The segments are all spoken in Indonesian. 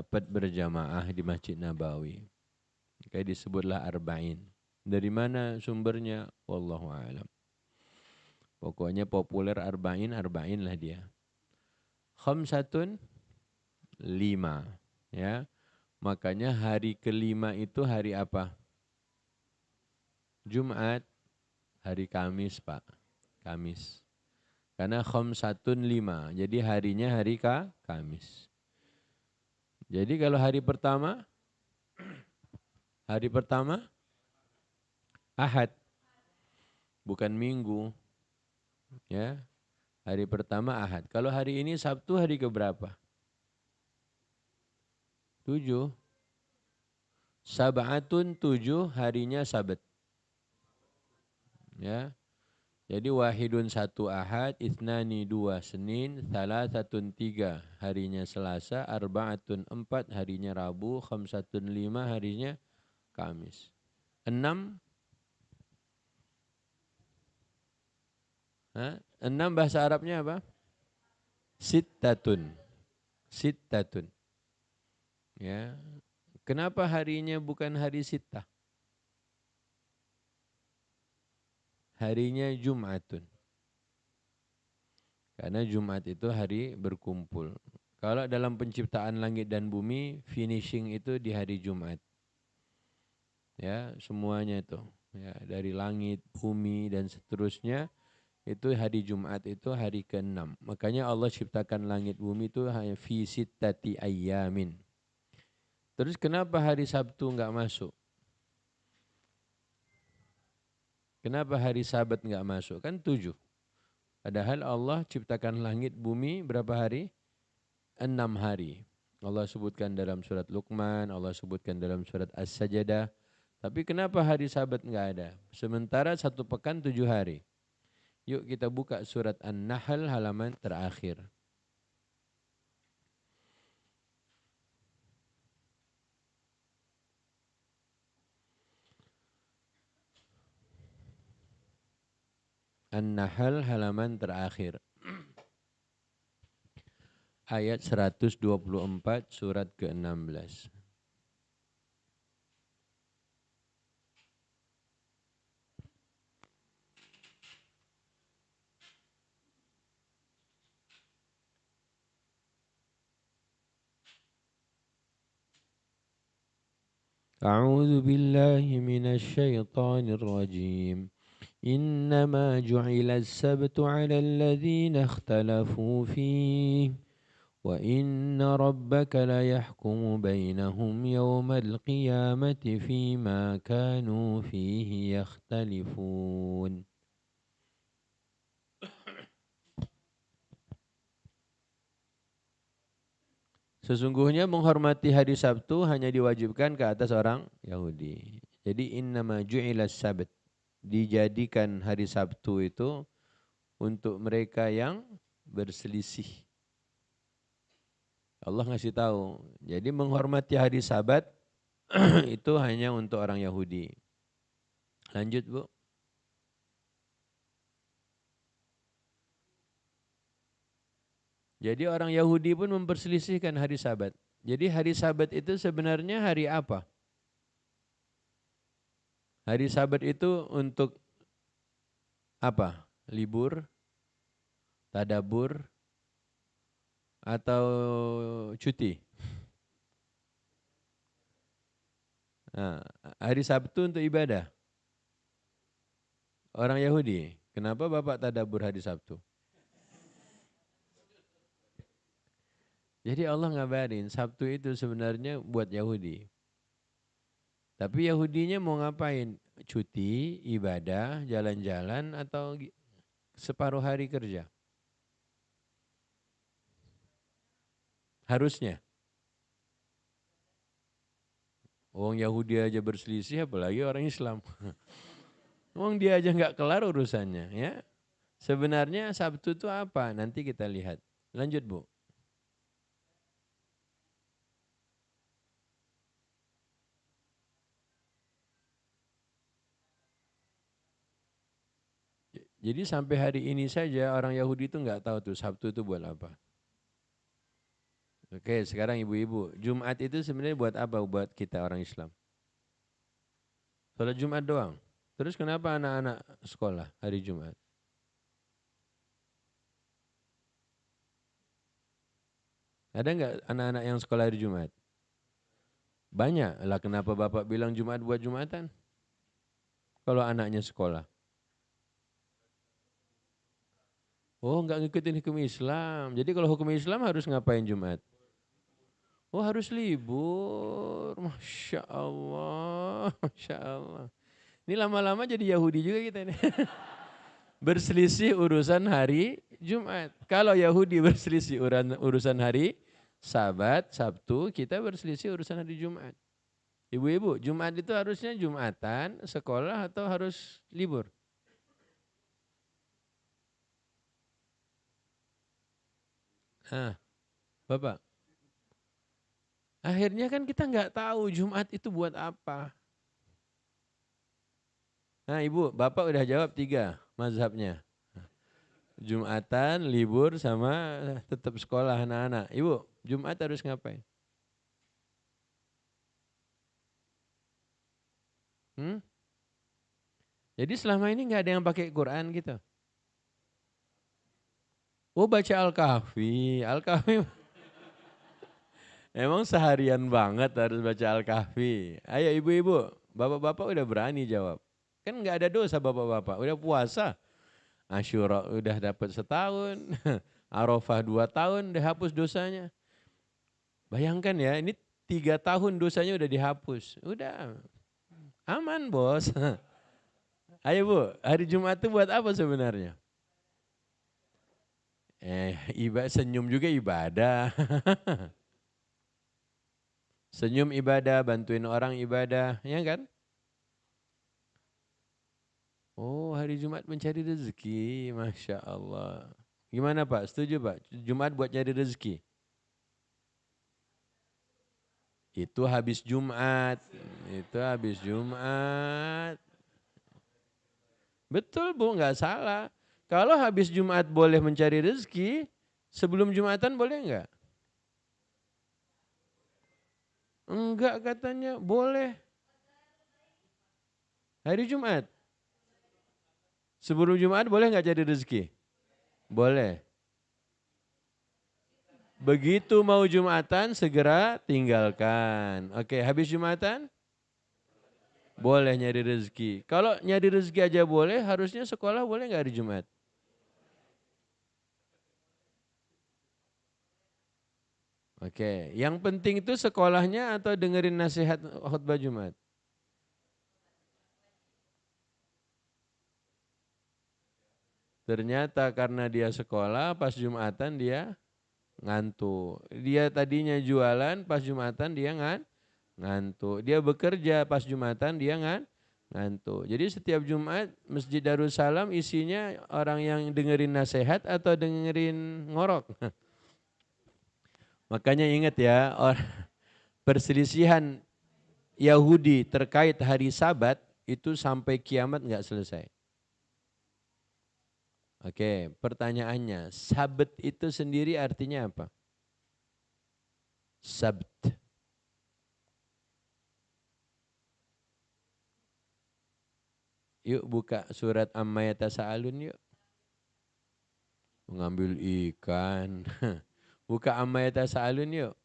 dapat berjamaah di Masjid Nabawi. Kayak disebutlah arba'in. Dari mana sumbernya? Wallahu a'lam. Pokoknya populer arba'in, arba'in lah dia. Khamsatun, 5. Ya. Makanya hari kelima itu hari apa? Jumat, hari Kamis Pak. Kamis. Karena khamsatun 5. Jadi harinya hari Kamis. Jadi kalau hari pertama Ahad, bukan Minggu. Ya. Hari pertama Ahad. Kalau hari ini Sabtu hari keberapa? 7. Sab'atun 7 harinya Sabat. Ya. Jadi wahidun 1 Ahad, ithnani 2 Senin, thalathatun 3 harinya Selasa, arba'atun 4 harinya Rabu, khamsatun 5 harinya Kamis. 6, 6 bahasa Arabnya apa? Sittatun. Sittatun. Ya. Kenapa harinya bukan hari Sittah? Harinya Jumatun. Karena Jumat itu hari berkumpul. Kalau dalam penciptaan langit dan bumi, finishing itu di hari Jumat. Ya, semuanya itu. Ya, dari langit, bumi dan seterusnya itu hari Jumat itu hari ke-6. Makanya Allah ciptakan langit bumi itu hanya fi sittati ayyamin. Terus kenapa hari Sabtu enggak masuk? Kenapa hari Sabat enggak masuk? Kan 7. Padahal Allah ciptakan langit bumi berapa hari? 6 hari. Allah sebutkan dalam surat Luqman, Allah sebutkan dalam surat As-Sajdah. Tapi kenapa hari Sabat enggak ada? Sementara 1 pekan 7 hari. Yuk kita buka surat An-Nahl halaman terakhir. An-Nahl halaman terakhir. Ayat 124 surat ke-16. أعوذ بالله من الشيطان الرجيم إنما جعل السبت على الذين اختلفوا فيه وإن ربك ليحكم بينهم يوم القيامة فيما كانوا فيه يختلفون. Sesungguhnya menghormati hari Sabtu hanya diwajibkan ke atas orang Yahudi. Jadi innama ju'ilas sabt, dijadikan hari Sabtu itu untuk mereka yang berselisih. Allah ngasih tahu. Jadi menghormati hari Sabat itu hanya untuk orang Yahudi. Lanjut, Bu. Jadi orang Yahudi pun memperselisihkan hari Sabat. Jadi hari Sabat itu sebenarnya hari apa? Hari Sabat itu untuk apa? Libur, tadabur, atau cuti? Nah, hari Sabtu untuk ibadah. Orang Yahudi. Kenapa Bapak tadabur hari Sabtu? Jadi Allah ngabarin Sabtu itu sebenarnya buat Yahudi. Tapi Yahudinya mau ngapain? Cuti, ibadah, jalan-jalan, atau separuh hari kerja? Harusnya. Orang Yahudi aja berselisih, apalagi orang Islam. Orang dia aja nggak kelar urusannya, ya. Sebenarnya Sabtu itu apa? Nanti kita lihat. Lanjut, Bu. Jadi sampai hari ini saja orang Yahudi itu nggak tahu tuh Sabtu itu buat apa. Oke, sekarang ibu-ibu. Jumat itu sebenarnya buat apa buat kita orang Islam? Sholat Jumat doang. Terus kenapa anak-anak sekolah hari Jumat? Ada nggak anak-anak yang sekolah hari Jumat? Banyak. Lah kenapa Bapak bilang Jumat buat Jumatan? Kalau anaknya sekolah. Oh, nggak ngikutin hukum Islam. Jadi kalau hukum Islam harus ngapain Jumat? Oh, harus libur. Masya Allah. Masya Allah. Ini lama-lama jadi Yahudi juga kita ini. Berselisih urusan hari Jumat. Kalau Yahudi berselisih urusan hari Sabat, Sabtu, kita berselisih urusan hari Jumat. Ibu-ibu, Jumat itu harusnya Jumatan, sekolah atau harus libur? Ah, Bapak. Akhirnya kan kita nggak tahu Jumat itu buat apa. Nah Ibu, Bapak udah jawab 3 mazhabnya. Jumatan, libur, sama tetap sekolah anak-anak. Ibu, Jumat harus ngapain? Hmm? Jadi selama ini nggak ada yang pakai Quran gitu. Oh baca Al-Kahfi. Al-Kahfi emang seharian banget harus baca Al-Kahfi. Ayo ibu-ibu, bapak-bapak udah berani jawab. Kan nggak ada dosa bapak-bapak, udah puasa. Asyura udah dapat setahun, Arafah 2 tahun, udah hapus dosanya. Bayangkan ya, ini 3 tahun dosanya udah dihapus. Udah aman bos. Ayo bu, hari Jumat itu buat apa sebenarnya? Senyum juga ibadah. Senyum ibadah, bantuin orang ibadah, ya kan? Oh, hari Jumat mencari rezeki, Masya Allah. Gimana Pak, setuju Pak? Jumat buat cari rezeki? Itu habis Jumat, itu habis Jumat. Betul Bu, nggak salah. Kalau habis Jumat boleh mencari rezeki, sebelum Jumatan boleh nggak? Enggak katanya, boleh. Hari Jumat. Sebelum Jumat boleh nggak cari rezeki? Boleh. Begitu mau Jumatan segera tinggalkan. Oke, habis Jumatan boleh nyari rezeki. Kalau nyari rezeki aja boleh, harusnya sekolah boleh nggak hari Jumat? Oke, yang penting itu sekolahnya atau dengerin nasihat khutbah Jumat? Ternyata karena dia sekolah, pas Jumatan dia ngantuk. Dia tadinya jualan, pas Jumatan dia ngantuk. Dia bekerja, pas Jumatan dia ngantuk. Jadi setiap Jumat Masjid Darussalam isinya orang yang dengerin nasihat atau dengerin ngorok. Makanya ingat ya, perselisihan Yahudi terkait hari Sabat itu sampai kiamat nggak selesai. Oke, pertanyaannya, Sabat itu sendiri artinya apa? Sabt. Yuk buka surat Amma Yatasaalun yuk. Mengambil ikan. Buka Amma Yatasaalun yuk.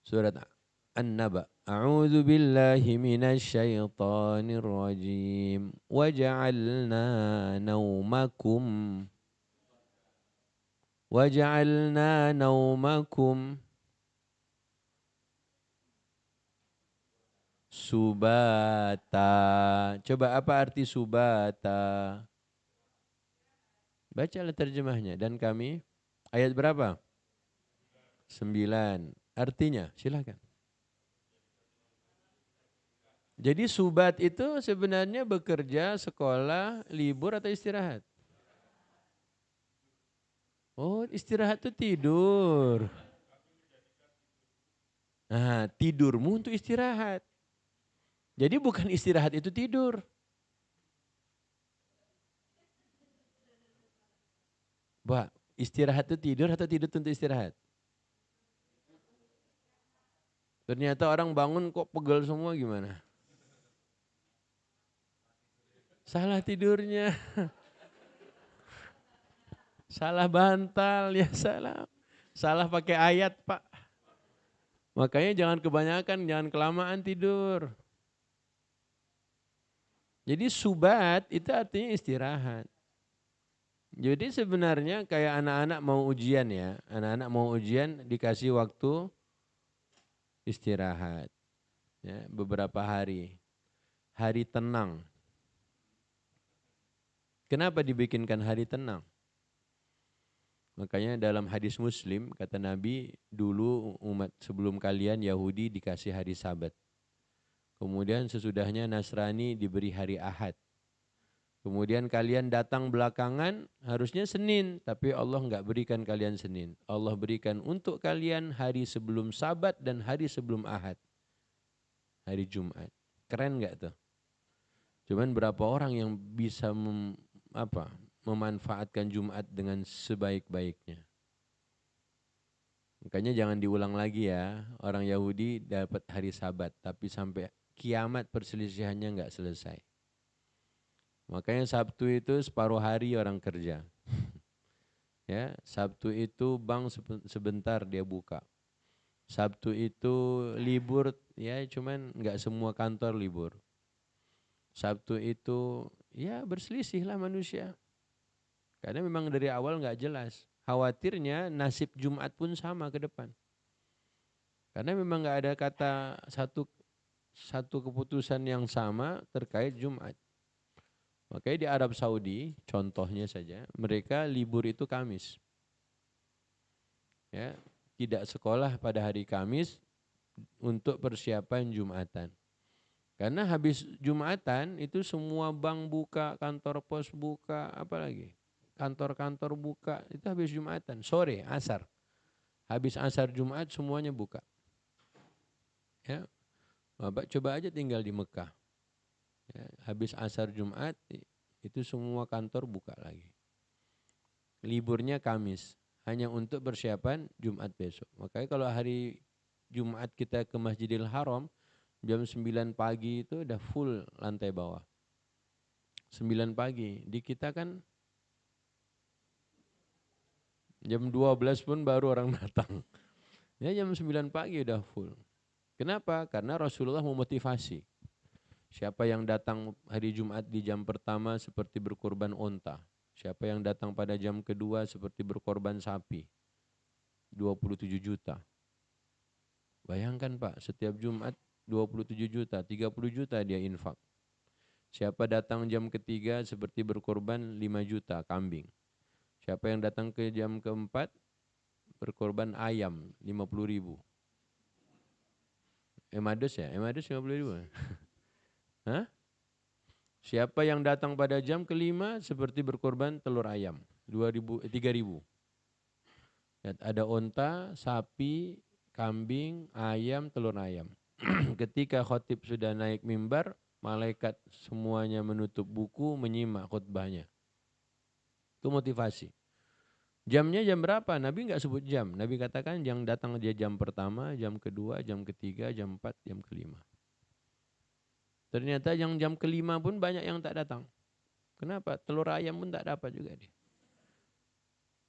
Surat An-Naba. A'udzu billahi minasy syaithanir rajim. Waja'alna naumakum naumakum subata. Coba apa arti subata? Bacalah terjemahnya. Dan kami, ayat berapa? 9. Artinya, silakan. Jadi subat itu sebenarnya bekerja, sekolah, libur atau istirahat? Oh, istirahat itu tidur. Nah, tidurmu untuk istirahat. Jadi bukan istirahat itu tidur. Pak, Istirahat itu tidur atau tidur untuk istirahat? Ternyata orang bangun kok pegel semua gimana? Salah tidurnya, salah bantal, ya salah. Salah pakai ayat, Pak. Makanya jangan kebanyakan, jangan kelamaan tidur. Jadi subat itu artinya istirahat. Jadi sebenarnya kayak anak-anak mau ujian ya. Anak-anak mau ujian dikasih waktu istirahat. Ya, beberapa hari. Hari tenang. Kenapa dibikinkan hari tenang? Makanya dalam hadis Muslim kata Nabi, dulu umat sebelum kalian Yahudi dikasih hari Sabat. Kemudian sesudahnya Nasrani diberi hari Ahad. Kemudian kalian datang belakangan harusnya Senin, tapi Allah enggak berikan kalian Senin. Allah berikan untuk kalian hari sebelum Sabat dan hari sebelum Ahad. Hari Jumat. Keren enggak tuh? Cuman berapa orang yang bisa memanfaatkan Jumat dengan sebaik-baiknya. Makanya jangan diulang lagi ya. Orang Yahudi dapat hari Sabat, tapi sampai kiamat perselisihannya enggak selesai. Makanya Sabtu itu separuh hari orang kerja. Ya, Sabtu itu bank sebentar dia buka. Sabtu itu libur, ya cuman enggak semua kantor libur. Sabtu itu ya berselisih lah manusia. Karena memang dari awal enggak jelas. Khawatirnya nasib Jumat pun sama ke depan. Karena memang enggak ada kata satu keputusan yang sama terkait Jumat. Makanya di Arab Saudi, contohnya saja, mereka libur itu Kamis. Ya, tidak sekolah pada hari Kamis untuk persiapan Jumatan. Karena habis Jumatan itu semua bank buka, kantor pos buka, apalagi kantor-kantor buka, itu habis Jumatan, sore, asar. Habis asar Jumat semuanya buka. Ya, Bapak coba aja tinggal di Mekah. Ya, habis asar Jumat itu semua kantor buka lagi. Liburnya Kamis, hanya untuk persiapan Jumat besok. Makanya kalau hari Jumat kita ke Masjidil Haram, jam 9 pagi itu udah full lantai bawah. 9 pagi, di kita kan jam 12 pun baru orang datang. Ya jam 9 pagi udah full. Kenapa? Karena Rasulullah memotivasi. Siapa yang datang hari Jumat di jam pertama seperti berkorban onta. Siapa yang datang pada jam kedua seperti berkorban sapi. 27 juta. Bayangkan Pak, setiap Jumat 27 juta, 30 juta dia infak. Siapa datang jam ketiga seperti berkorban 5 juta kambing. Siapa yang datang ke jam keempat berkorban ayam 50 ribu. Emados ya? Emados 50 ribu. Hah? Siapa yang datang pada jam kelima seperti berkorban telur ayam 3.000. Ada onta, sapi, kambing, ayam, telur ayam. Ketika khotib sudah naik mimbar, malaikat semuanya menutup buku menyimak khutbahnya. Itu motivasi. Jamnya jam berapa? Nabi enggak sebut jam. Nabi katakan yang datang dia jam pertama, jam kedua, jam ketiga, jam 4, jam kelima. Ternyata yang jam kelima pun banyak yang tak datang. Kenapa? Telur ayam pun tak dapat juga dia.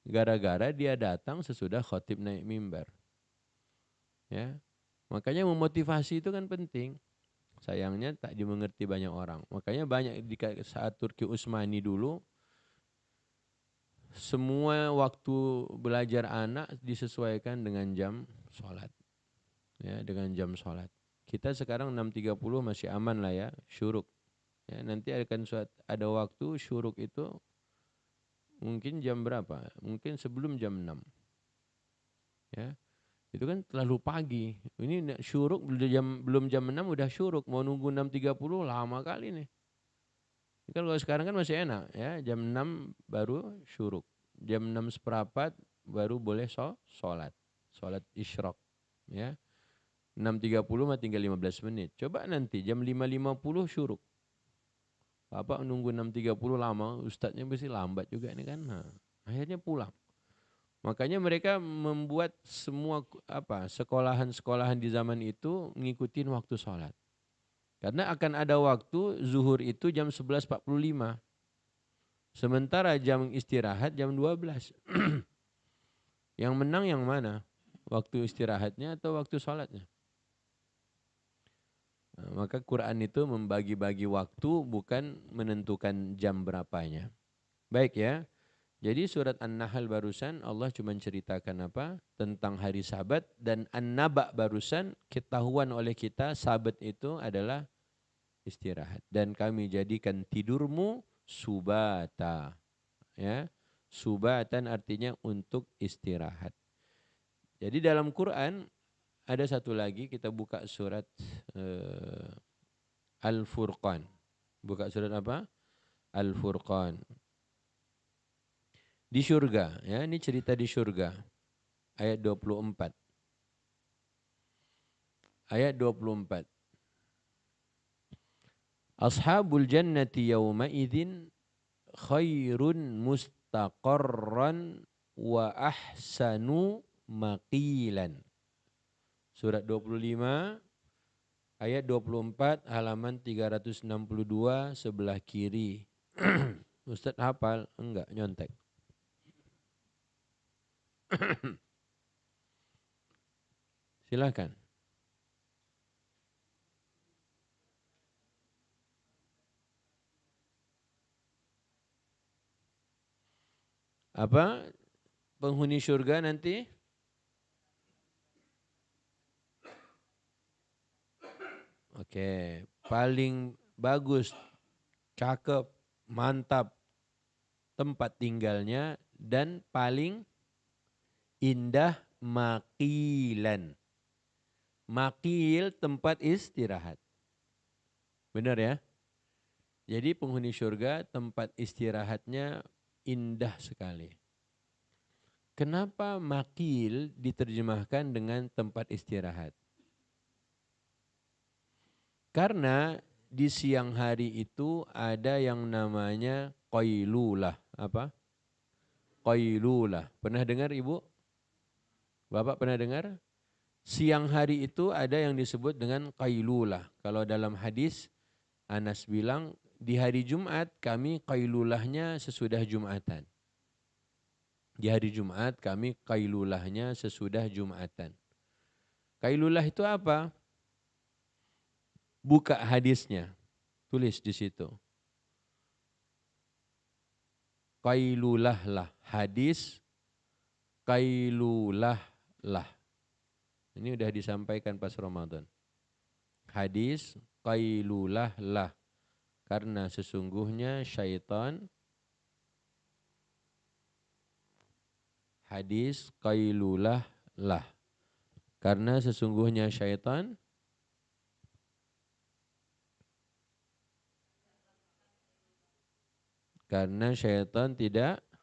Gara-gara dia datang sesudah khotib naik mimbar. Ya. Makanya memotivasi itu kan penting. Sayangnya tak dimengerti banyak orang. Makanya banyak di saat Turki Utsmani dulu, semua waktu belajar anak disesuaikan dengan jam sholat. Ya, dengan jam sholat. Kita sekarang 6.30 masih aman lah ya, syuruk. Ya, nanti akan ada waktu syuruk itu mungkin jam berapa? Mungkin sebelum jam 6. Ya. Itu kan terlalu pagi. Ini syuruk belum jam 6 udah syuruk. Mau nunggu 6.30 lama kali nih. Kalau sekarang kan masih enak ya. Jam 6 baru syuruk. Jam 6 seperempat baru boleh sholat. Sholat isyraq. Ya. 6.30 mah tinggal 15 menit. Coba nanti jam 5.50 syuruk. Bapak nunggu 6.30 lama. Ustadznya mesti lambat juga nih kan. Nah, akhirnya pulang. Makanya mereka membuat semua sekolahan-sekolahan di zaman itu ngikutin waktu sholat. Karena akan ada waktu zuhur itu jam 11.45. Sementara jam istirahat jam 12. Yang menang yang mana? Waktu istirahatnya atau waktu sholatnya? Nah, maka Quran itu membagi-bagi waktu bukan menentukan jam berapanya. Baik ya. Jadi surat An-Nahl barusan Allah cuma ceritakan apa? Tentang hari Sabat, dan An-Naba barusan ketahuan oleh kita Sabat itu adalah istirahat. Dan kami jadikan tidurmu subata. Ya. Subatan artinya untuk istirahat. Jadi dalam Quran ada satu lagi, kita buka surat Al-Furqan. Buka surat apa? Al-Furqan. Di surga, ya, ini cerita di surga. Ayat 24. Ayat 24. Ashabul jannati yawma idzin khairun mustaqarran wa ahsanu maqilan. Surat 25 ayat 24 halaman 362 sebelah kiri. Ustaz hafal? Enggak, nyontek. Silakan. Apa penghuni surga nanti? Oke, paling bagus, cakep, mantap tempat tinggalnya dan paling indah makilan. Makil tempat istirahat. Benar ya? Jadi penghuni surga tempat istirahatnya indah sekali. Kenapa makil diterjemahkan dengan tempat istirahat? Karena di siang hari itu ada yang namanya qailulah. Apa? Qailulah. Pernah dengar Ibu? Bapak pernah dengar? Siang hari itu ada yang disebut dengan qailulah. Kalau dalam hadis Anas bilang di hari Jumat kami qailulahnya sesudah Jumatan. Di hari Jumat kami qailulahnya sesudah Jumatan. Qailulah itu apa? Buka hadisnya. Tulis di situ. Qailulah lah. Hadis qailulah lah. Ini sudah disampaikan pas Ramadan. Hadis qailulah lah. Karena sesungguhnya syaitan. Hadis qailulah lah. Karena sesungguhnya syaitan tidak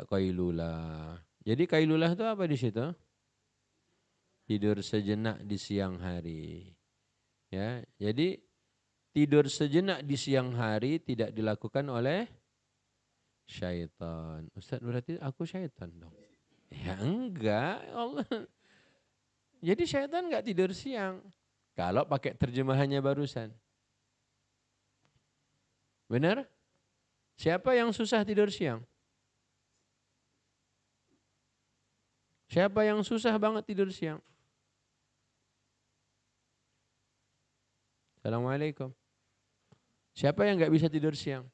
qailulah. Jadi qailulah itu apa di situ? Tidur sejenak di siang hari. Ya, jadi tidur sejenak di siang hari tidak dilakukan oleh syaitan. Ustaz, berarti aku syaitan dong? Ya enggak, Allah. Jadi syaitan enggak tidur siang. Kalau pakai terjemahannya barusan. Benar? Siapa yang susah tidur siang? Siapa yang susah banget tidur siang? Assalamualaikum. Siapa yang enggak bisa tidur siang?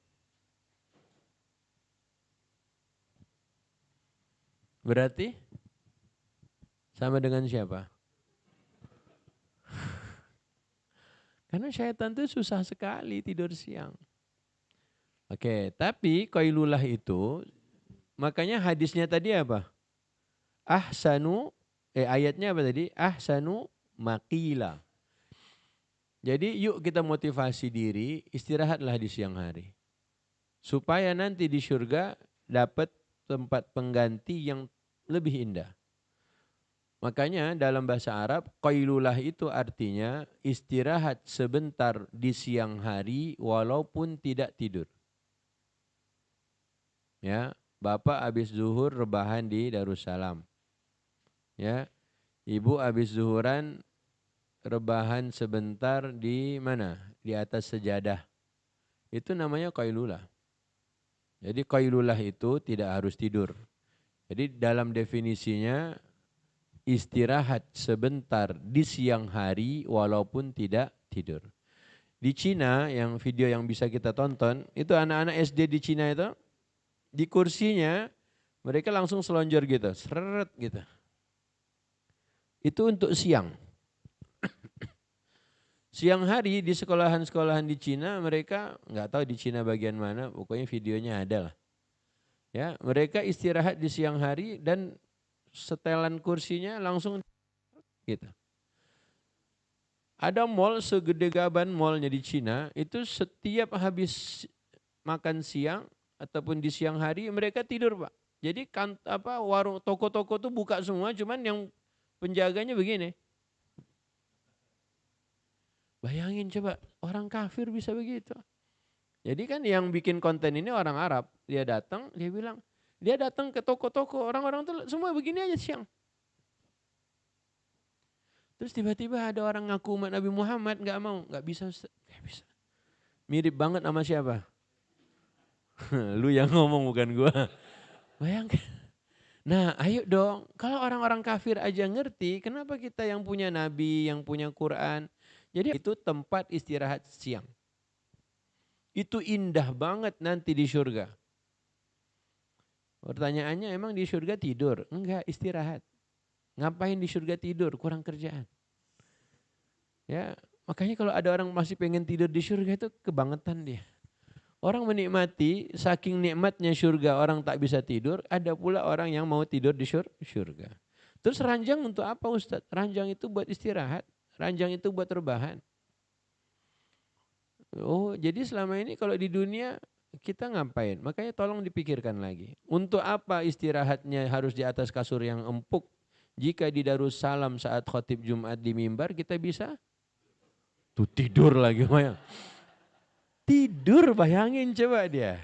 Berarti sama dengan siapa? Karena syaitan itu susah sekali tidur siang. Oke, tapi qailulah itu, makanya hadisnya tadi apa? Ayatnya apa tadi? Ahsanu maqila. Jadi yuk kita motivasi diri, istirahatlah di siang hari. Supaya nanti di surga dapat tempat pengganti yang lebih indah. Makanya dalam bahasa Arab, qailulah itu artinya istirahat sebentar di siang hari walaupun tidak tidur. Ya, Bapak habis zuhur rebahan di Darussalam. Ya, ibu habis zuhuran rebahan sebentar di mana? Di atas sejadah. Itu namanya qailulah. Jadi qailulah itu tidak harus tidur. Jadi dalam definisinya istirahat sebentar di siang hari walaupun tidak tidur. Di Cina yang video yang bisa kita tonton, itu anak-anak SD di Cina itu di kursinya mereka langsung selonjor gitu, seret gitu. Itu untuk siang. Siang hari di sekolahan-sekolahan di Cina mereka nggak tahu di Cina bagian mana, pokoknya videonya ada lah. Ya, mereka istirahat di siang hari dan setelan kursinya langsung gitu. Ada mall segede gaban mallnya di Cina, itu setiap habis makan siang ataupun di siang hari mereka tidur, Pak. Jadi kan apa warung toko-toko tuh buka semua, cuman yang penjaganya begini. Bayangin coba orang kafir bisa begitu. Jadi kan yang bikin konten ini orang Arab, dia datang, dia bilang, dia datang ke toko-toko, orang-orang tuh semua begini aja siang. Terus tiba-tiba ada orang ngaku umat Nabi Muhammad, nggak mau, nggak bisa, nggak bisa. Mirip banget sama siapa? Lu yang ngomong bukan gua. Bayangkan. Nah, ayo dong. Kalau orang-orang kafir aja ngerti, kenapa kita yang punya nabi, yang punya Quran? Jadi itu tempat istirahat siang. Itu indah banget nanti di surga. Pertanyaannya emang di surga tidur? Enggak, istirahat. Ngapain di surga tidur? Kurang kerjaan. Ya, makanya kalau ada orang masih pengen tidur di surga itu kebangetan dia. Orang menikmati, saking nikmatnya surga orang tak bisa tidur, ada pula orang yang mau tidur di surga. Terus ranjang untuk apa Ustadz? Ranjang itu buat istirahat, ranjang itu buat rebahan. Oh, jadi selama ini kalau di dunia kita ngapain? Makanya tolong dipikirkan lagi. Untuk apa istirahatnya harus di atas kasur yang empuk? Jika di Darussalam saat khotib Jumat di mimbar kita bisa tuh tidur lagi Maya. Tidur bayangin coba dia.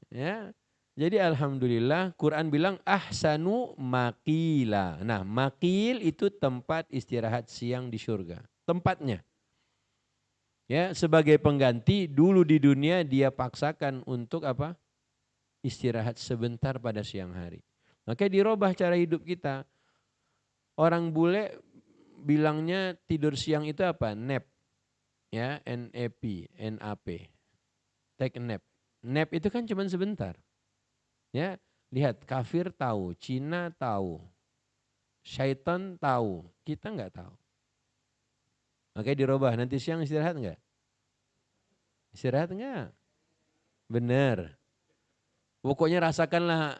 Ya. Jadi alhamdulillah Quran bilang ahsanu maqila. Nah, maqil itu tempat istirahat siang di surga. Tempatnya. Ya, sebagai pengganti dulu di dunia dia paksakan untuk apa? Istirahat sebentar pada siang hari. Maka dirubah cara hidup kita. Orang bule bilangnya tidur siang itu apa? Nap. Ya, NAP, NAP. Take a nap. Nap itu kan cuma sebentar. Ya, lihat kafir tahu, Cina tahu, syaitan tahu, kita nggak tahu. Makanya dirubah. Nanti siang istirahat nggak? Istirahat nggak? Bener. Pokoknya rasakanlah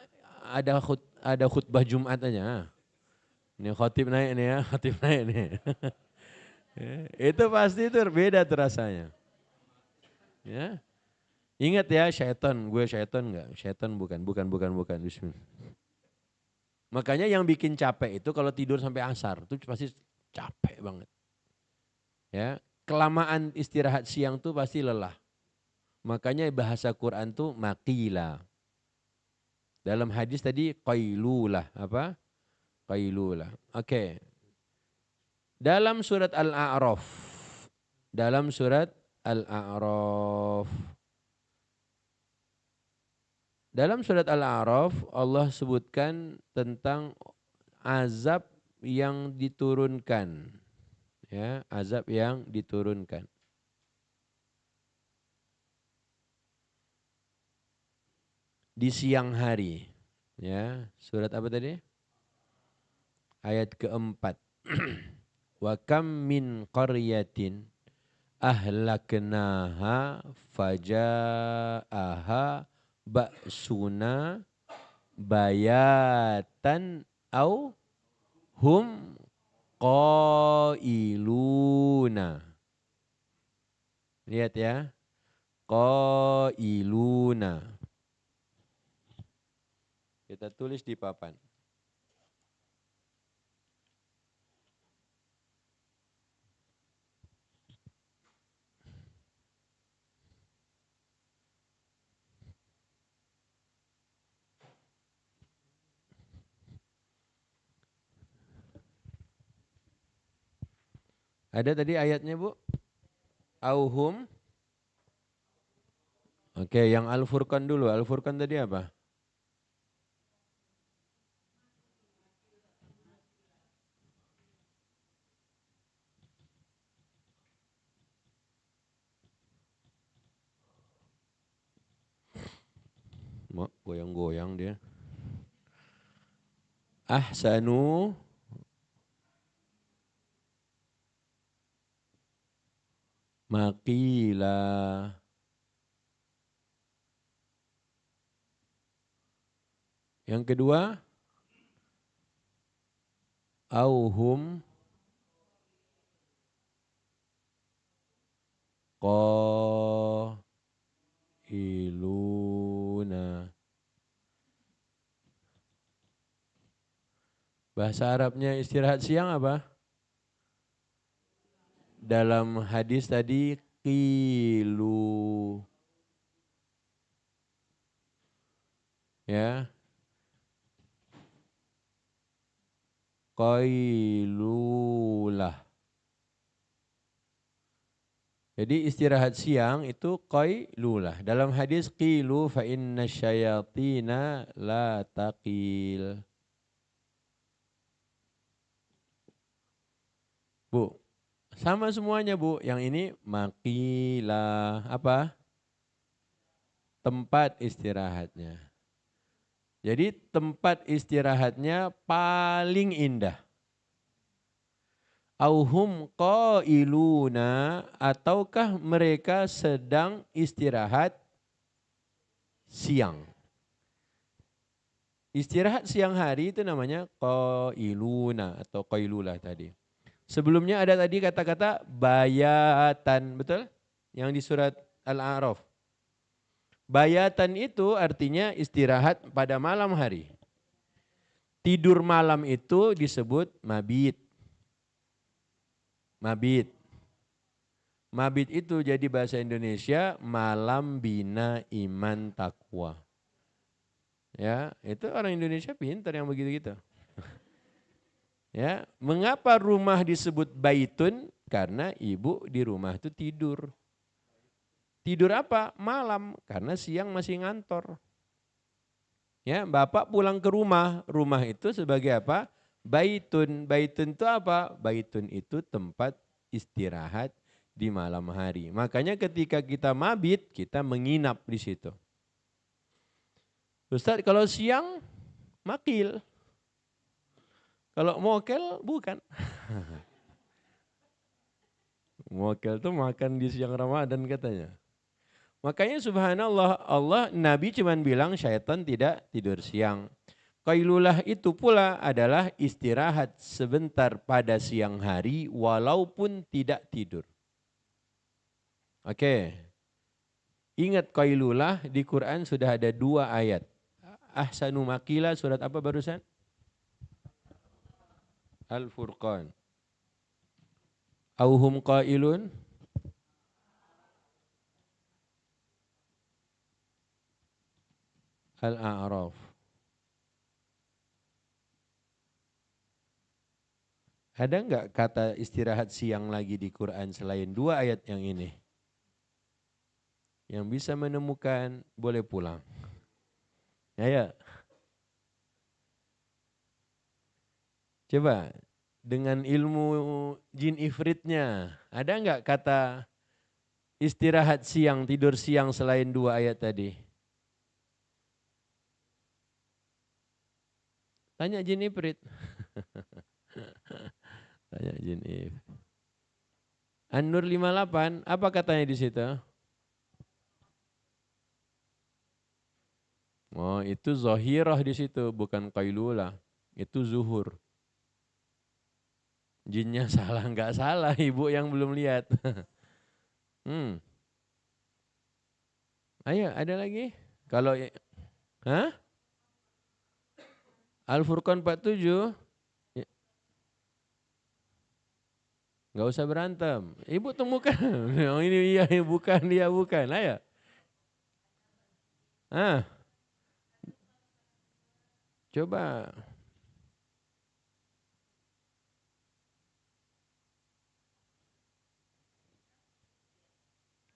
ada khutbah Jumat aja. Ini khotib naik nih ya, khotib naik nih. Itu pasti itu beda tuh rasanya. Ya. Ingat ya syaitan, gue syaitan enggak? Syaitan bukan. Bismillah. Makanya yang bikin capek itu kalau tidur sampai asar, itu pasti capek banget. Ya, kelamaan istirahat siang tuh pasti lelah. Makanya bahasa Quran tuh maqila. Dalam hadis tadi qailulah, apa? Qailulah. Oke. Dalam surat Al-A'raf. Dalam surat Al-A'raf. Dalam surat Al-A'raf Allah sebutkan tentang azab yang diturunkan. Ya, azab yang diturunkan. Di siang hari. Ya, surat apa tadi? Ayat keempat. Wa kam min qaryatin ahlaknaha faja'aha ba'suna bayatan au hum qailuna. Lihat ya. Qailuna. Kita tulis di papan. Ada tadi ayatnya Bu? Auhum. Oke, yang Al-Furqan dulu. Al-Furqan tadi apa? Mau goyang-goyang dia. Ahsanu maqila. Yang kedua, auhum qailuna. Bahasa Arabnya istirahat siang apa? Dalam hadis tadi qilu. Ya, qailulah. Jadi istirahat siang itu qailulah. Dalam hadis qilu fa inna syayatina la taqil. Bu, sama semuanya Bu. Yang ini maqilah apa? Tempat istirahatnya. Jadi tempat istirahatnya paling indah. Auhum qailuna ataukah mereka sedang istirahat siang. Istirahat siang hari itu namanya qailuna atau qailulah tadi. Sebelumnya ada tadi kata-kata bayatan, betul? Yang di surat Al-A'raf. Bayatan itu artinya istirahat pada malam hari. Tidur malam itu disebut mabit. Mabit. Mabit itu jadi bahasa Indonesia malam bina iman takwa. Ya, itu orang Indonesia pintar yang begitu-gitu. Ya, mengapa rumah disebut baitun? Karena ibu di rumah itu tidur. Tidur apa? Malam, karena siang masih ngantor. Ya, bapak pulang ke rumah. Rumah itu sebagai apa? Baitun. Baitun itu apa? Baitun itu tempat istirahat di malam hari. Makanya ketika kita mabit, kita menginap di situ. Ustaz, kalau siang makil. Kalau mokel bukan. Mokel itu makan di siang Ramadan katanya. Makanya subhanallah Allah Nabi cuma bilang syaitan tidak tidur siang. Qailulah itu pula adalah istirahat sebentar pada siang hari walaupun tidak tidur. Oke. Ingat qailulah di Quran sudah ada 2 ayat. Ahsanu maqila surat apa barusan? Al-Furqan. Auhum qailun. Al-A'raf. Ada enggak kata istirahat siang lagi di Quran selain 2 ayat yang ini? Yang bisa menemukan boleh pulang. Ya. Coba dengan ilmu jin ifritnya, ada enggak kata istirahat siang, tidur siang selain 2 ayat tadi? Tanya jin ifrit. Tanya jin ifrit. An-Nur 58, apa katanya di situ? Oh, itu zahirah di situ, bukan qailulah. Itu zuhur. Jinnya salah, enggak salah, ibu yang belum lihat. Ayo, ada lagi? Kalau hah? Al-Furqan 47, ya, enggak usah berantem. Ibu temukan. Yang ini iya, bukan, dia bukan. Ayo. Ah, coba.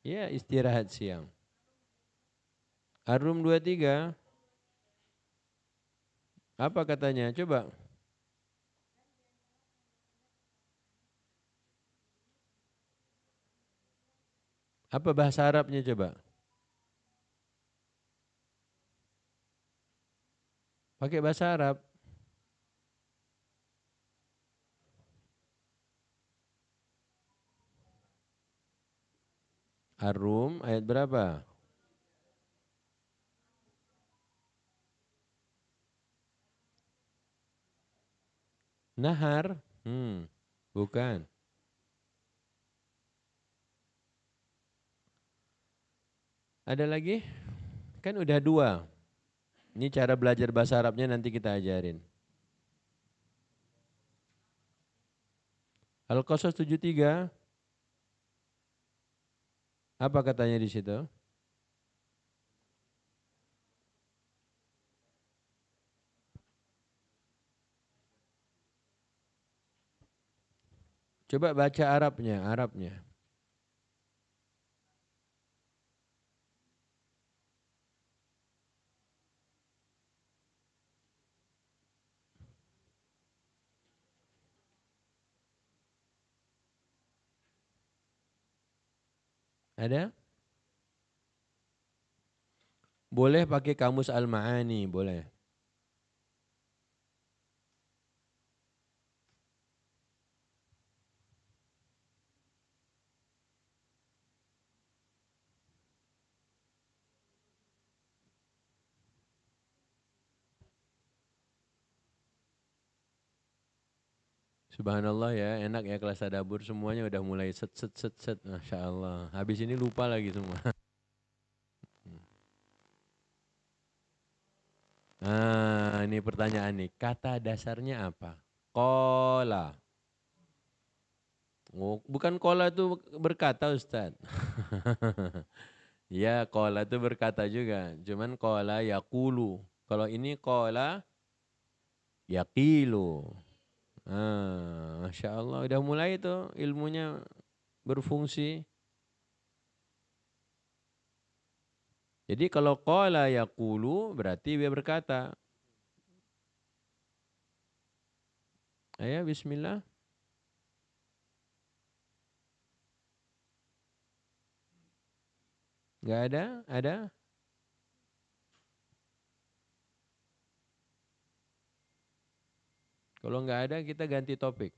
Ya, istirahat siang. Ar-Rum 23. Apa katanya? Coba. Apa bahasa Arabnya coba? Pakai bahasa Arab. Ar-Rum ayat berapa? Nahar? Bukan. Ada lagi? Kan udah dua. Ini cara belajar bahasa Arabnya nanti kita ajarin. Al-Qasas 73. Apa katanya di situ? Coba baca Arabnya, Arabnya. Ada? Boleh pakai kamus Al-Ma'ani, boleh. Subhanallah ya, enak ya kelas tadabbur semuanya udah mulai set set set set, Masya Allah. Habis ini lupa lagi semua. Nah, ini pertanyaan nih. Kata dasarnya apa? Kola. Oh, bukan kola itu berkata Ustaz. Ya, kola itu berkata juga. Cuman kola yakulu. Kalau ini kola yakilu. Masya Allah, udah mulai itu ilmunya berfungsi. Jadi kalau qala yaqulu berarti dia berkata. Ayo bismillah. Enggak ada? Ada? Kalau enggak ada kita ganti topik.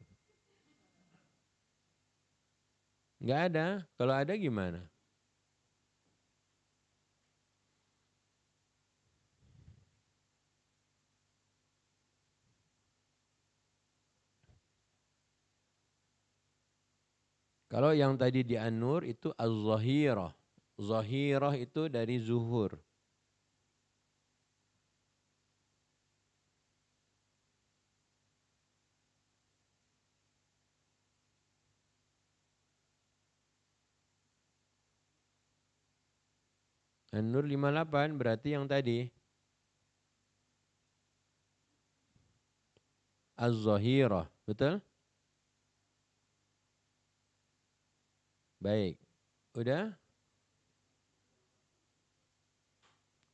Enggak ada. Kalau ada gimana? Kalau yang tadi di An-Nur itu az-zahirah. Zahirah itu dari zuhur. An-Nur 58 berarti yang tadi az-zahirah. Betul? Baik. Udah?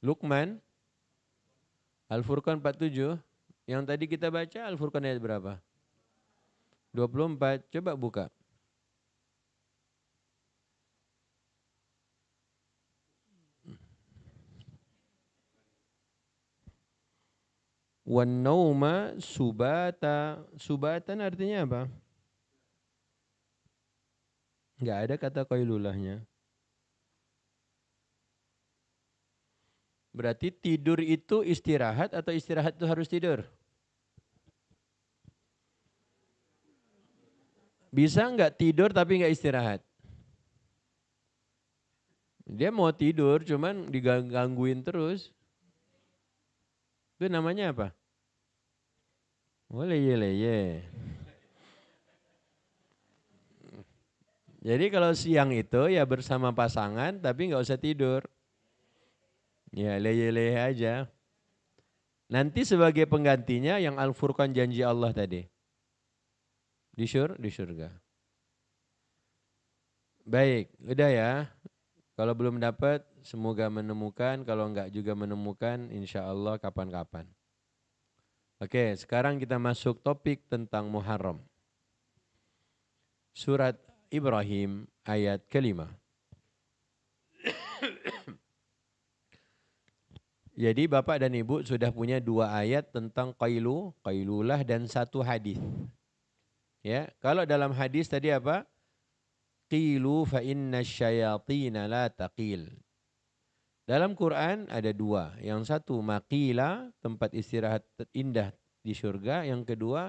Luqman Al-Furqan 47. Yang tadi kita baca Al-Furqan ayat berapa? 24. Coba buka. Wan nauma subata. Subatan artinya apa? Enggak ada kata qailulahnya. Berarti tidur itu istirahat atau istirahat itu harus tidur? Bisa enggak tidur tapi enggak istirahat? Dia mau tidur cuman digangguin terus. Itu namanya apa? Oh, leye-leye. Jadi kalau siang itu ya bersama pasangan tapi enggak usah tidur. Ya leye-leye aja. Nanti sebagai penggantinya yang Al-Furqan janji Allah tadi. Di surga. Baik, udah ya. Kalau belum dapat, semoga menemukan. Kalau enggak juga menemukan, insya Allah kapan-kapan. Oke, sekarang kita masuk topik tentang Muharram. Surat Ibrahim ayat kelima. Jadi Bapak dan Ibu sudah punya 2 ayat tentang qailulah dan 1 hadis. Ya, kalau dalam hadis tadi apa? Qilu fa inna syayatina la taqil. Dalam Quran ada 2. Yang satu maqila, tempat istirahat indah di surga. Yang kedua,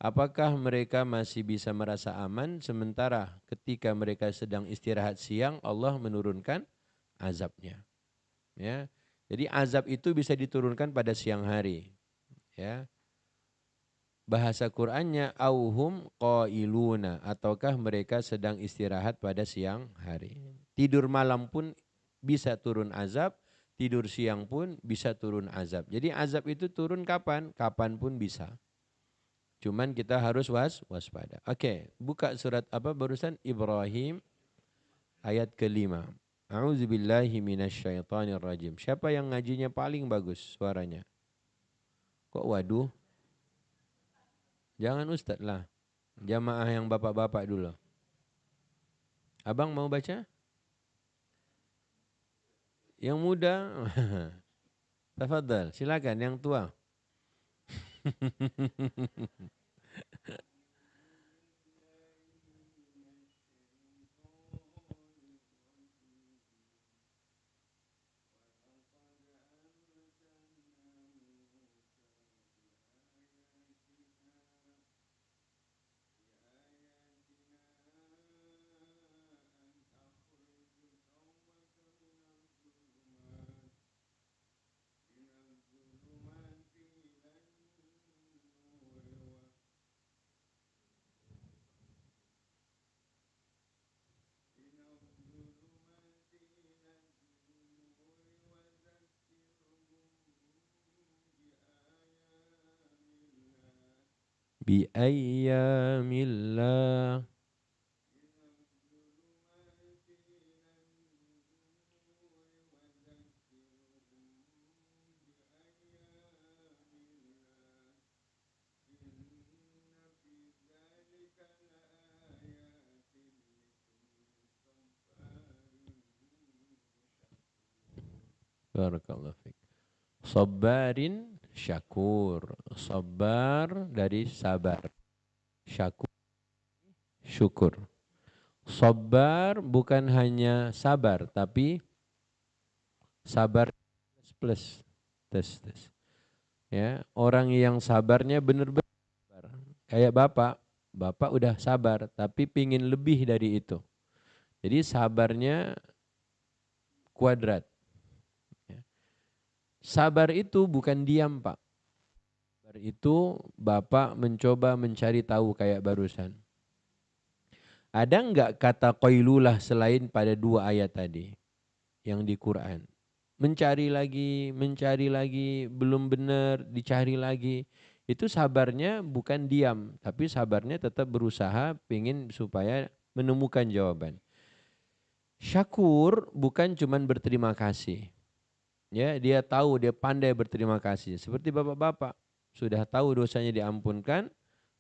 apakah mereka masih bisa merasa aman sementara ketika mereka sedang istirahat siang Allah menurunkan azabnya. Ya. Jadi azab itu bisa diturunkan pada siang hari. Ya. Bahasa Qur'annya auhum qailuna, ataukah mereka sedang istirahat pada siang hari. Tidur malam pun bisa turun azab, tidur siang pun bisa turun azab. Jadi azab itu turun kapan? Kapan pun bisa. Cuman kita harus waspada. Oke, buka surat apa barusan? Ibrahim ayat kelima. A'udzubillahi minasyaitonirrajim. Siapa yang ngajinya paling bagus suaranya? Kok waduh? Jangan ustaz lah. Jamaah yang bapak-bapak dulu. Abang mau baca? Yang muda? Tafadhal, silakan yang tua. Bi ayyamillah. Barakallahu fiik. Sabbarin syakur. Sabbar dari sabar. Syakur, syukur. Sabbar bukan hanya sabar, tapi sabar plus. Tes. Ya, orang yang sabarnya benar-benar sabar. Kayak bapak. Bapak udah sabar, tapi pingin lebih dari itu. Jadi sabarnya kuadrat. Ya. Sabar itu bukan diam, Pak. Sabar itu Bapak mencoba mencari tahu kayak barusan. Ada enggak kata qailulah selain pada 2 ayat tadi yang di Quran? Mencari lagi, belum benar, dicari lagi. Itu sabarnya bukan diam, tapi sabarnya tetap berusaha pingin supaya menemukan jawaban. Syakur bukan cuman berterima kasih. Ya, dia tahu, dia pandai berterima kasih. Seperti bapak-bapak, sudah tahu dosanya diampunkan,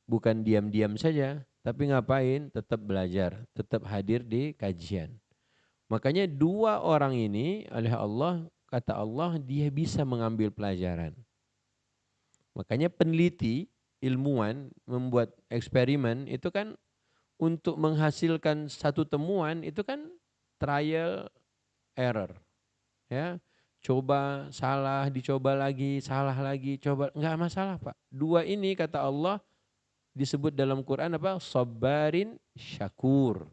bukan diam-diam saja, tapi ngapain? Tetap belajar, tetap hadir di kajian. Makanya 2 orang ini oleh Allah, kata Allah, dia bisa mengambil pelajaran. Makanya peneliti, ilmuwan membuat eksperimen itu kan untuk menghasilkan satu temuan itu kan trial error. Ya, coba salah, dicoba lagi, salah lagi, coba, enggak masalah Pak. 2 ini kata Allah disebut dalam Quran apa? Sabbarin syakur.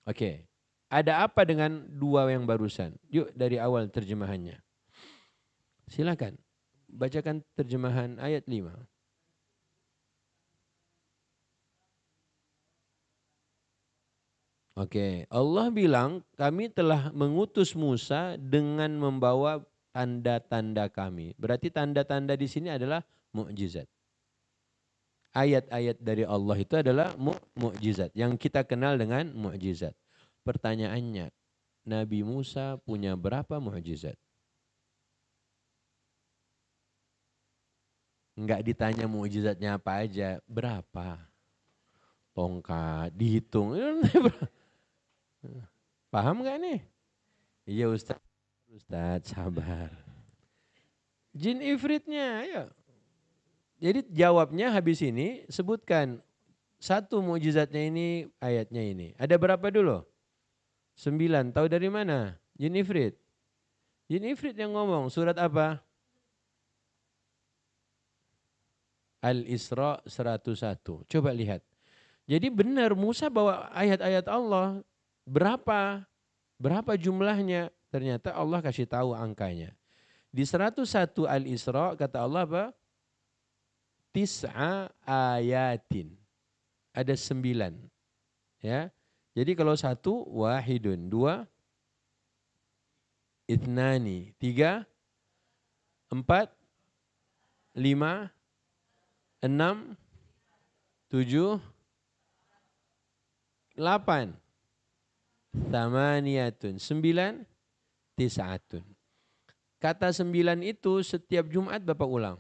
Oke. Ada apa dengan 2 yang barusan? Yuk dari awal terjemahannya. Silakan. Bacakan terjemahan ayat 5. Oke, Allah bilang kami telah mengutus Musa dengan membawa tanda-tanda kami. Berarti tanda-tanda di sini adalah mukjizat. Ayat-ayat dari Allah itu adalah mukjizat yang kita kenal dengan mukjizat. Pertanyaannya, Nabi Musa punya berapa mukjizat? Enggak ditanya mukjizatnya apa aja, berapa? Tongkat, dihitung. Paham nggak nih? Iya Ustaz, Ustaz sabar. Jin ifritnya, ayo. Jadi jawabnya habis ini sebutkan satu mukjizatnya ini, ayatnya ini. Ada berapa dulu? 9. Tahu dari mana? Jin ifrit. Jin ifrit yang ngomong. Surat apa? Al-Isra 101. Coba lihat. Jadi benar Musa bawa ayat-ayat Allah. Berapa? Berapa jumlahnya? Ternyata Allah kasih tahu angkanya. Di 101 Al-Isra kata Allah apa? Tis'a ayatin. Ada 9. Ya. Jadi kalau 1 wahidun, 2 itnani, 3 4 5 6 7 8 Thamaniyatun, 9 tis'atun. Kata 9 itu setiap Jumat Bapak ulang.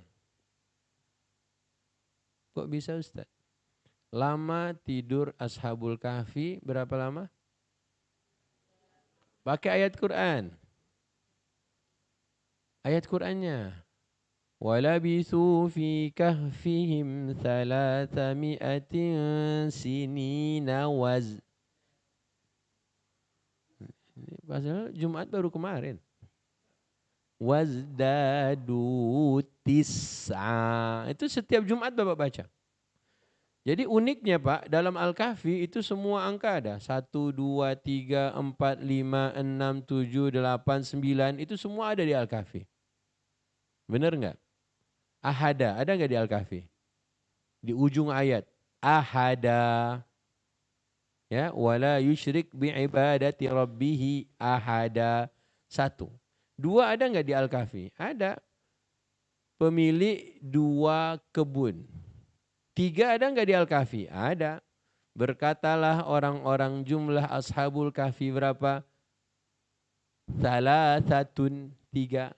Kok bisa Ustaz? Lama tidur Ashabul Kahfi berapa lama? Pakai ayat Quran. Ayat Qurannya. Walabithu fi kahfihim 300 sinina waz. Pasal Jumat baru kemarin. Wazdadu tis'a. Itu setiap Jumat Bapak baca. Jadi uniknya Pak, dalam Al-Kahfi itu semua angka ada. 1, 2, 3, 4, 5, 6, 7, 8, 9. Itu semua ada di Al-Kahfi. Benar enggak? Ahada, ada enggak di Al-Kahfi? Di ujung ayat. Ahada. Ya, wala yusyrik bi'ibadati rabbihi ahada. 1. 2 ada enggak di Al-Kahfi? Ada. Pemilik 2 kebun. 3 ada enggak di Al-Kahfi? Ada. Berkatalah orang-orang jumlah Ashabul Kahfi berapa? Salasatun, 3.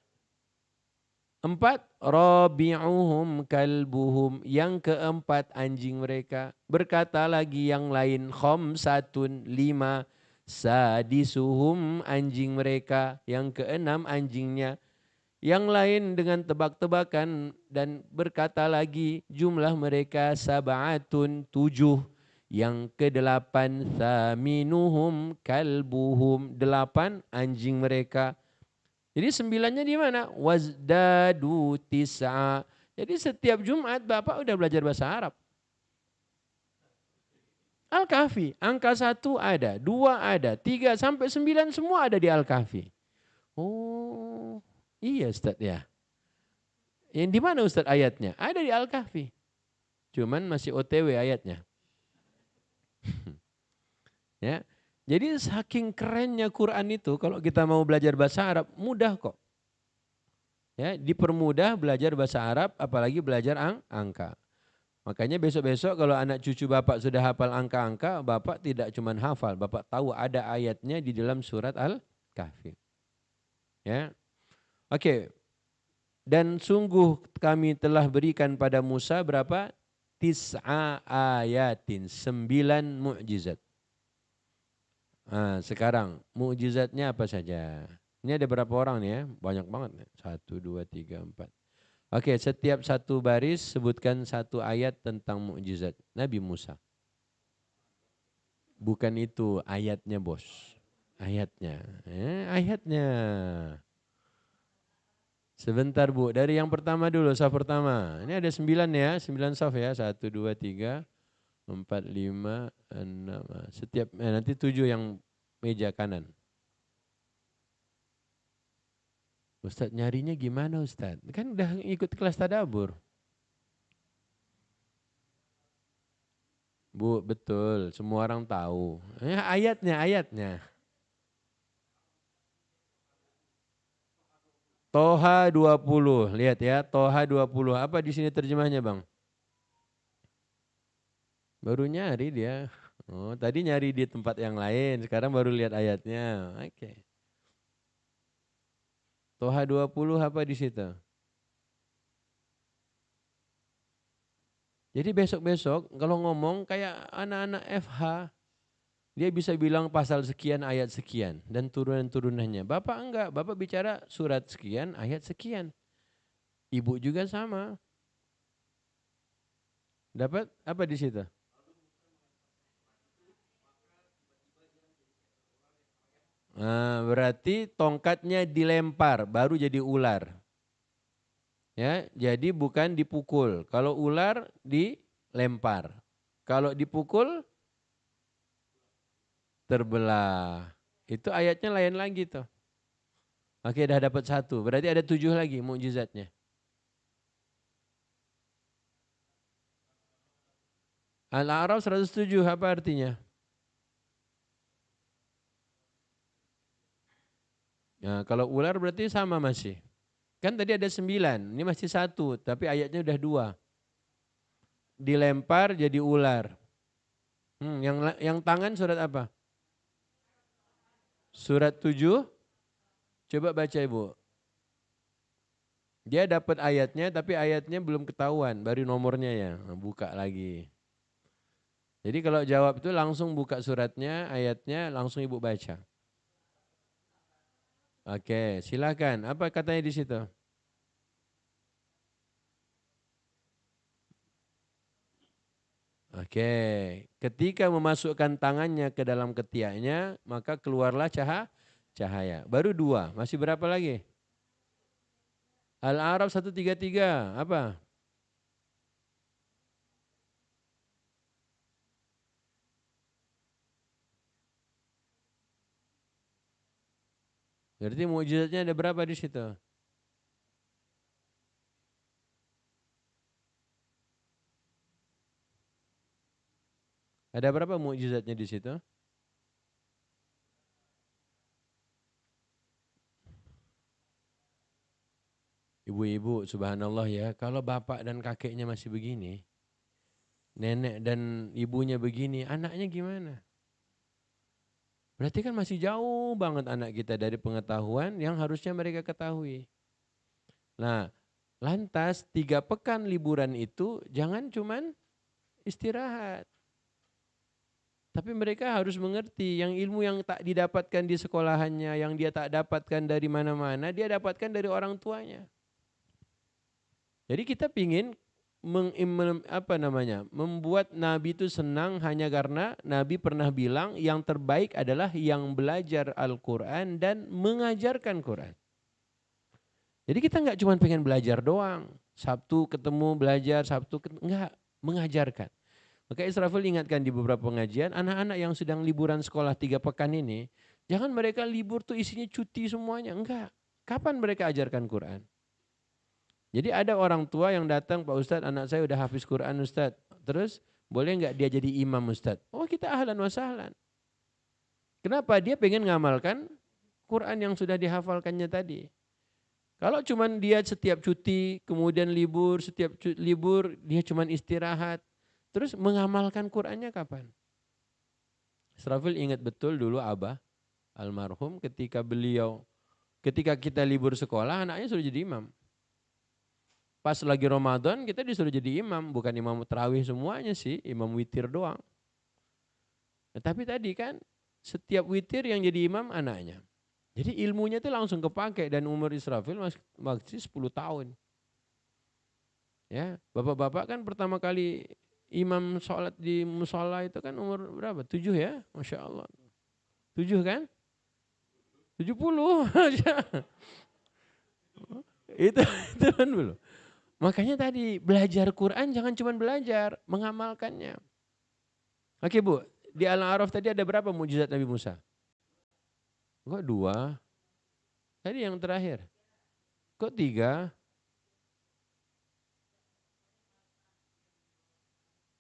4, rabi'uhum kalbuhum. Yang keempat anjing mereka. Berkata lagi yang lain, khamsatun, 5. Sadisuhum anjing mereka. Yang keenam anjingnya. Yang lain dengan tebak-tebakan dan berkata lagi jumlah mereka sab'atun, 7. Yang kedelapan thaminuhum kalbuhum, 8 anjing mereka. Jadi 9-nya di mana? Wazdadu tis'a. Jadi setiap Jumat Bapak udah belajar bahasa Arab. Al-Kahfi, angka 1 ada, 2 ada, 3 sampai 9 semua ada di Al-Kahfi. Oh, iya Ustaz ya. Yang di mana Ustaz ayatnya? Ada di Al-Kahfi. Cuman masih OTW ayatnya. Ya. Jadi saking kerennya Quran itu kalau kita mau belajar bahasa Arab mudah kok. Ya, dipermudah belajar bahasa Arab apalagi belajar angka. Makanya besok-besok kalau anak cucu Bapak sudah hafal angka-angka, Bapak tidak cuma hafal, Bapak tahu ada ayatnya di dalam surat Al-Kahfi. Ya. Oke. Dan sungguh kami telah berikan pada Musa berapa? Tis'a ayatin, 9 mukjizat. Nah, sekarang mukjizatnya apa saja? Ini ada berapa orang nih ya? Banyak banget. 1, 2, 3, 4. Oke, setiap satu baris sebutkan satu ayat tentang mukjizat Nabi Musa. Bukan itu ayatnya bos. Ayatnya. Ayatnya. Sebentar Bu, dari yang pertama dulu, saf pertama. Ini ada 9 ya, 9 saf ya. 1, 2, 3, 4, 5, 6. Setiap, nanti 7 yang meja kanan. Ustadz nyarinya gimana Ustadz? Kan udah ikut kelas tadabur. Bu, betul. Semua orang tahu. Ayatnya. Toha 20. Lihat ya, Toha 20. Apa di sini terjemahnya Bang? Baru nyari dia. Oh, tadi nyari di tempat yang lain, sekarang baru lihat ayatnya. Oke. Toha 20 apa di situ? Jadi besok-besok kalau ngomong kayak anak-anak FH, dia bisa bilang pasal sekian, ayat sekian, dan turunan-turunannya. Bapak enggak, Bapak bicara surat sekian, ayat sekian. Ibu juga sama. Dapat apa di situ? Nah, berarti tongkatnya dilempar, baru jadi ular. Ya, jadi bukan dipukul. Kalau ular dilempar. Kalau dipukul terbelah. Itu ayatnya lain lagi tuh. Oke, dah dapat satu. Berarti ada 7 lagi mukjizatnya. Al-A'raf 107 apa artinya? Nah, kalau ular berarti sama masih. Kan tadi ada 9, ini masih satu, tapi ayatnya udah 2. Dilempar jadi ular. Yang tangan surat apa? Surat 7. Coba baca Ibu. Dia dapat ayatnya tapi ayatnya belum ketahuan, baru nomornya ya. Nah, buka lagi. Jadi kalau jawab itu langsung buka suratnya, ayatnya langsung Ibu baca. Oke, silakan. Apa katanya di situ? Oke, ketika memasukkan tangannya ke dalam ketiaknya, maka keluarlah cahaya. Baru 2, masih berapa lagi? Al-A'raf 133, apa? Berarti mukjizatnya ada berapa di situ? Ada berapa mukjizatnya di situ? Ibu-ibu, subhanallah ya, kalau bapak dan kakeknya masih begini, nenek dan ibunya begini, anaknya gimana? Berarti kan masih jauh banget anak kita dari pengetahuan yang harusnya mereka ketahui. Nah, lantas 3 pekan liburan itu jangan cuman istirahat. Tapi mereka harus mengerti yang ilmu yang tak didapatkan di sekolahannya, yang dia tak dapatkan dari mana-mana, dia dapatkan dari orang tuanya. Jadi kita pingin membuat Nabi itu senang hanya karena Nabi pernah bilang yang terbaik adalah yang belajar Al-Quran dan mengajarkan Quran. Jadi kita nggak cuma pengen belajar doang. Sabtu ketemu belajar, enggak, mengajarkan. Maka Israfil ingatkan di beberapa pengajian, anak-anak yang sedang liburan sekolah 3 pekan ini, jangan mereka libur tuh isinya cuti semuanya. Enggak. Kapan mereka ajarkan Quran? Jadi ada orang tua yang datang, Pak Ustadz anak saya udah hafiz Quran Ustadz. Terus boleh nggak dia jadi imam Ustadz? Oh kita ahlan wa sahlan. Kenapa? Dia pengen ngamalkan Quran yang sudah dihafalkannya tadi. Kalau cuman dia setiap cuti, kemudian libur, setiap libur dia cuman istirahat. Terus mengamalkan Qurannya kapan? Israfil ingat betul dulu Abah almarhum ketika kita libur sekolah anaknya sudah jadi imam. Pas lagi Ramadan kita disuruh jadi imam, bukan imam tarawih semuanya sih, imam witir doang. Nah, tapi tadi kan setiap witir yang jadi imam anaknya. Jadi ilmunya itu langsung kepake dan umur Israfil masih 10 tahun. Ya, bapak-bapak kan pertama kali imam sholat di musola itu kan umur berapa? 7 ya, Masya Allah. 7 kan? 70. itu itu kan belum. Makanya tadi belajar Quran jangan cuma belajar, mengamalkannya. Oke Bu, di Al-A'raf tadi ada berapa mukjizat Nabi Musa? Kok 2? Tadi yang terakhir. Kok 3?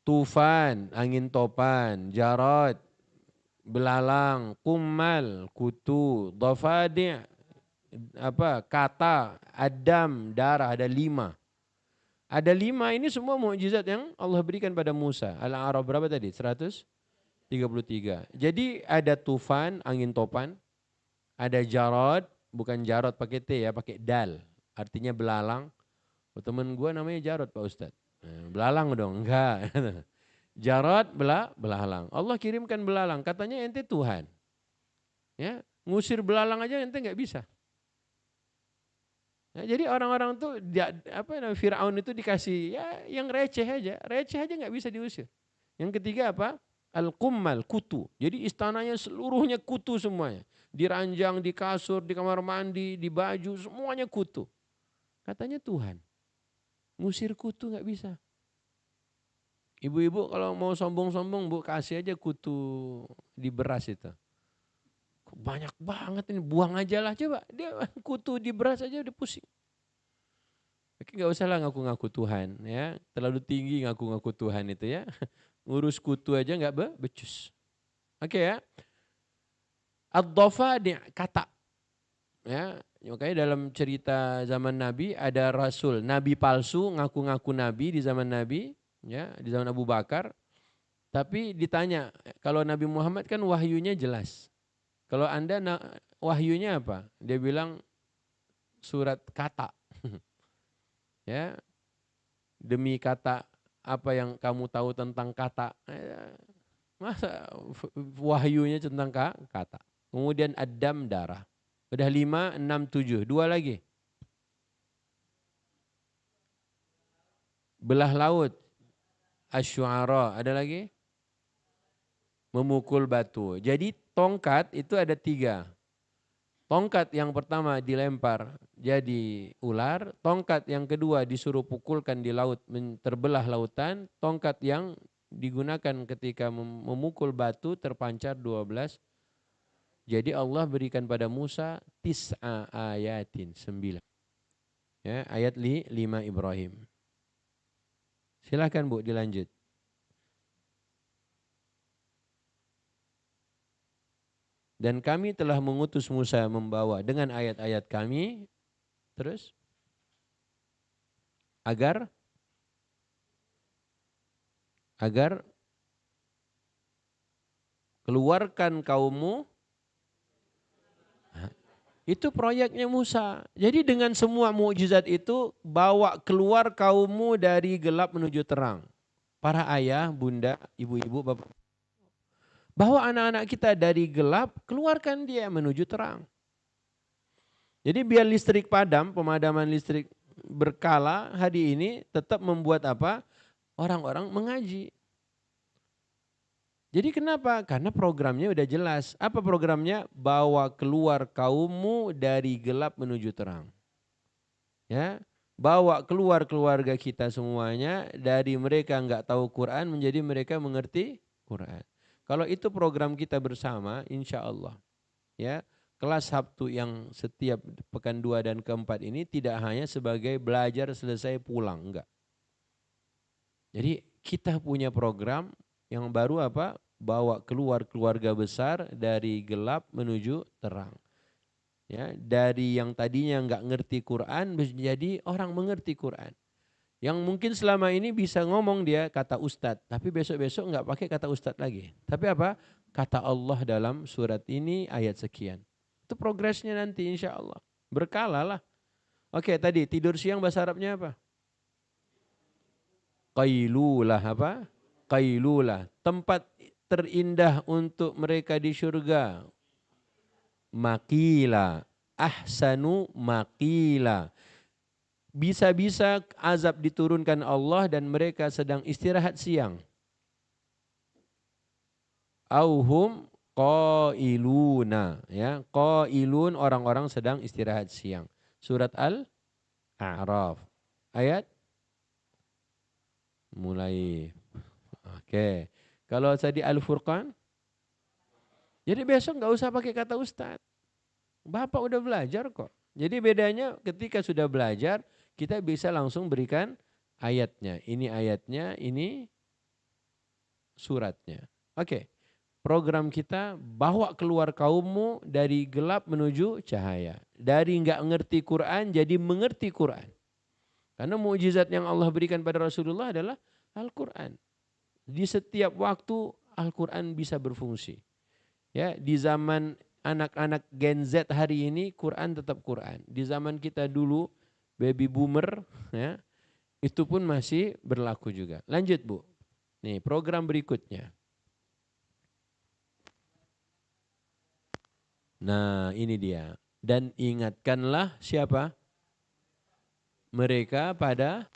Tufan, angin topan, jarod, belalang, kumal, kutu, dhafadi', kata, adam, darah, ada 5. Ada 5 ini semua mukjizat yang Allah berikan pada Musa. Al-A'raf berapa tadi? 133. 33. Jadi ada tufan, angin topan, ada jarod, bukan jarod pakai T ya, pakai dal. Artinya belalang. Oh, temen gue namanya Jarod Pak Ustadz. Belalang dong, enggak. Jarod belalang. Allah kirimkan belalang, katanya ente Tuhan. Ya, ngusir belalang aja ente nggak bisa. Ya, jadi orang-orang tuh Firaun itu dikasih ya yang receh aja nggak bisa diusir. Yang ketiga apa? Al-Qummal, kutu. Jadi istananya seluruhnya kutu semuanya. Di ranjang, di kasur, di kamar mandi, di baju, semuanya kutu. Katanya Tuhan. Ngusir kutu nggak bisa. Ibu-ibu kalau mau sombong-sombong, Bu, kasih aja kutu di beras itu. Banyak banget ini, buang aja lah coba. Dia kutu di beras aja udah pusing. Oke, nggak usah lah ngaku-ngaku Tuhan ya. Terlalu tinggi ngaku-ngaku Tuhan itu ya. Ngurus kutu aja nggak becus. Oke ya. Ad-dhafa kata. Ya, makanya dalam cerita zaman Nabi ada rasul, nabi palsu ngaku-ngaku nabi di zaman Nabi, ya, di zaman Abu Bakar. Tapi ditanya, kalau Nabi Muhammad kan wahyunya jelas. Kalau Anda wahyunya apa? Dia bilang surat kata. Ya, demi kata apa yang kamu tahu tentang kata. Masa wahyunya tentang kata. Kemudian adam darah. Udah 5, 6, 7. 2 lagi. Belah laut. Asy-Syu'ara. Ada lagi? Memukul batu. Jadi tongkat itu ada 3. Tongkat yang pertama dilempar jadi ular. Tongkat yang kedua disuruh pukulkan di laut, terbelah lautan. Tongkat yang digunakan ketika memukul batu terpancar 12. Jadi Allah berikan pada Musa tis'a ayatin, 9. Ya, ayat 5 Ibrahim. Silakan Bu dilanjut. Dan kami telah mengutus Musa membawa dengan ayat-ayat kami, terus agar keluarkan kaummu. Itu proyeknya Musa. Jadi dengan semua mukjizat itu bawa keluar kaummu dari gelap menuju terang. Para ayah, bunda, ibu-ibu, bapak. Bawa anak-anak kita dari gelap, keluarkan dia menuju terang. Jadi biar listrik padam, pemadaman listrik berkala hari ini tetap membuat apa? Orang-orang mengaji. Jadi kenapa? Karena programnya udah jelas. Apa programnya? Bawa keluar kaummu dari gelap menuju terang. Ya, bawa keluar keluarga kita semuanya dari mereka enggak tahu Quran menjadi mereka mengerti Quran. Kalau itu program kita bersama, insya Allah. Ya, kelas Sabtu yang setiap pekan 2 dan keempat ini tidak hanya sebagai belajar selesai pulang, enggak. Jadi kita punya program yang baru apa? Bawa keluar keluarga besar dari gelap menuju terang. Ya, dari yang tadinya enggak ngerti Quran menjadi orang mengerti Quran. Yang mungkin selama ini bisa ngomong dia kata ustadz, tapi besok-besok enggak pakai kata ustadz lagi. Tapi apa? Kata Allah dalam surat ini ayat sekian. Itu progresnya nanti insya Allah. Berkala lah. Oke, tadi tidur siang bahasa Arabnya apa? Qailulah apa? Qailulah. Tempat terindah untuk mereka di surga. Makila. Ahsanu makila. Bisa-bisa azab diturunkan Allah dan mereka sedang istirahat siang. Auhum qailuna, ya, qailun orang-orang sedang istirahat siang. Surat Al-A'raf. Ayat mulai. Oke. Kalau tadi Al-Furqan, jadi besok nggak usah pakai kata ustaz. Bapak udah belajar kok. Jadi bedanya ketika sudah belajar, kita bisa langsung berikan ayatnya. Ini ayatnya, ini suratnya. Oke. Program kita bawa keluar kaummu dari gelap menuju cahaya. Dari nggak ngerti Quran jadi mengerti Quran. Karena mukjizat yang Allah berikan pada Rasulullah adalah Al-Quran. Di setiap waktu Al-Quran bisa berfungsi. Ya, di zaman anak-anak Gen Z hari ini Quran tetap Quran. Di zaman kita dulu baby boomer ya, itu pun masih berlaku juga. Lanjut Bu. Nih program berikutnya. Nah ini dia. Dan ingatkanlah siapa? Mereka pada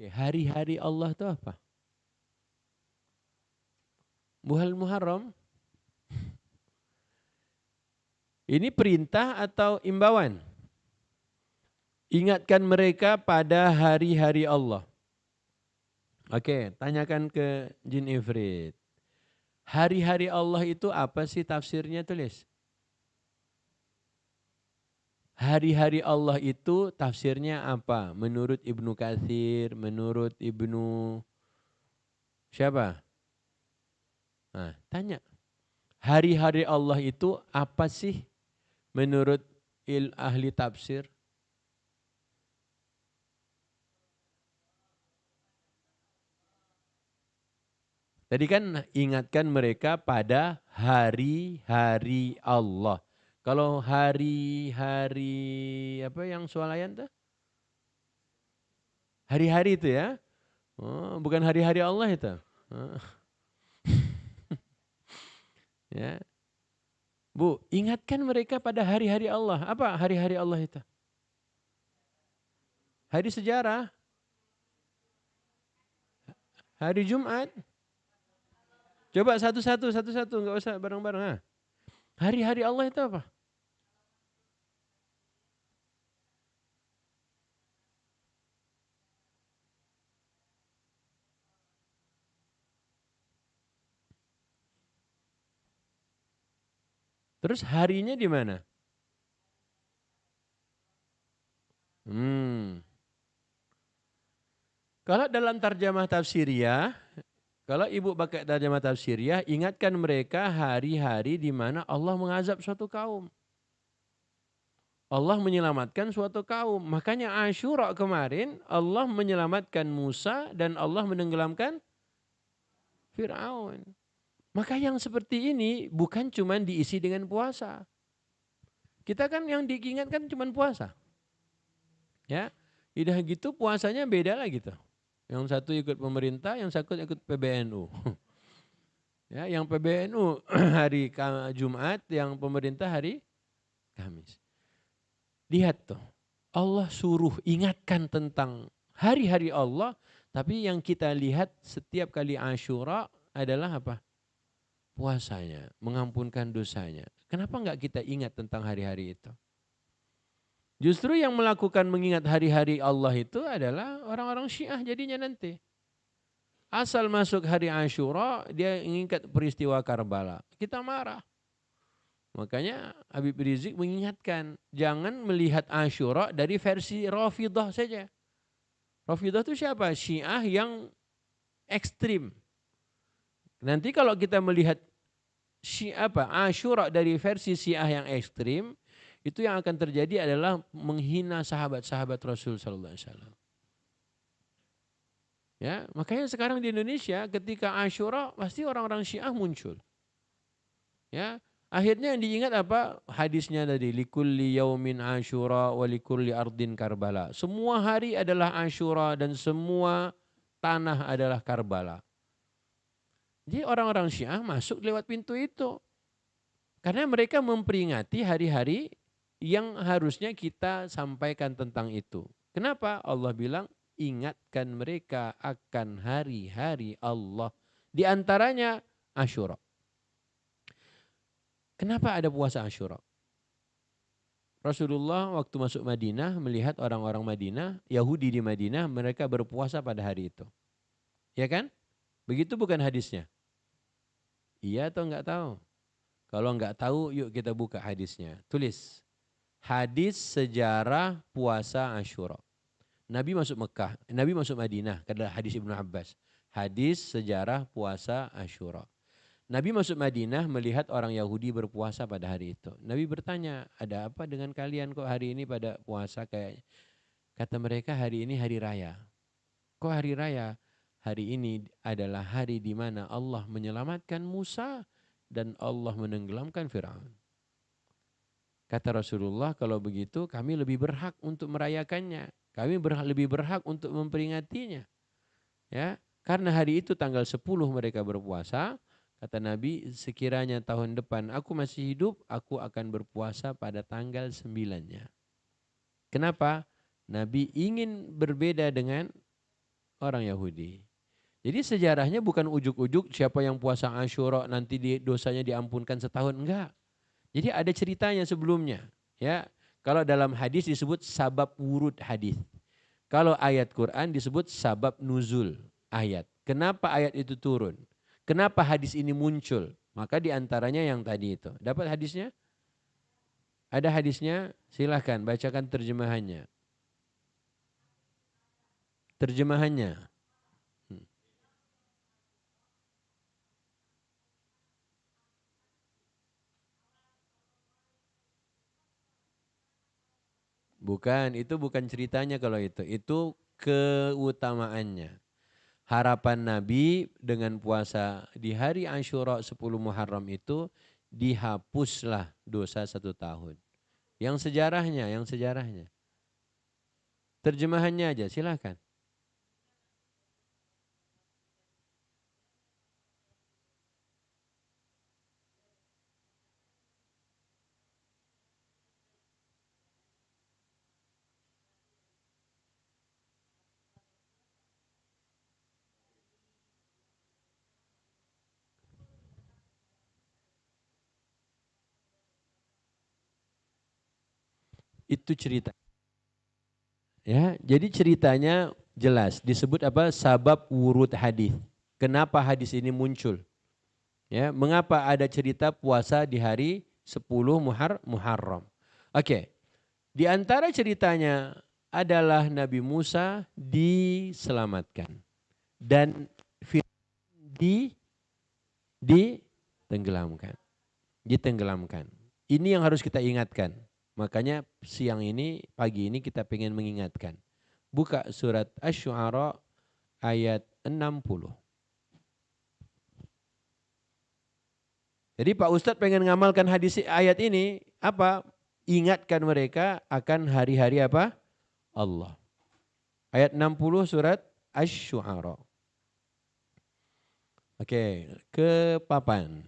hari-hari Allah itu apa? Bulan Muharram. Ini perintah atau imbauan? Ingatkan mereka pada hari-hari Allah. Oke, tanyakan ke Jin Ifrit. Hari-hari Allah itu apa sih tafsirnya, tulis? Hari-hari Allah itu tafsirnya apa? Menurut Ibnu Katsir, menurut Ibnu siapa? Nah, tanya. Hari-hari Allah itu apa sih menurut ahli tafsir? Tadi kan ingatkan mereka pada hari-hari Allah. Kalau hari-hari apa yang swalayan tuh? Hari-hari itu ya. Oh, bukan hari-hari Allah itu. Oh, ya. Bu, ingatkan mereka pada hari-hari Allah. Apa hari-hari Allah itu? Hari sejarah, hari Jumat. Coba satu-satu, nggak usah bareng-bareng. Ah. Hari-hari Allah itu apa? Terus harinya di mana? Hmm. Kalau dalam tarjamah tafsiriyah, kalau ibu pakai tarjamah tafsiriyah, ingatkan mereka hari-hari di mana Allah mengazab suatu kaum. Allah menyelamatkan suatu kaum. Makanya Asyura kemarin Allah menyelamatkan Musa dan Allah menenggelamkan Fir'aun. Maka yang seperti ini bukan cuma diisi dengan puasa. Kita kan yang diingatkan cuma puasa. Ya, udah gitu puasanya beda lah gitu. Yang satu ikut pemerintah, yang satu ikut PBNU. Ya, yang PBNU hari Jumat, yang pemerintah hari Kamis. Lihat tuh, Allah suruh ingatkan tentang hari-hari Allah, tapi yang kita lihat setiap kali Asyura adalah apa? Puasanya, mengampunkan dosanya. Kenapa enggak kita ingat tentang hari-hari itu? Justru yang melakukan mengingat hari-hari Allah itu adalah orang-orang Syiah jadinya nanti. Asal masuk hari Asyura, dia ingat peristiwa Karbala. Kita marah. Makanya Habib Rizik mengingatkan, jangan melihat Asyura dari versi Rafidah saja. Rafidah itu siapa? Syiah yang ekstrim. Nanti kalau kita melihat Asyura dari versi Syiah yang ekstrim, itu yang akan terjadi adalah menghina sahabat-sahabat Rasul sallallahu alaihi wasallam. Ya, makanya sekarang di Indonesia ketika Asyura pasti orang-orang Syiah muncul. Ya, akhirnya yang diingat apa? Hadisnya tadi, likulli yaumin Asyura wa likulli ardin Karbala. Semua hari adalah Asyura dan semua tanah adalah Karbala. Jadi orang-orang Syiah masuk lewat pintu itu. Karena mereka memperingati hari-hari yang harusnya kita sampaikan tentang itu. Kenapa? Allah bilang ingatkan mereka akan hari-hari Allah. Di antaranya Asyura. Kenapa ada puasa Asyura? Rasulullah waktu masuk Madinah melihat orang-orang Madinah, Yahudi di Madinah, mereka berpuasa pada hari itu. Ya kan? Begitu bukan hadisnya? Iya atau enggak tahu? Kalau enggak tahu, yuk kita buka hadisnya. Tulis. Hadis sejarah puasa Asyura. Nabi masuk Mekah, Nabi masuk Madinah, kata hadis Ibnu Abbas. Hadis sejarah puasa Asyura. Nabi masuk Madinah melihat orang Yahudi berpuasa pada hari itu. Nabi bertanya, ada apa dengan kalian kok hari ini pada puasa kayak? Kata mereka hari ini hari raya. Kok hari raya? hari ini adalah hari di mana Allah menyelamatkan Musa dan Allah menenggelamkan Firaun. Kata Rasulullah, kalau begitu kami lebih berhak untuk merayakannya. Kami lebih berhak untuk memperingatinya. Ya, karena hari itu tanggal 10 mereka berpuasa. Kata Nabi, sekiranya tahun depan aku masih hidup, aku akan berpuasa pada tanggal 9-nya. Kenapa? Nabi ingin berbeda dengan orang Yahudi. Jadi sejarahnya bukan ujuk-ujuk siapa yang puasa Asyura nanti dosanya diampunkan setahun, enggak. Jadi ada ceritanya sebelumnya. Ya, kalau dalam hadis disebut sabab wurud hadis. Kalau ayat Quran disebut sabab nuzul ayat. Kenapa ayat itu turun? Kenapa hadis ini muncul? Maka diantaranya yang tadi itu. Dapat hadisnya? Ada hadisnya? Silahkan bacakan terjemahannya. Terjemahannya. Bukan, itu bukan ceritanya kalau itu. Itu keutamaannya. Harapan Nabi dengan puasa di hari Asyura 10 Muharram itu dihapuslah dosa 1 tahun. Yang sejarahnya. Terjemahannya aja, silahkan. Itu cerita. Ya, jadi ceritanya jelas disebut apa? Sabab wurud hadis. Kenapa hadis ini muncul? Ya, mengapa ada cerita puasa di hari 10 Muharram? Oke. Di antara ceritanya adalah Nabi Musa diselamatkan dan di ditenggelamkan. Ditenggelamkan. Ini yang harus kita ingatkan. Makanya siang ini, pagi ini kita pengen mengingatkan. Buka surat Asy-Syu'ara ayat 60. Jadi Pak Ustadz pengen ngamalkan hadis ayat ini, apa? Ingatkan mereka akan hari-hari apa? Allah. Ayat 60 surat Asy-Syu'ara. Oke, ke papan.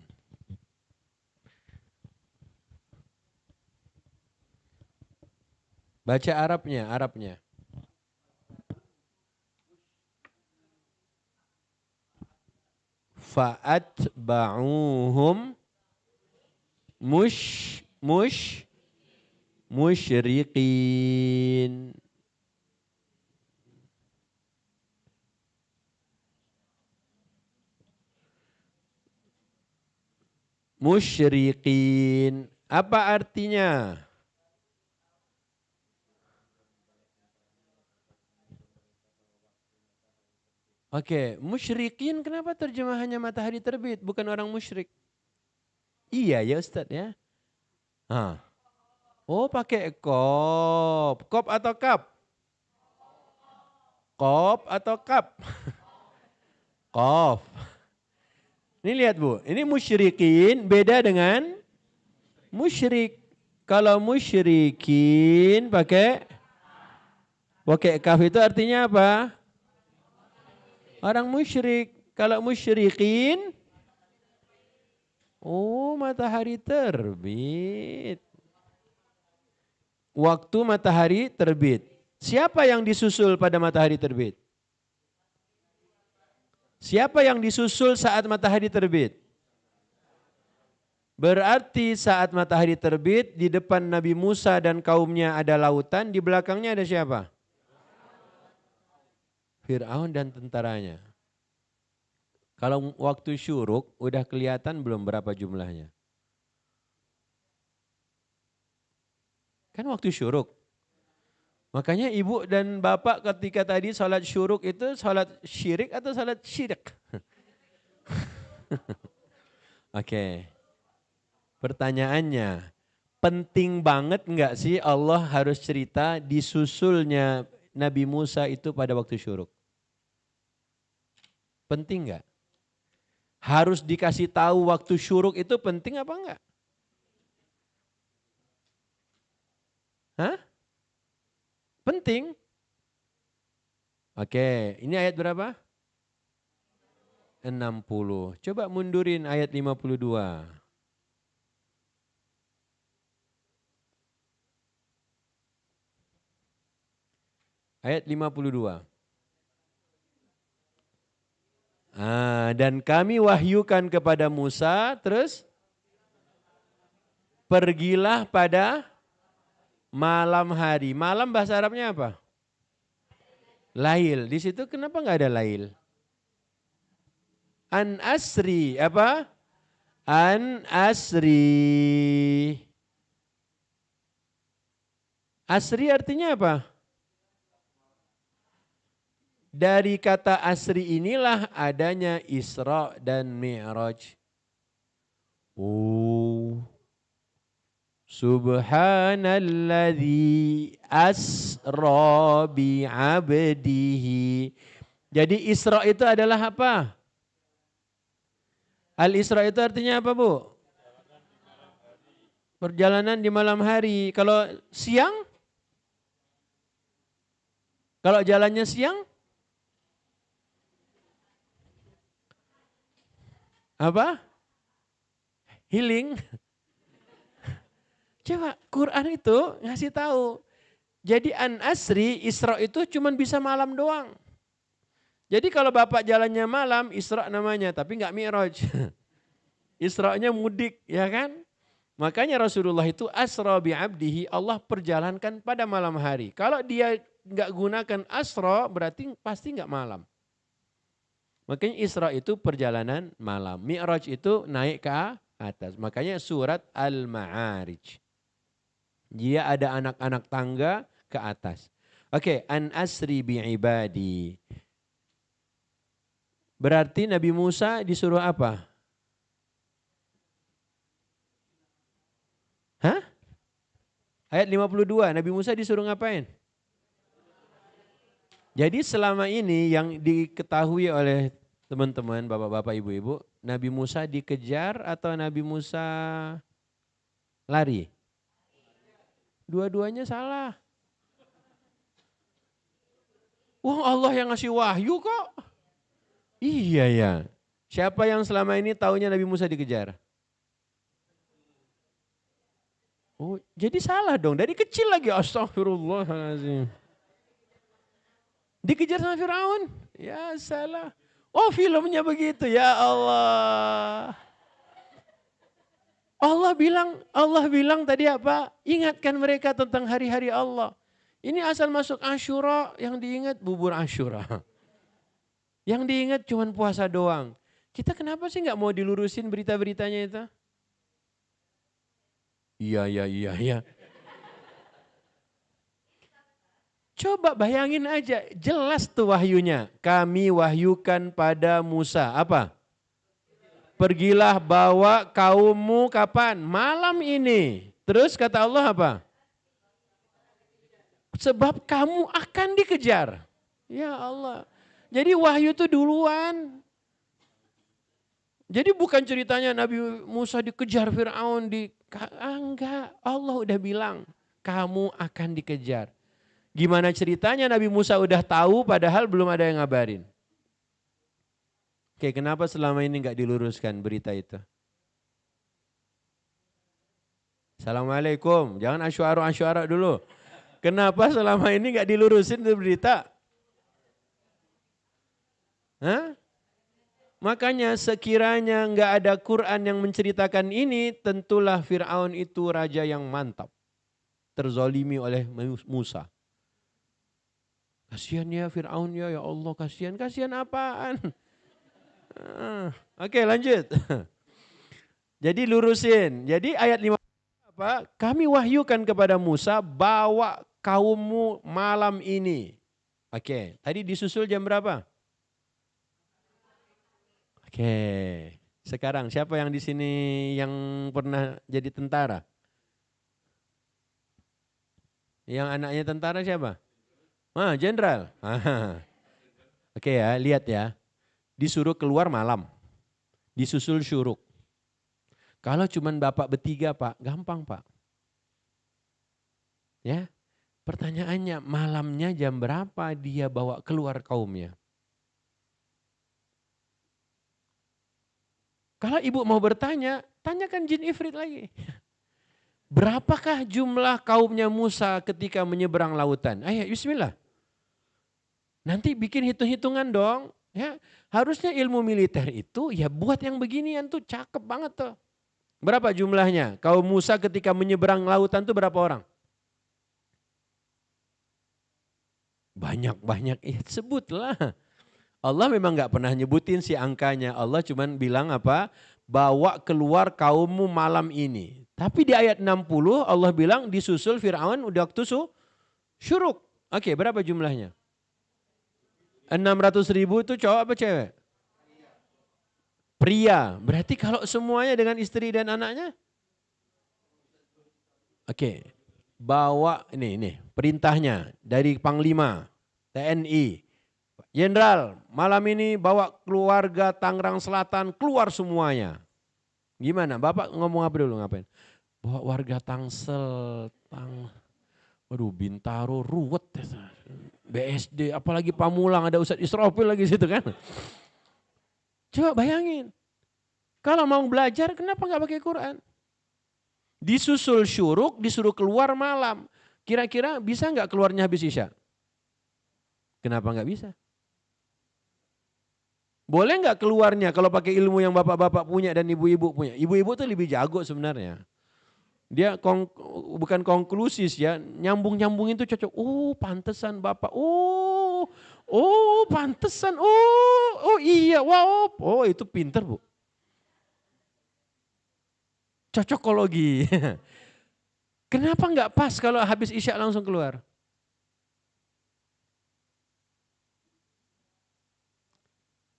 Baca Arabnya. Fa'atba'uhum musyriqin. Musyriqin. Apa artinya? Oke, musyrikin kenapa terjemahannya matahari terbit bukan orang musyrik? Iya ya Ustaz ya. Ah. Oh pakai kop. Kop atau kap? Kop atau kap? Kof. Ini lihat Bu, ini musyrikin beda dengan musyrik. Kalau musyrikin pakai kaf itu artinya apa? Orang musyrik. Kalau musyrikin, oh matahari terbit. Waktu matahari terbit. Siapa yang disusul pada matahari terbit? Siapa yang disusul saat matahari terbit? Berarti saat matahari terbit di depan Nabi Musa dan kaumnya ada lautan, di belakangnya ada siapa? Fir'aun dan tentaranya. Kalau waktu syuruk udah kelihatan belum berapa jumlahnya? Kan waktu syuruk. Makanya ibu dan bapak ketika tadi sholat syuruk itu sholat syirik atau sholat syirik? Oke. Pertanyaannya, penting banget enggak sih Allah harus cerita disusulnya Nabi Musa itu pada waktu syuruk? Penting nggak? Harus dikasih tahu waktu syuruk itu penting apa enggak? Hah? Penting. Oke, ini ayat berapa? 60. Coba mundurin ayat 52. Ayat 52. Dan kami wahyukan kepada Musa, terus pergilah pada malam hari. Malam bahasa Arabnya apa? Lail. Di situ kenapa nggak ada lail? An asri apa? An asri. Asri artinya apa? Dari kata asri inilah adanya Isra dan Mi'raj. Oh. Subhanalladzi asra bi'abdihi. Jadi Isra itu adalah apa? Al-Isra itu artinya apa, Bu? Perjalanan di malam hari. Kalau siang? Kalau jalannya siang? Apa? Healing. Coba Quran itu ngasih tahu. Jadi an-asri, Isra itu cuma bisa malam doang. Jadi kalau bapak jalannya malam, Isra namanya, tapi nggak Mi'raj. Isra-nya mudik, ya kan? Makanya Rasulullah itu asra bi'abdihi, Allah perjalankan pada malam hari. Kalau dia nggak gunakan asra, berarti pasti nggak malam. Makanya Isra itu perjalanan malam. Mi'raj itu naik ke atas. Makanya surat Al-Ma'arij. Dia ada anak-anak tangga ke atas. Oke, an asri bi'ibadi. Berarti Nabi Musa disuruh apa? Hah? Ayat 52, Nabi Musa disuruh ngapain? Jadi selama ini yang diketahui oleh teman-teman, bapak-bapak, ibu-ibu, Nabi Musa dikejar atau Nabi Musa lari? Dua-duanya salah. Wah, Allah yang ngasih wahyu kok. Iya ya. Siapa yang selama ini taunya Nabi Musa dikejar? Oh, jadi salah dong. Dari kecil lagi, astagfirullahaladzim. Dikejar sama Firaun? Ya salah. Oh, filmnya begitu, ya Allah. Allah bilang tadi apa? Ingatkan mereka tentang hari-hari Allah. Ini asal masuk Asyura, yang diingat bubur Asyura. Yang diingat cuma puasa doang. Kita kenapa sih nggak mau dilurusin berita-beritanya itu? Iya. Coba bayangin aja, jelas tuh wahyunya. Kami wahyukan pada Musa, apa? Pergilah bawa kaummu kapan? Malam ini. Terus kata Allah apa? Sebab kamu akan dikejar. Ya Allah. Jadi wahyu itu duluan. Jadi bukan ceritanya Nabi Musa dikejar Fir'aun. Enggak, Allah udah bilang kamu akan dikejar. Gimana ceritanya Nabi Musa udah tahu padahal belum ada yang ngabarin. Oke, kenapa selama ini enggak diluruskan berita itu? Assalamualaikum, jangan asy'ara dulu. Kenapa selama ini enggak dilurusin itu berita? Hah? Makanya sekiranya enggak ada Quran yang menceritakan ini, tentulah Fir'aun itu raja yang mantap. Terzolimi oleh Musa. Kasihan ya Fir'aun ya Allah, kasihan. Kasihan apaan? Oke, lanjut. Jadi lurusin. Jadi ayat 5 apa? Kami wahyukan kepada Musa, bawa kaummu malam ini. Oke, tadi disusul jam berapa? Oke. Sekarang siapa yang di sini yang pernah jadi tentara? Yang anaknya tentara siapa? Jenderal. Oke ya, lihat ya. disuruh keluar malam, disusul syuruk. Kalau cuman bapak bertiga Pak, gampang Pak. Ya, pertanyaannya malamnya jam berapa dia bawa keluar kaumnya? Kalau ibu mau bertanya, tanyakan jin ifrit lagi. Berapakah jumlah kaumnya Musa ketika menyeberang lautan? Ayo bismillah. Nanti bikin hitung-hitungan dong. Ya, harusnya ilmu militer itu ya buat yang beginian tuh cakep banget tuh. Berapa jumlahnya? Kaum Musa ketika menyeberang lautan tuh berapa orang? Banyak-banyak, ya sebutlah. Allah memang nggak pernah nyebutin si angkanya. Allah cuman bilang apa? Bawa keluar kaummu malam ini. Tapi di ayat 60 Allah bilang disusul Fir'aun udah waktu syuruk. Oke, berapa jumlahnya? 600.000 itu cowok apa cewek? Pria. Berarti kalau semuanya dengan istri dan anaknya? Oke. Bawa ini perintahnya dari Panglima TNI. Jenderal, malam ini bawa keluarga Tangerang Selatan keluar semuanya. Gimana? Bapak ngomong apa dulu ngapain? Bawa warga Tangsel, waduh Bintaro, ruwet. BSD, apalagi Pamulang ada Ustadz Israfil lagi situ kan. Coba bayangin. Kalau mau belajar kenapa nggak pakai Quran? Disusul syuruk, disuruh keluar malam. Kira-kira bisa nggak keluarnya habis Isya? Kenapa nggak bisa? Boleh nggak keluarnya kalau pakai ilmu yang bapak-bapak punya dan ibu-ibu punya? Ibu-ibu tuh lebih jago sebenarnya. Dia bukan konklusis ya, nyambung-nyambung itu cocok. Oh pantesan bapak, oh pantesan, oh iya, wow, oh itu pinter bu. Cocokologi. Kenapa nggak pas kalau habis Isya langsung keluar?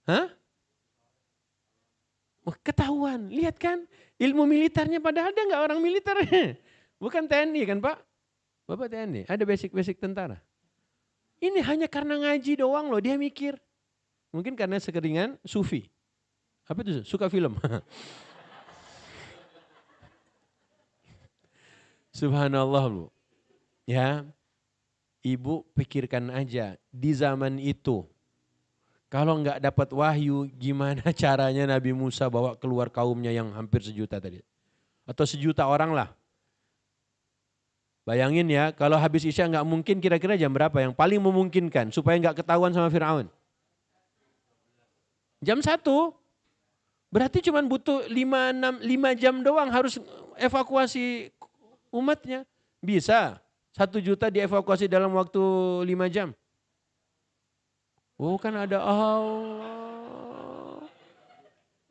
Hah? Wah, ketahuan, lihat kan ilmu militernya padahal dia nggak orang militer. Bukan TNI kan Pak? Bapak TNI, ada basic-basic tentara. Ini hanya karena ngaji doang loh dia mikir. Mungkin karena sekeringan sufi. Apa itu? Suka film. Subhanallah Bu. Ya, ibu pikirkan aja di zaman itu. Kalau nggak dapat wahyu, gimana caranya Nabi Musa bawa keluar kaumnya yang hampir sejuta tadi? Atau sejuta orang lah. Bayangin ya, kalau habis Isya nggak mungkin kira-kira jam berapa yang paling memungkinkan supaya nggak ketahuan sama Fir'aun? Jam 1. Berarti cuma butuh 5 jam doang harus evakuasi umatnya. Bisa. 1 juta dievakuasi dalam waktu 5 jam. Oh kan ada Allah.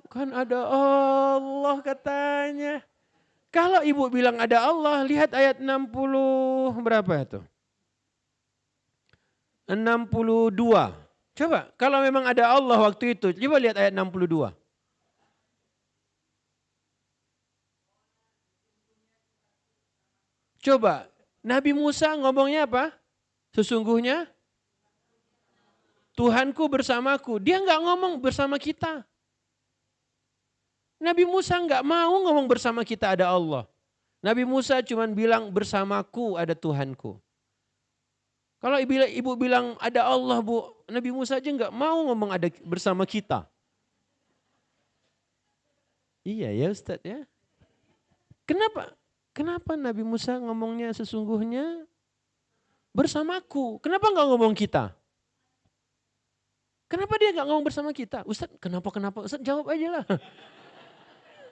Kan ada Allah katanya. Kalau ibu bilang ada Allah, lihat ayat 60 berapa itu? 62. Coba kalau memang ada Allah waktu itu, coba lihat ayat 62. Coba, Nabi Musa ngomongnya apa? Sesungguhnya Tuhanku bersamaku. Dia nggak ngomong bersama kita. Nabi Musa nggak mau ngomong bersama kita ada Allah. Nabi Musa cuma bilang bersamaku ada Tuhanku. Kalau ibu bilang ada Allah bu, Nabi Musa aja nggak mau ngomong ada bersama kita. Iya ya Ustadz ya. Kenapa? Kenapa Nabi Musa ngomongnya sesungguhnya bersamaku? Kenapa nggak ngomong kita? Kenapa dia nggak ngomong bersama kita? Ustadz kenapa? Ustadz jawab aja lah.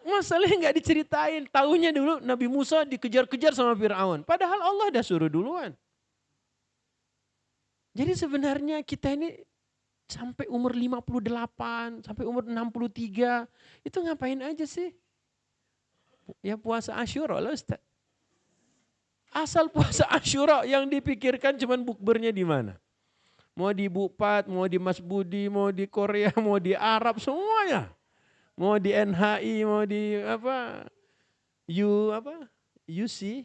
Masalahnya nggak diceritain. Tahunya dulu Nabi Musa dikejar-kejar sama Fir'aun. Padahal Allah dah suruh duluan. Jadi sebenarnya kita ini sampai umur 58, sampai umur 63. Itu ngapain aja sih? Ya puasa Asyura lah Ustaz. Asal puasa Asyura yang dipikirkan cuman bukbernya di mana? Mau di Bupat, mau di Mas Budi, mau di Korea, mau di Arab semuanya. Mau di NHI, mau di apa? UC?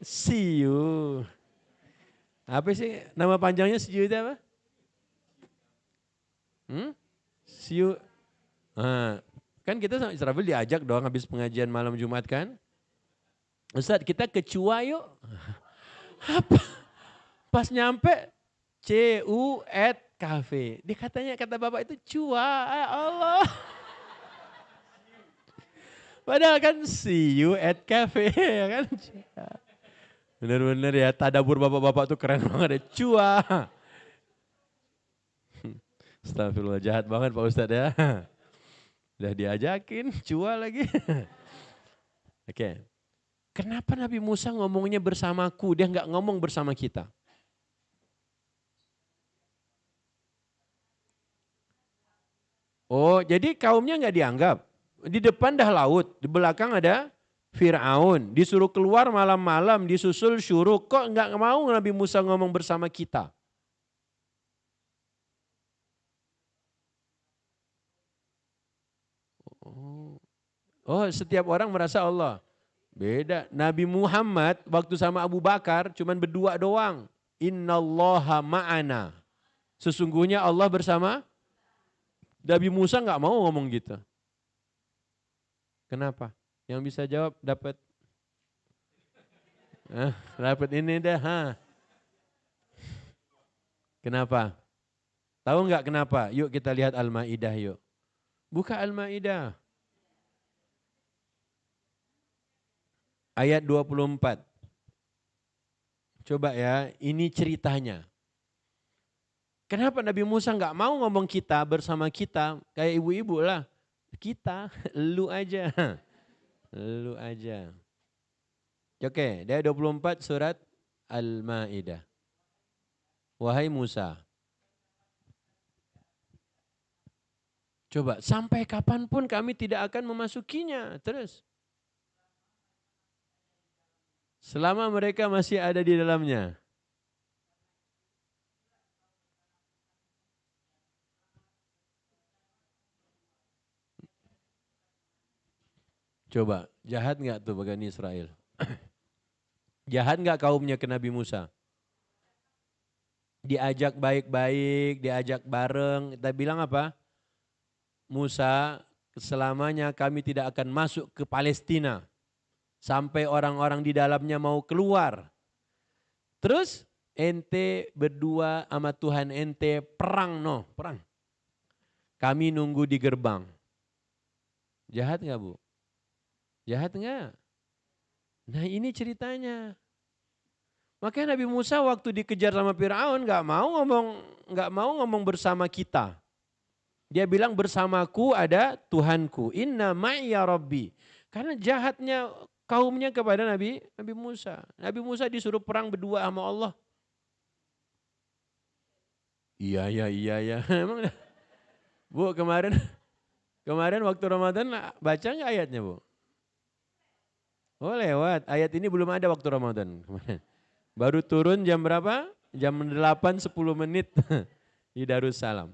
See you. Apa sih nama panjangnya see you itu apa? See you. Nah, kan kita sama Israfil diajak dong habis pengajian malam Jumat kan. Ustadz kita ke Cua yuk. Apa? Pas nyampe CU at Cafe. Dia katanya kata bapak itu Cua. Ya Allah. Padahal kan see you at Cafe ya kan. Bener-bener ya tadabur bapak-bapak tuh keren banget ya. Cua. Astagfirullah jahat banget Pak Ustadz ya. Udah diajakin Cua lagi. Oke. Kenapa Nabi Musa ngomongnya bersamaku, dia nggak ngomong bersama kita? Oh, jadi kaumnya nggak dianggap. Di depan dah laut, di belakang ada Fir'aun. Disuruh keluar malam-malam, disusul syuruk. Kok nggak mau Nabi Musa ngomong bersama kita? Oh, setiap orang merasa Allah. Beda. Nabi Muhammad waktu sama Abu Bakar cuman berdua doang. Innallaha ma'ana. Sesungguhnya Allah bersama. Nabi Musa nggak mau ngomong gitu. Kenapa? Yang bisa jawab dapat. Dapat ini dah. Kenapa? Tahu nggak kenapa? Yuk kita lihat Al-Maidah yuk. Buka Al-Maidah. Ayat 24. Coba ya, ini ceritanya. Kenapa Nabi Musa nggak mau ngomong kita bersama kita? Kayak ibu-ibu lah. Kita, lu aja. Lu aja. Oke, dia 24 surat Al-Maidah. Wahai Musa. Coba, sampai kapanpun kami tidak akan memasukinya. Terus. Selama mereka masih ada di dalamnya. Coba, jahat nggak tuh Bani Israel? Jahat nggak kaumnya ke Nabi Musa? Diajak baik-baik, diajak bareng. Kita bilang apa? Musa, selamanya kami tidak akan masuk ke Palestina. Sampai orang-orang di dalamnya mau keluar. Terus ente berdua sama Tuhan ente perang perang. Kami nunggu di gerbang. Jahat nggak Bu? Jahat nggak? Nah ini ceritanya. Makanya Nabi Musa waktu dikejar sama Fir'aun nggak mau ngomong bersama kita. Dia bilang bersamaku ada Tuhanku. Inna ma'ya Rabbi. Karena jahatnya kaumnya kepada Nabi Musa. Nabi Musa disuruh perang berdua sama Allah. Iya. Emang Bu kemarin waktu Ramadan baca nggak ayatnya Bu? Oh lewat. Ayat ini belum ada waktu Ramadan. Baru turun jam berapa? Jam 8.10 menit di Darussalam.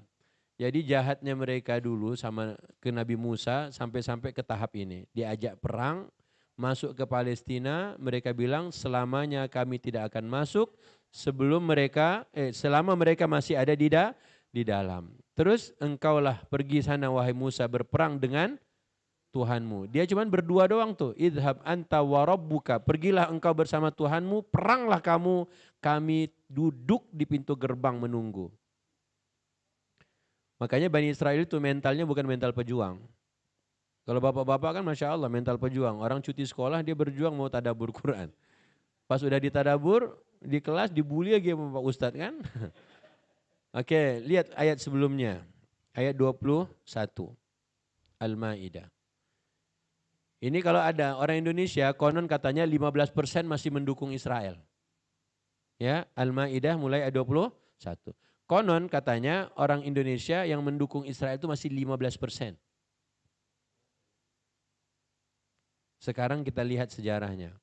Jadi jahatnya mereka dulu sama ke Nabi Musa sampai-sampai ke tahap ini. Diajak perang, masuk ke Palestina, mereka bilang selamanya kami tidak akan masuk selama mereka masih ada di dalam. Terus engkaulah pergi sana wahai Musa berperang dengan Tuhanmu. Dia cuma berdua doang tuh. Idhab anta wa rabbuka. Pergilah engkau bersama Tuhanmu, peranglah kamu, kami duduk di pintu gerbang menunggu. Makanya Bani Israel itu mentalnya bukan mental pejuang. Kalau bapak-bapak kan Masya Allah mental pejuang. Orang cuti sekolah dia berjuang mau tadabur Quran. Pas udah ditadabur, di kelas dibully lagi sama Pak Ustadz kan. Oke, lihat ayat sebelumnya. Ayat 21. Al-Maidah. Ini kalau ada orang Indonesia konon katanya 15% masih mendukung Israel. Ya, Al-Maidah mulai ayat 21. Konon katanya orang Indonesia yang mendukung Israel itu masih 15%. Sekarang kita lihat sejarahnya.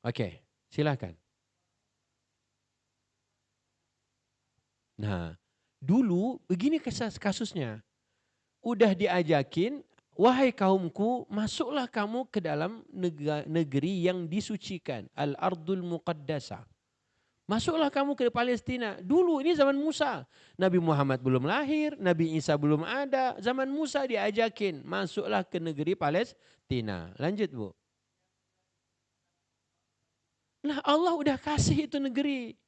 Oke, silakan. Nah, dulu begini kasusnya. Udah diajakin, wahai kaumku, masuklah kamu ke dalam negeri yang disucikan. Al-Ardul Muqaddasah. Masuklah kamu ke Palestina. Dulu ini zaman Musa. Nabi Muhammad belum lahir, Nabi Isa belum ada. Zaman Musa diajakin, masuklah ke negeri Palestina. Lanjut Bu. Nah Allah udah kasih itu negeri.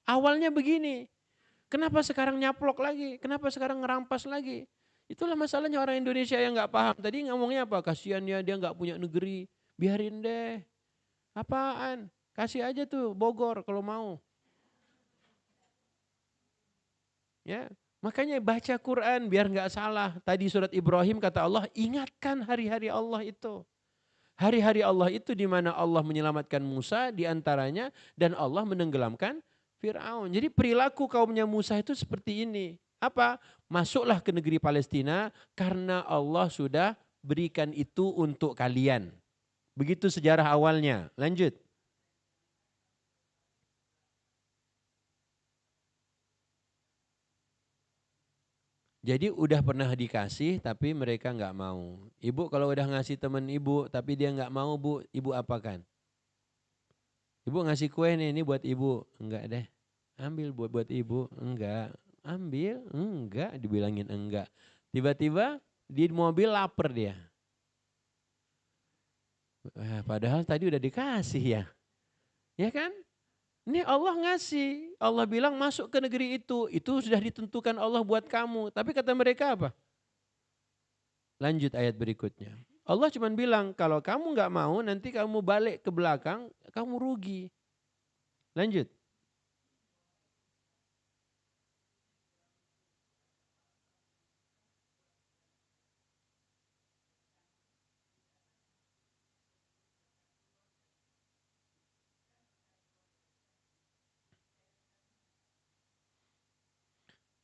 Awalnya begini. Kenapa sekarang nyaplok lagi? Kenapa sekarang ngerampas lagi? Itulah masalahnya orang Indonesia yang nggak paham. Tadi ngomongnya apa? Kasihan ya dia nggak punya negeri. Biarin deh. Apaan? Kasih aja tuh Bogor kalau mau. Ya, makanya baca Quran biar nggak salah. Tadi surat Ibrahim kata Allah, ingatkan hari-hari Allah itu. Hari-hari Allah itu di mana Allah menyelamatkan Musa di antaranya dan Allah menenggelamkan Fir'aun. Jadi perilaku kaumnya Musa itu seperti ini. Apa? Masuklah ke negeri Palestina karena Allah sudah berikan itu untuk kalian. Begitu sejarah awalnya. Lanjut. Jadi udah pernah dikasih tapi mereka nggak mau. Ibu kalau udah ngasih temen ibu tapi dia nggak mau bu, ibu apakan? Ibu ngasih kue nih, ini buat ibu. Enggak deh. Ambil buat ibu. Enggak. Ambil. Enggak. Dibilangin enggak. Tiba-tiba di mobil lapar dia. Padahal tadi udah dikasih ya. Ya kan? Ini Allah ngasih. Allah bilang masuk ke negeri itu. Itu sudah ditentukan Allah buat kamu. Tapi kata mereka apa? Lanjut ayat berikutnya. Allah cuma bilang kalau kamu nggak mau nanti kamu balik ke belakang, kamu rugi. Lanjut.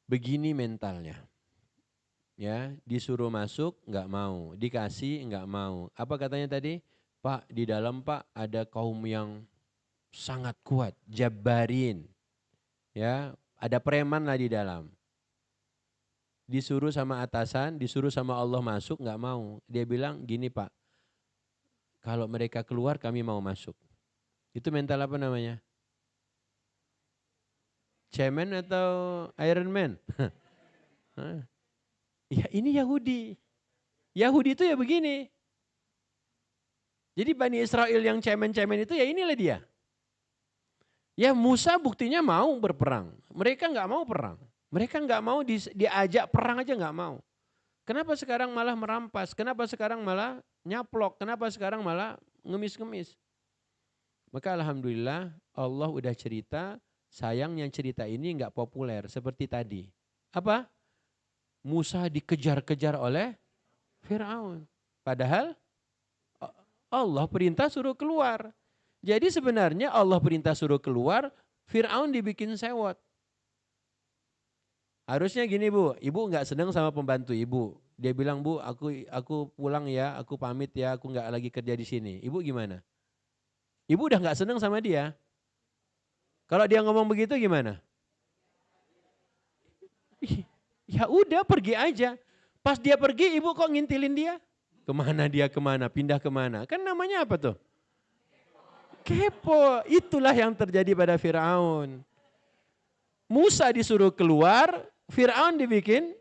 Begini mentalnya. Ya, disuruh masuk nggak mau, dikasih nggak mau. Apa katanya tadi? Pak, di dalam Pak ada kaum yang sangat kuat, jabarin. Ya, ada preman lah di dalam. Disuruh sama atasan, disuruh sama Allah masuk nggak mau. Dia bilang gini Pak, kalau mereka keluar kami mau masuk. Itu mental apa namanya? Cemen atau Iron Man? Ya ini Yahudi. Yahudi itu ya begini. Jadi Bani Israel yang cemen-cemen itu ya inilah dia. Ya Musa buktinya mau berperang. Mereka nggak mau perang. Mereka nggak mau diajak perang aja nggak mau. Kenapa sekarang malah merampas? Kenapa sekarang malah nyaplok? Kenapa sekarang malah ngemis-ngemis? Maka alhamdulillah Allah udah cerita, sayangnya cerita ini nggak populer seperti tadi. Apa? Musa dikejar-kejar oleh Firaun. Padahal Allah perintah suruh keluar. Jadi sebenarnya Allah perintah suruh keluar, Firaun dibikin sewot. Harusnya gini Bu, Ibu nggak senang sama pembantu Ibu. Dia bilang Bu, aku pulang ya, aku pamit ya, aku nggak lagi kerja di sini. Ibu gimana? Ibu udah nggak senang sama dia. Kalau dia ngomong begitu gimana? Ya udah pergi aja. Pas dia pergi Ibu kok ngintilin dia? Kemana dia kemana, pindah kemana. Kan namanya apa tuh? Kepo, itulah yang terjadi pada Firaun. Musa disuruh keluar, Firaun dibikin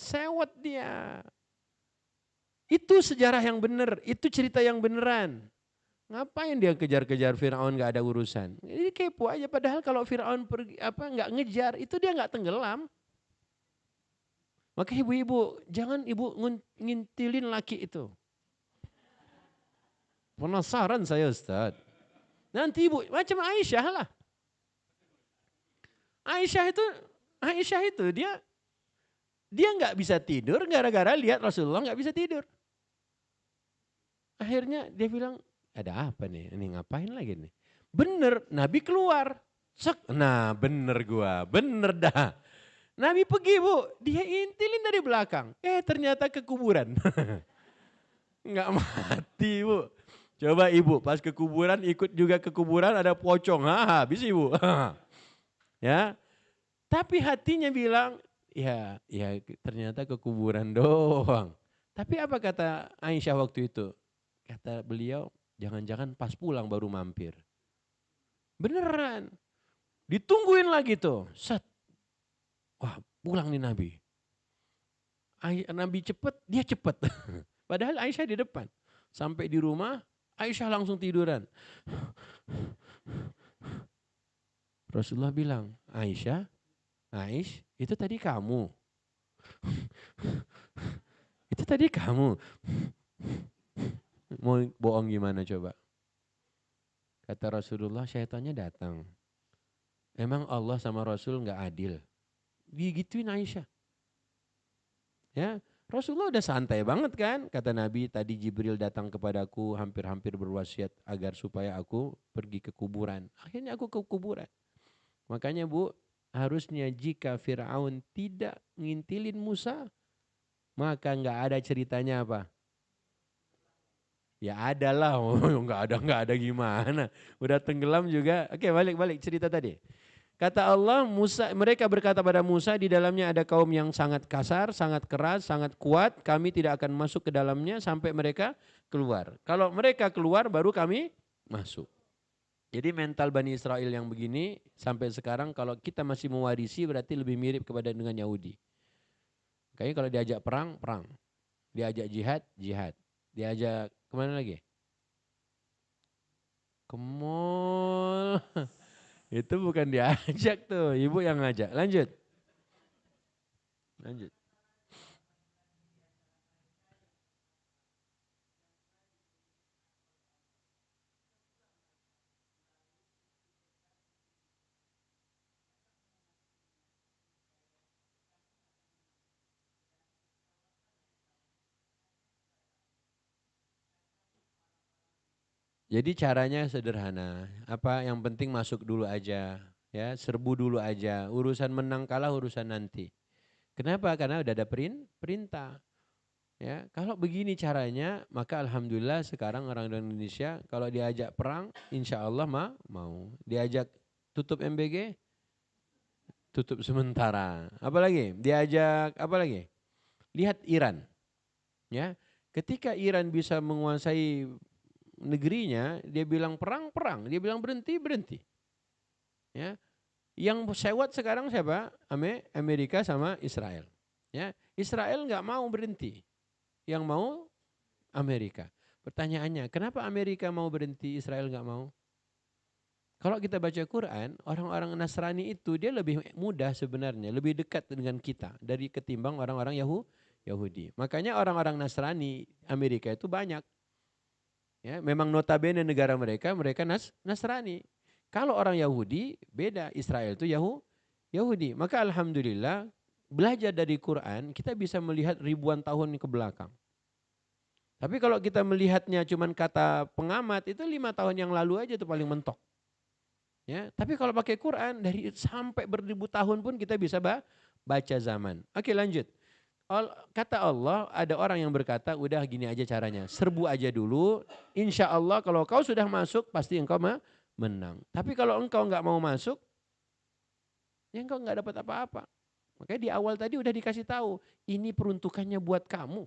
sewot dia. Itu sejarah yang benar, itu cerita yang beneran. Ngapain dia kejar-kejar Firaun nggak ada urusan? Ini kepo aja. Padahal kalau Firaun pergi apa nggak ngejar, itu dia nggak tenggelam. Maka ibu-ibu jangan ibu ngintilin laki itu. Penasaran saya Ustaz. Nanti ibu macam Aisyah lah. Aisyah itu dia nggak bisa tidur gara-gara lihat Rasulullah nggak bisa tidur. Akhirnya dia bilang ada apa nih? Ini ngapain lagi nih? Bener, Nabi keluar. Sek, nah bener gua, bener dah. Nabi pergi bu, dia intilin dari belakang. Ternyata ke kuburan. Nggak mati bu. Coba ibu pas ke kuburan ikut juga ke kuburan ada pocong. Habis ibu. Ya, tapi hatinya bilang, ya ternyata ke kuburan doang. Tapi apa kata Aisyah waktu itu? Kata beliau, jangan-jangan pas pulang baru mampir. Beneran. Ditungguin lagi tuh. Set. Wah, pulang nih Nabi. Nabi cepet, dia cepet. Padahal Aisyah di depan. Sampai di rumah, Aisyah langsung tiduran. Rasulullah bilang, Aisyah, itu tadi kamu. Itu tadi kamu. Mau bohong gimana coba? Kata Rasulullah, syaitannya datang. Emang Allah sama Rasul nggak adil? Digituin Aisyah. Ya, Rasulullah udah santai banget kan? Kata Nabi, tadi Jibril datang kepadaku hampir-hampir berwasiat agar supaya aku pergi ke kuburan. Akhirnya aku ke kuburan. Makanya Bu, harusnya jika Fir'aun tidak ngintilin Musa, maka nggak ada ceritanya apa? Ya ada lah, nggak ada gimana. Udah tenggelam juga. Oke, balik cerita tadi. Kata Allah, mereka berkata pada Musa, di dalamnya ada kaum yang sangat kasar, sangat keras, sangat kuat. Kami tidak akan masuk ke dalamnya sampai mereka keluar. Kalau mereka keluar, baru kami masuk. Jadi mental Bani Israel yang begini, sampai sekarang kalau kita masih mewarisi, berarti lebih mirip kepada dengan Yahudi. Kayaknya kalau diajak perang, perang. Diajak jihad, jihad. Diajak kemana lagi? Ke mall. Itu bukan diajak tuh, ibu yang ngajak. Lanjut. Lanjut. Jadi caranya sederhana. Apa yang penting masuk dulu aja, ya, serbu dulu aja. Urusan menang kalah urusan nanti. Kenapa? Karena udah ada perintah. Ya, kalau begini caranya, maka alhamdulillah sekarang orang Indonesia kalau diajak perang, insya Allah mau. Diajak tutup MBG, tutup sementara. Apalagi? Diajak apa lagi? Lihat Iran, ya. Ketika Iran bisa menguasai negerinya, dia bilang perang, perang. Dia bilang berhenti, berhenti. Ya, yang sewot sekarang siapa? Amerika sama Israel. Ya, Israel nggak mau berhenti. Yang mau Amerika. Pertanyaannya, kenapa Amerika mau berhenti, Israel nggak mau? Kalau kita baca Quran, orang-orang Nasrani itu dia lebih mudah sebenarnya, lebih dekat dengan kita dari ketimbang orang-orang Yahudi. Makanya orang-orang Nasrani Amerika itu banyak. Ya, memang notabene negara mereka, mereka Nasrani. Kalau orang Yahudi beda, Israel itu Yahudi. Maka alhamdulillah belajar dari Quran kita bisa melihat ribuan tahun ke belakang. Tapi kalau kita melihatnya cuman kata pengamat itu 5 tahun yang lalu aja itu paling mentok. Ya, tapi kalau pakai Quran dari sampai beribu tahun pun kita bisa baca zaman. Oke, lanjut. Kata Allah, ada orang yang berkata, udah gini aja caranya, serbu aja dulu, insya Allah kalau kau sudah masuk, pasti engkau menang. Tapi kalau engkau nggak mau masuk, ya engkau nggak dapat apa-apa. Makanya di awal tadi udah dikasih tahu, ini peruntukannya buat kamu.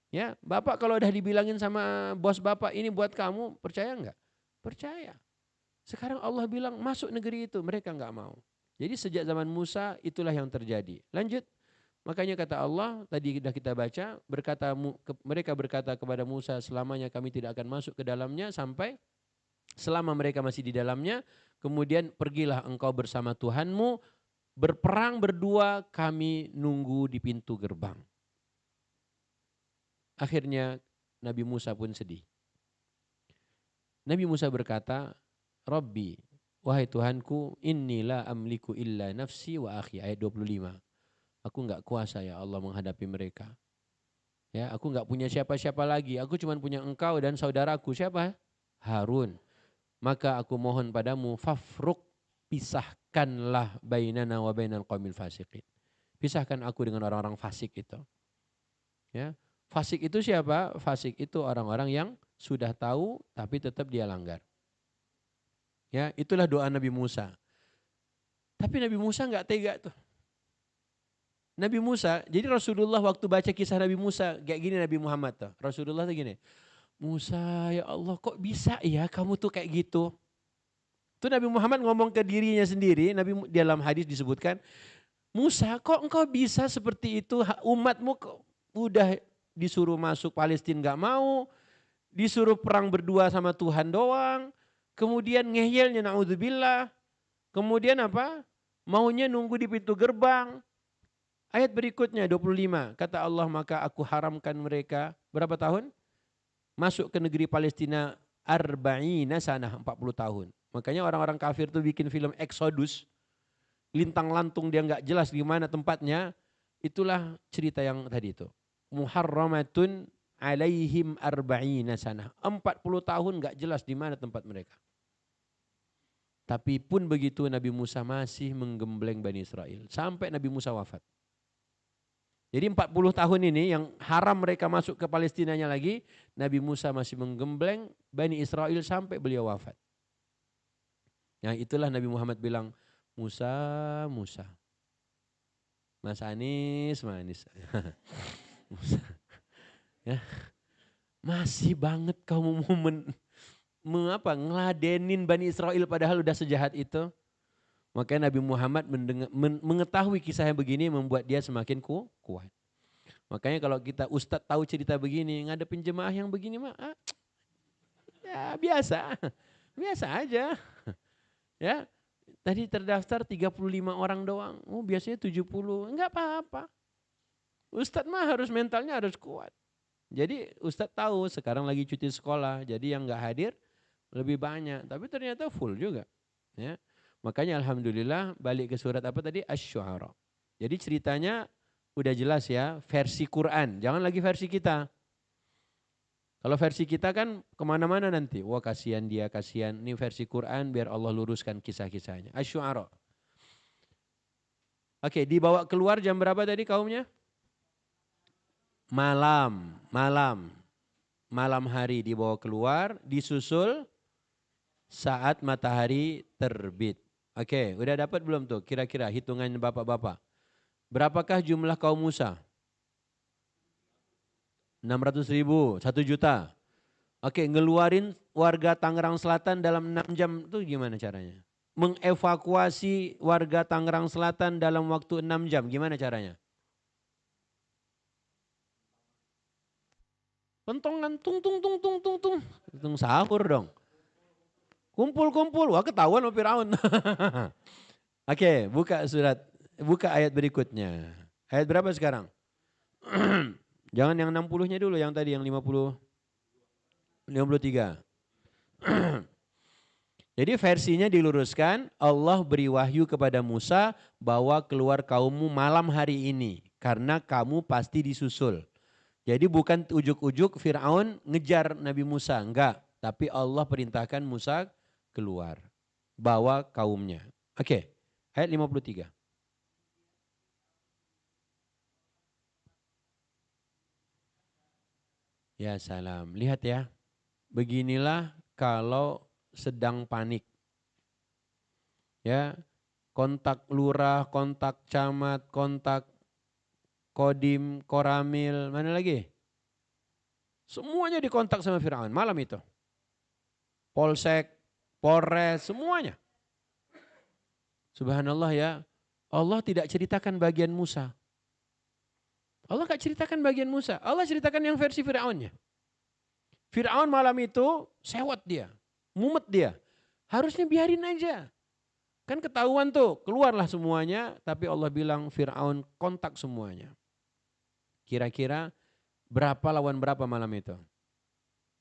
Ya, Bapak kalau udah dibilangin sama bos Bapak, ini buat kamu, percaya nggak? Percaya. Sekarang Allah bilang masuk negeri itu, mereka nggak mau. Jadi sejak zaman Musa itulah yang terjadi. Lanjut. Makanya kata Allah, tadi sudah kita baca, mereka berkata kepada Musa, selamanya kami tidak akan masuk ke dalamnya sampai selama mereka masih di dalamnya, kemudian pergilah engkau bersama Tuhanmu, berperang berdua, kami nunggu di pintu gerbang. Akhirnya Nabi Musa pun sedih. Nabi Musa berkata, Rabbi, wahai Tuhanku, innila amliku illa nafsi wa akhi, ayat 25. Aku enggak kuasa ya Allah menghadapi mereka. Ya, aku enggak punya siapa-siapa lagi. Aku cuma punya engkau dan saudaraku. Siapa? Harun. Maka aku mohon padamu, fafruk, pisahkanlah bainana wa bainal qaumil fasiqin. Pisahkan aku dengan orang-orang fasik itu. Ya. Fasik itu siapa? Fasik itu orang-orang yang sudah tahu tapi tetap dia langgar. Ya, itulah doa Nabi Musa. Tapi Nabi Musa enggak tega tuh. Nabi Musa, jadi Rasulullah waktu baca kisah Nabi Musa, kayak gini Nabi Muhammad tuh. Rasulullah tuh gini, Musa ya Allah kok bisa ya kamu tuh kayak gitu. Itu Nabi Muhammad ngomong ke dirinya sendiri, dalam hadis disebutkan, Musa kok engkau bisa seperti itu, umatmu udah disuruh masuk Palestina nggak mau, disuruh perang berdua sama Tuhan doang, kemudian ngeyelnya naudzubillah, kemudian apa? Maunya nunggu di pintu gerbang. Ayat berikutnya 25, kata Allah maka aku haramkan mereka berapa tahun? Masuk ke negeri Palestina arba'ina sanah 40 tahun. Makanya orang-orang kafir tuh bikin film Exodus, lintang lantung dia nggak jelas di mana tempatnya, itulah cerita yang tadi itu. Muharramatun alaihim arba'ina sanah. 40 tahun nggak jelas di mana tempat mereka. Tapi pun begitu Nabi Musa masih menggembleng Bani Israel sampai Nabi Musa wafat. Jadi 40 tahun ini yang haram mereka masuk ke Palestinanya lagi, Nabi Musa masih menggembleng Bani Israel sampai beliau wafat. Yang itulah Nabi Muhammad bilang, Musa, Musa. Mas Anies, manis. Musa. Ya. Masih banget kamu ngeladenin Bani Israel padahal udah sejahat itu. Makanya Nabi Muhammad mengetahui kisah yang begini membuat dia semakin kuat. Makanya kalau kita ustadz tahu cerita begini, ngadepin jemaah yang begini mah ya biasa. Biasa aja. Ya, tadi terdaftar 35 orang doang. Oh, biasanya 70. Enggak apa-apa. Ustadz mah harus mentalnya harus kuat. Jadi ustadz tahu sekarang lagi cuti sekolah, jadi yang enggak hadir lebih banyak, tapi ternyata full juga. Ya. Makanya alhamdulillah balik ke surat apa tadi? Asy-Syu'ara. Jadi ceritanya udah jelas ya, versi Quran, jangan lagi versi kita. Kalau versi kita kan kemana-mana nanti. Wah kasihan dia, kasihan. Ini versi Quran biar Allah luruskan kisah-kisahnya. Asy-Syu'ara. Oke, dibawa keluar jam berapa tadi kaumnya? Malam hari dibawa keluar, disusul saat matahari terbit. Oke, udah dapat belum tuh kira-kira hitungan bapak-bapak? Berapakah jumlah kaum Musa? 600.000, 1 juta. Oke, ngeluarin warga Tangerang Selatan dalam 6 jam itu gimana caranya? Mengevakuasi warga Tangerang Selatan dalam waktu 6 jam, gimana caranya? Pentongan tung tung tung tung tung tung. Tung sahur dong. Kumpul-kumpul, wah ketahuan sama Firaun. Oke, buka ayat berikutnya. Ayat berapa sekarang? Jangan yang 60-nya dulu, yang tadi yang 53. Jadi versinya diluruskan, Allah beri wahyu kepada Musa bahwa keluar kaummu malam hari ini karena kamu pasti disusul. Jadi bukan ujuk-ujuk Firaun ngejar Nabi Musa, enggak, tapi Allah perintahkan Musa keluar bawa kaumnya. Oke, ayat 53. Ya salam, lihat ya. Beginilah kalau sedang panik. Ya, kontak lurah, kontak camat, kontak kodim, koramil, mana lagi? Semuanya dikontak sama Firaun malam itu. Polsek, Polres, semuanya. Subhanallah ya, Allah tidak ceritakan bagian Musa. Allah gak ceritakan bagian Musa, Allah ceritakan yang versi Firaunnya. Firaun malam itu sewot dia, mumet dia. Harusnya biarin aja. Kan ketahuan tuh, keluarlah semuanya, tapi Allah bilang Firaun kontak semuanya. Kira-kira berapa lawan berapa malam itu?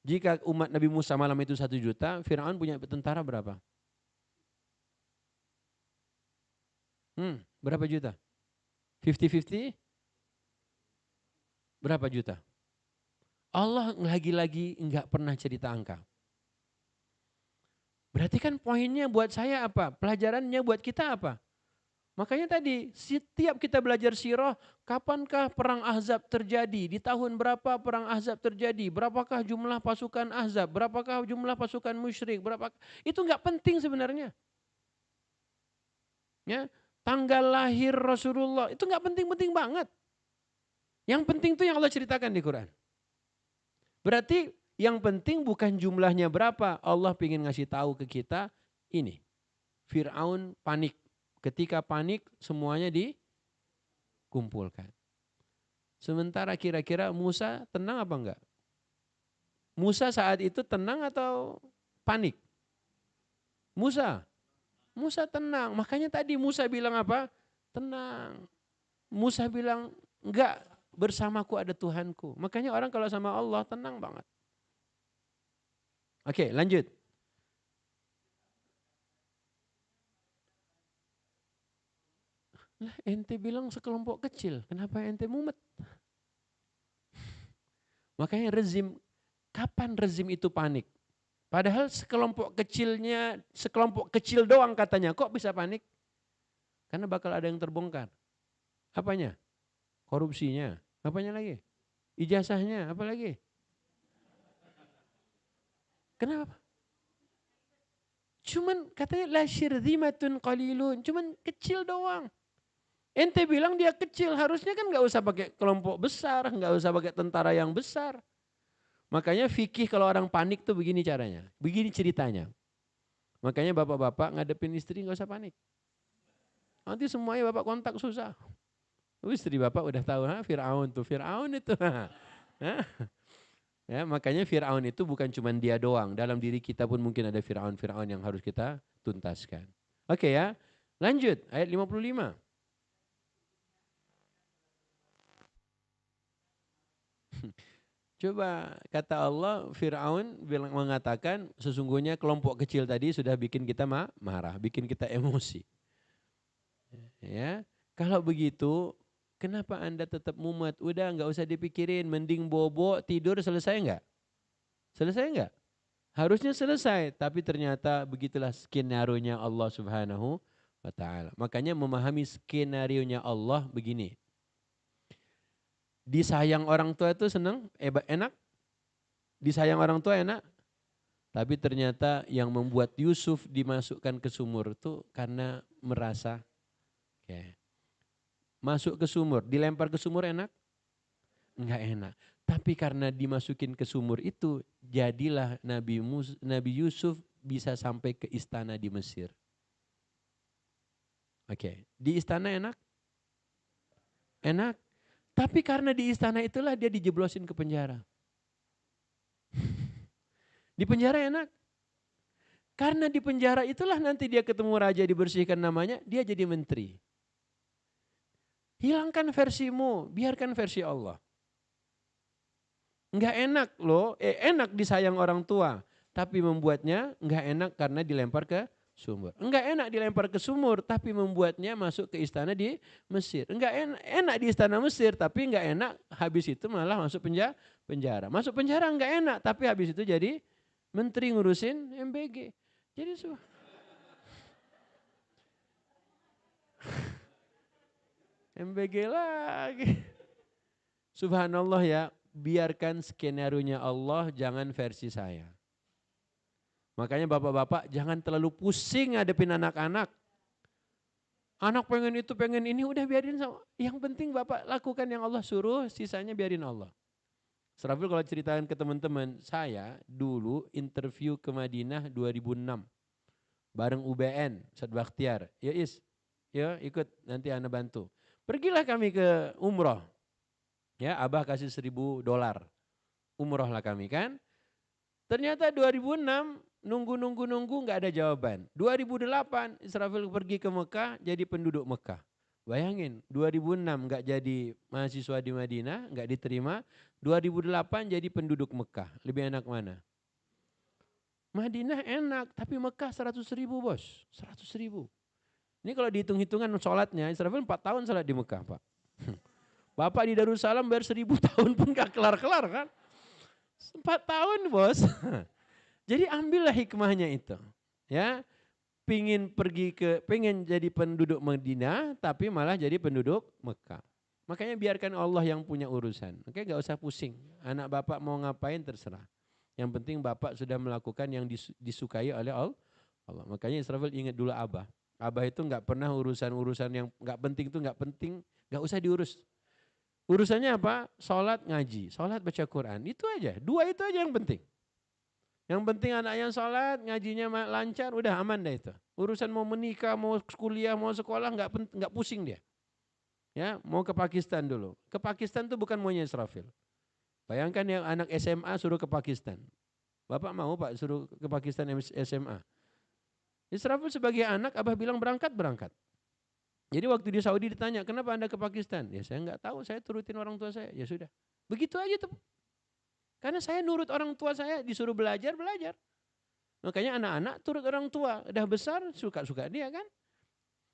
Jika umat Nabi Musa malam itu 1 juta, Firaun punya tentara berapa? Berapa juta? 50-50? Berapa juta? Allah lagi-lagi enggak pernah cerita angka. Berarti kan poinnya buat saya apa? Pelajarannya buat kita apa? Makanya tadi setiap kita belajar sirah, kapankah perang Ahzab terjadi? Di tahun berapa perang Ahzab terjadi? Berapakah jumlah pasukan Ahzab? Berapakah jumlah pasukan musyrik? Itu enggak penting sebenarnya. Ya, tanggal lahir Rasulullah itu enggak penting-penting banget. Yang penting itu yang Allah ceritakan di Quran. Berarti yang penting bukan jumlahnya berapa. Allah ingin ngasih tahu ke kita ini. Fir'aun panik. Ketika panik semuanya dikumpulkan. Sementara kira-kira Musa tenang apa enggak? Musa saat itu tenang atau panik? Musa. Musa tenang. Makanya tadi Musa bilang apa? Tenang. Musa bilang enggak, bersamaku ada Tuhanku. Makanya orang kalau sama Allah tenang banget. Oke, lanjut. Lah, ente bilang sekelompok kecil, kenapa ente mumet? Makanya rezim, kapan rezim itu panik? Padahal sekelompok kecil doang katanya, kok bisa panik? Karena bakal ada yang terbongkar. Apanya? Korupsinya. Apanya lagi? Ijazahnya, apa lagi? Kenapa? Cuman katanya la syirzimatun qalilun, cuman kecil doang. Ente bilang dia kecil, harusnya kan nggak usah pakai kelompok besar, nggak usah pakai tentara yang besar. Makanya fikih kalau orang panik tuh begini caranya, begini ceritanya. Makanya bapak-bapak ngadepin istri nggak usah panik. Nanti semuanya bapak kontak susah. Istri bapak udah tahu, Fir'aun tuh, Fir'aun itu. Ya, makanya Fir'aun itu bukan cuma dia doang. Dalam diri kita pun mungkin ada Fir'aun-Fir'aun yang harus kita tuntaskan. Oke ya, lanjut ayat 55. Coba kata Allah, Fir'aun mengatakan sesungguhnya kelompok kecil tadi sudah bikin kita marah, bikin kita emosi. Ya, kalau begitu kenapa Anda tetap mumet? Udah nggak usah dipikirin, mending bobo tidur, selesai nggak? Selesai nggak? Harusnya selesai, tapi ternyata begitulah skenario-nya Allah Subhanahu wa taala. Makanya memahami skenario-nya Allah begini. Disayang orang tua itu senang, enak. Disayang orang tua enak. Tapi ternyata yang membuat Yusuf dimasukkan ke sumur itu karena merasa masuk ke sumur, dilempar ke sumur enak? Enggak enak. Tapi karena dimasukin ke sumur itu, jadilah Nabi Yusuf bisa sampai ke istana di Mesir. Oke, di istana enak? Enak. Tapi karena di istana itulah dia dijeblosin ke penjara. Di penjara enak. Karena di penjara itulah nanti dia ketemu raja, dibersihkan namanya, dia jadi menteri. Hilangkan versimu, biarkan versi Allah. Enggak enak loh, enak disayang orang tua. Tapi membuatnya enggak enak karena dilempar ke sumur. Enggak enak dilempar ke sumur, tapi membuatnya masuk ke istana di Mesir. Enggak enak di istana Mesir, tapi enggak enak habis itu malah masuk penjara. Masuk penjara enggak enak, tapi habis itu jadi menteri ngurusin MBG. Jadi MBG lagi. Subhanallah ya, biarkan skenario-nya Allah, jangan versi saya. Makanya bapak-bapak jangan terlalu pusing ngadepin anak-anak. Anak pengen itu, pengen ini, udah biarin sama. Yang penting bapak lakukan yang Allah suruh, sisanya biarin Allah. Serafil kalau ceritakan ke teman-teman, saya dulu interview ke Madinah 2006. Bareng UBN, Ustadz Bakhtiar. Ya Is, ya ikut nanti Anda bantu. Pergilah kami ke umroh. Ya, Abah kasih $1.000. Umroh lah kami kan. Ternyata 2006 nunggu nggak ada jawaban. 2008 Israfil pergi ke Mekah jadi penduduk Mekah. Bayangin 2006 nggak jadi mahasiswa di Madinah, nggak diterima. 2008 jadi penduduk Mekah. Lebih enak mana? Madinah enak, tapi Mekah 100.000 bos. 100.000. Ini kalau dihitung-hitungan sholatnya, Israfil 4 tahun sholat di Mekah Pak. Bapak di Darussalam bayar 1.000 tahun pun gak kelar-kelar kan. 4 tahun bos. Jadi ambillah hikmahnya itu. Ya, pengen jadi penduduk Madinah, tapi malah jadi penduduk Mekah. Makanya biarkan Allah yang punya urusan. Oke, gak usah pusing. Anak bapak mau ngapain terserah. Yang penting bapak sudah melakukan yang disukai oleh Allah. Makanya Israfil ingat dulu Abah. Abah itu nggak pernah urusan-urusan yang nggak penting itu nggak penting, nggak usah diurus. Urusannya apa? Sholat ngaji, sholat baca Quran. Itu aja, 2 itu aja yang penting. Yang penting anaknya sholat, ngajinya lancar, udah aman dah itu. Urusan mau menikah, mau kuliah, mau sekolah nggak pusing dia. Ya, mau ke Pakistan dulu. Ke Pakistan tuh bukan maunya Israfil. Bayangkan yang anak SMA suruh ke Pakistan. Bapak mau Pak suruh ke Pakistan SMA. Israfil sebagai anak, Abah bilang berangkat, berangkat. Jadi waktu di Saudi ditanya, kenapa Anda ke Pakistan? Ya saya nggak tahu, saya turutin orang tua saya. Ya sudah. Begitu aja tuh. Karena saya nurut orang tua saya, disuruh belajar, belajar. Makanya anak-anak turut orang tua. Udah besar, suka-suka dia kan.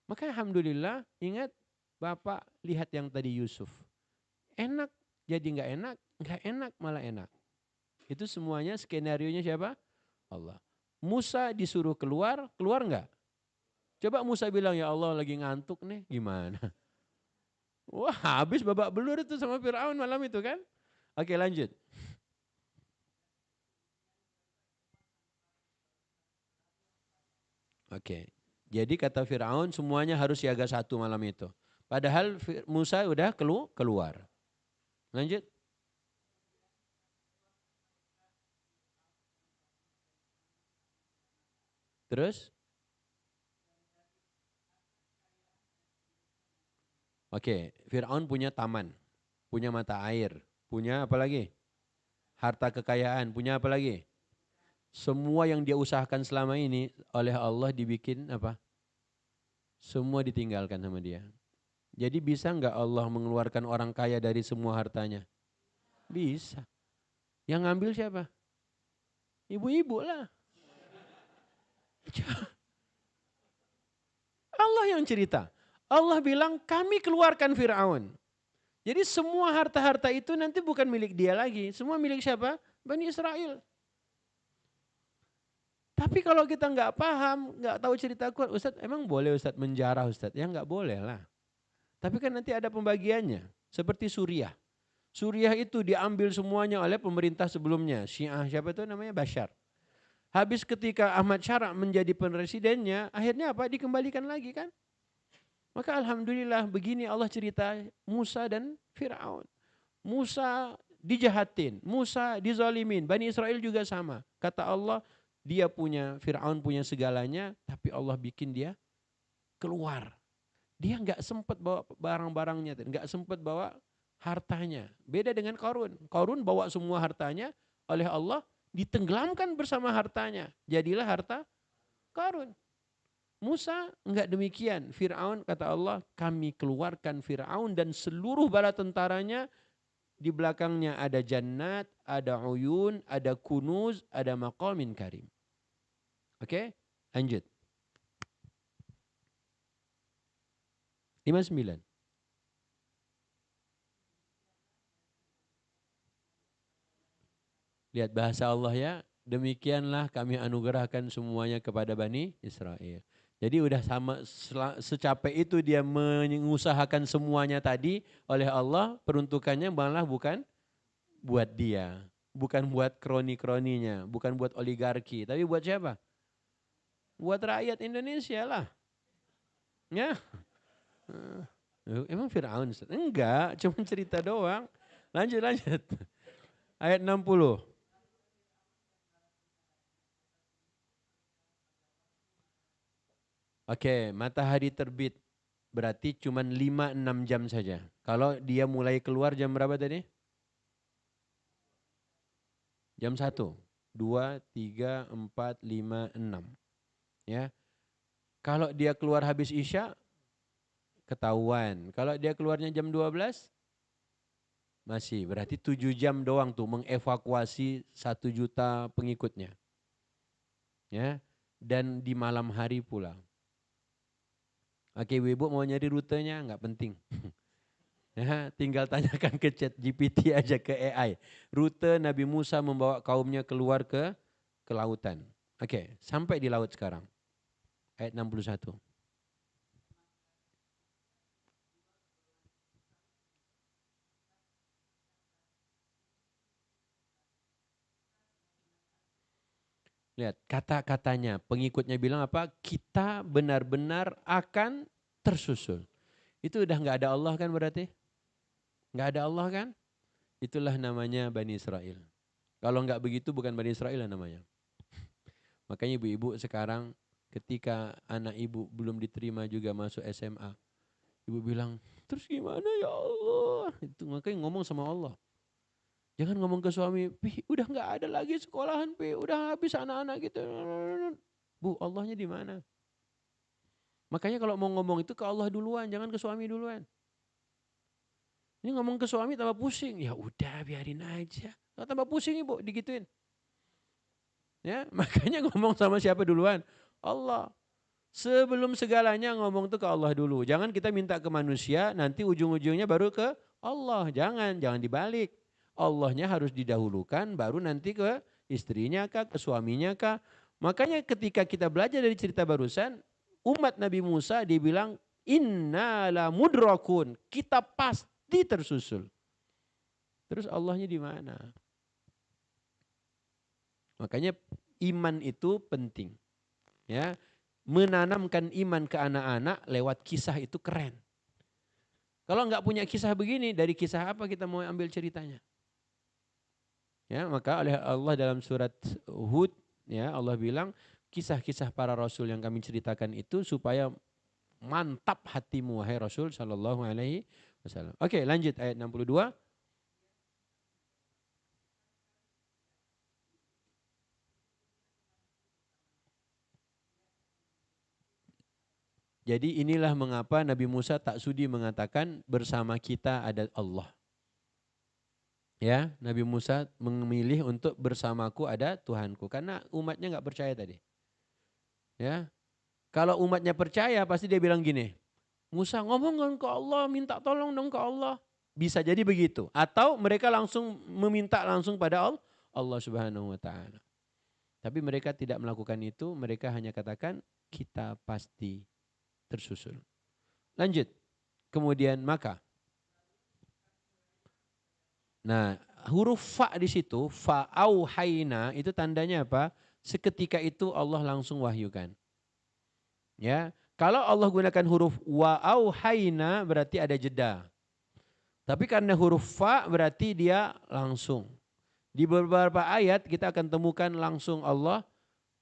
Maka alhamdulillah, ingat Bapak lihat yang tadi Yusuf. Enak, jadi nggak enak malah enak. Itu semuanya skenario-nya siapa? Allah. Musa disuruh keluar, keluar nggak? Coba Musa bilang, ya Allah lagi ngantuk nih, gimana? Wah habis babak belur itu sama Fir'aun malam itu kan. Oke lanjut. Oke. Jadi kata Fir'aun semuanya harus siaga satu malam itu. Padahal Musa udah keluar. Lanjut. Terus. Oke. Fir'aun punya taman. Punya mata air. Punya apa lagi? Harta kekayaan. Punya apa lagi? Semua yang dia usahakan selama ini oleh Allah dibikin apa? Semua ditinggalkan sama dia. Jadi bisa nggak Allah mengeluarkan orang kaya dari semua hartanya? Bisa. Yang ngambil siapa? Ibu-ibu lah. Allah yang cerita. Allah bilang kami keluarkan Fir'aun. Jadi semua harta-harta itu nanti bukan milik dia lagi. Semua milik siapa? Bani Israel. Tapi kalau kita nggak paham, nggak tahu cerita Quran, Ustadz emang boleh Ustadz menjarah Ustadz? Ya nggak boleh lah. Tapi kan nanti ada pembagiannya. Seperti Suriah. Suriah itu diambil semuanya oleh pemerintah sebelumnya. Syiah siapa itu namanya? Bashar. Habis ketika Ahmad Syara menjadi presidennya, akhirnya apa? Dikembalikan lagi kan? Maka alhamdulillah begini Allah cerita Musa dan Fir'aun. Musa dijahatin, Musa dizalimin, Bani Israel juga sama. Kata Allah, dia punya, Fir'aun punya segalanya, tapi Allah bikin dia keluar. Dia nggak sempat bawa barang-barangnya, nggak sempat bawa hartanya. Beda dengan Qarun. Qarun bawa semua hartanya oleh Allah ditenggelamkan bersama hartanya. Jadilah harta Qarun. Musa enggak demikian. Fir'aun kata Allah, kami keluarkan Fir'aun dan seluruh bala tentaranya. Di belakangnya ada jannat, ada uyun, ada kunuz, ada maqamin karim. Oke, lanjut. 59. Lihat bahasa Allah ya. Demikianlah kami anugerahkan semuanya kepada Bani Israel. Jadi udah sama secapek itu dia mengusahakan semuanya tadi oleh Allah, peruntukannya malah bukan buat dia, bukan buat kroni-kroninya, bukan buat oligarki, tapi buat siapa? Buat rakyat Indonesia lah. Ya. Emang Fir'aun? Enggak, cuma cerita doang. Lanjut, lanjut. Ayat 60. Oke, matahari terbit. Berarti cuma 5-6 jam saja. Kalau dia mulai keluar jam berapa tadi? Jam 1. 2, 3, 4, 5, 6. Ya. Kalau dia keluar habis Isya, ketahuan. Kalau dia keluarnya jam 12, masih. Berarti 7 jam doang tuh mengevakuasi 1 juta pengikutnya. Ya. Dan di malam hari pula. Oke, Ibu mau nyari rutenya? Nggak penting. Ya, tinggal tanyakan ke chat GPT aja ke AI. Rute Nabi Musa membawa kaumnya keluar ke lautan. Oke, sampai di laut sekarang. Ayat 61. Lihat kata-katanya, pengikutnya bilang apa? Kita benar-benar akan tersusul. Itu udah nggak ada Allah kan berarti? Nggak ada Allah kan? Itulah namanya Bani Israel. Kalau nggak begitu bukan Bani Israel namanya. Makanya ibu-ibu sekarang ketika anak ibu belum diterima juga masuk SMA. Ibu bilang, terus gimana ya Allah? Itu makanya ngomong sama Allah. Jangan ngomong ke suami, Pi, udah nggak ada lagi sekolahan, Pi, udah habis anak-anak gitu. Bu, Allahnya di mana? Makanya kalau mau ngomong itu ke Allah duluan, jangan ke suami duluan. Ini ngomong ke suami tambah pusing. Ya udah biarin aja. Kalau tambah pusing ibu digituin. Ya, makanya ngomong sama siapa duluan? Allah. Sebelum segalanya ngomong tuh ke Allah dulu. Jangan kita minta ke manusia, nanti ujung-ujungnya baru ke Allah. Jangan dibalik. Allahnya harus didahulukan, baru nanti ke istrinya kah, ke suaminya kah. Makanya ketika kita belajar dari cerita barusan, umat Nabi Musa dibilang, inna la mudrakun. Kita pasti tersusul. Terus Allahnya di mana? Makanya iman itu penting. Ya, menanamkan iman ke anak-anak lewat kisah itu keren. Kalau nggak punya kisah begini, dari kisah apa kita mau ambil ceritanya? Ya, maka oleh Allah dalam surat Hud, ya Allah bilang kisah-kisah para rasul yang kami ceritakan itu supaya mantap hatimu wahai Rasul sallallahu alaihi wasallam. Oke, lanjut ayat 62. Jadi inilah mengapa Nabi Musa tak sudi mengatakan bersama kita ada Allah. Ya, Nabi Musa memilih untuk bersamaku ada Tuhanku karena umatnya nggak percaya tadi. Ya, kalau umatnya percaya pasti dia bilang gini, Musa ngomong dong ke Allah, minta tolong dong ke Allah. Bisa jadi begitu. Atau mereka langsung meminta langsung pada Allah, Allah Subhanahu wa taala. Tapi mereka tidak melakukan itu, mereka hanya katakan kita pasti tersusul. Lanjut. Kemudian maka. Nah, huruf fa di situ, fa auhayna itu tandanya apa? Seketika itu Allah langsung wahyukan. Ya, kalau Allah gunakan huruf wa auhayna berarti ada jeda. Tapi karena huruf fa berarti dia langsung. Di beberapa ayat kita akan temukan langsung Allah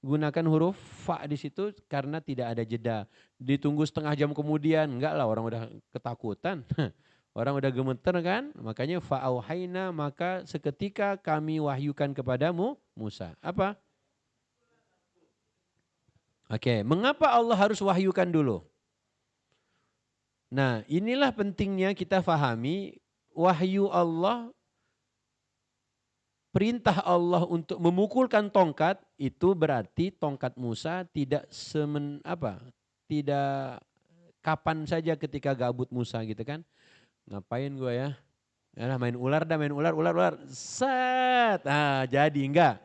gunakan huruf fa di situ karena tidak ada jeda. Ditunggu setengah jam kemudian, enggak lah orang udah ketakutan. Orang udah gemeter kan? Makanya fa auhayna maka seketika kami wahyukan kepadamu Musa. Apa? Oke, mengapa Allah harus wahyukan dulu? Nah, inilah pentingnya kita fahami wahyu Allah, perintah Allah untuk memukulkan tongkat itu berarti tongkat Musa tidak tidak kapan saja ketika gabut Musa gitu kan. Ngapain gue ya? Ya main ular dah, main ular. Set. Ah, jadi enggak.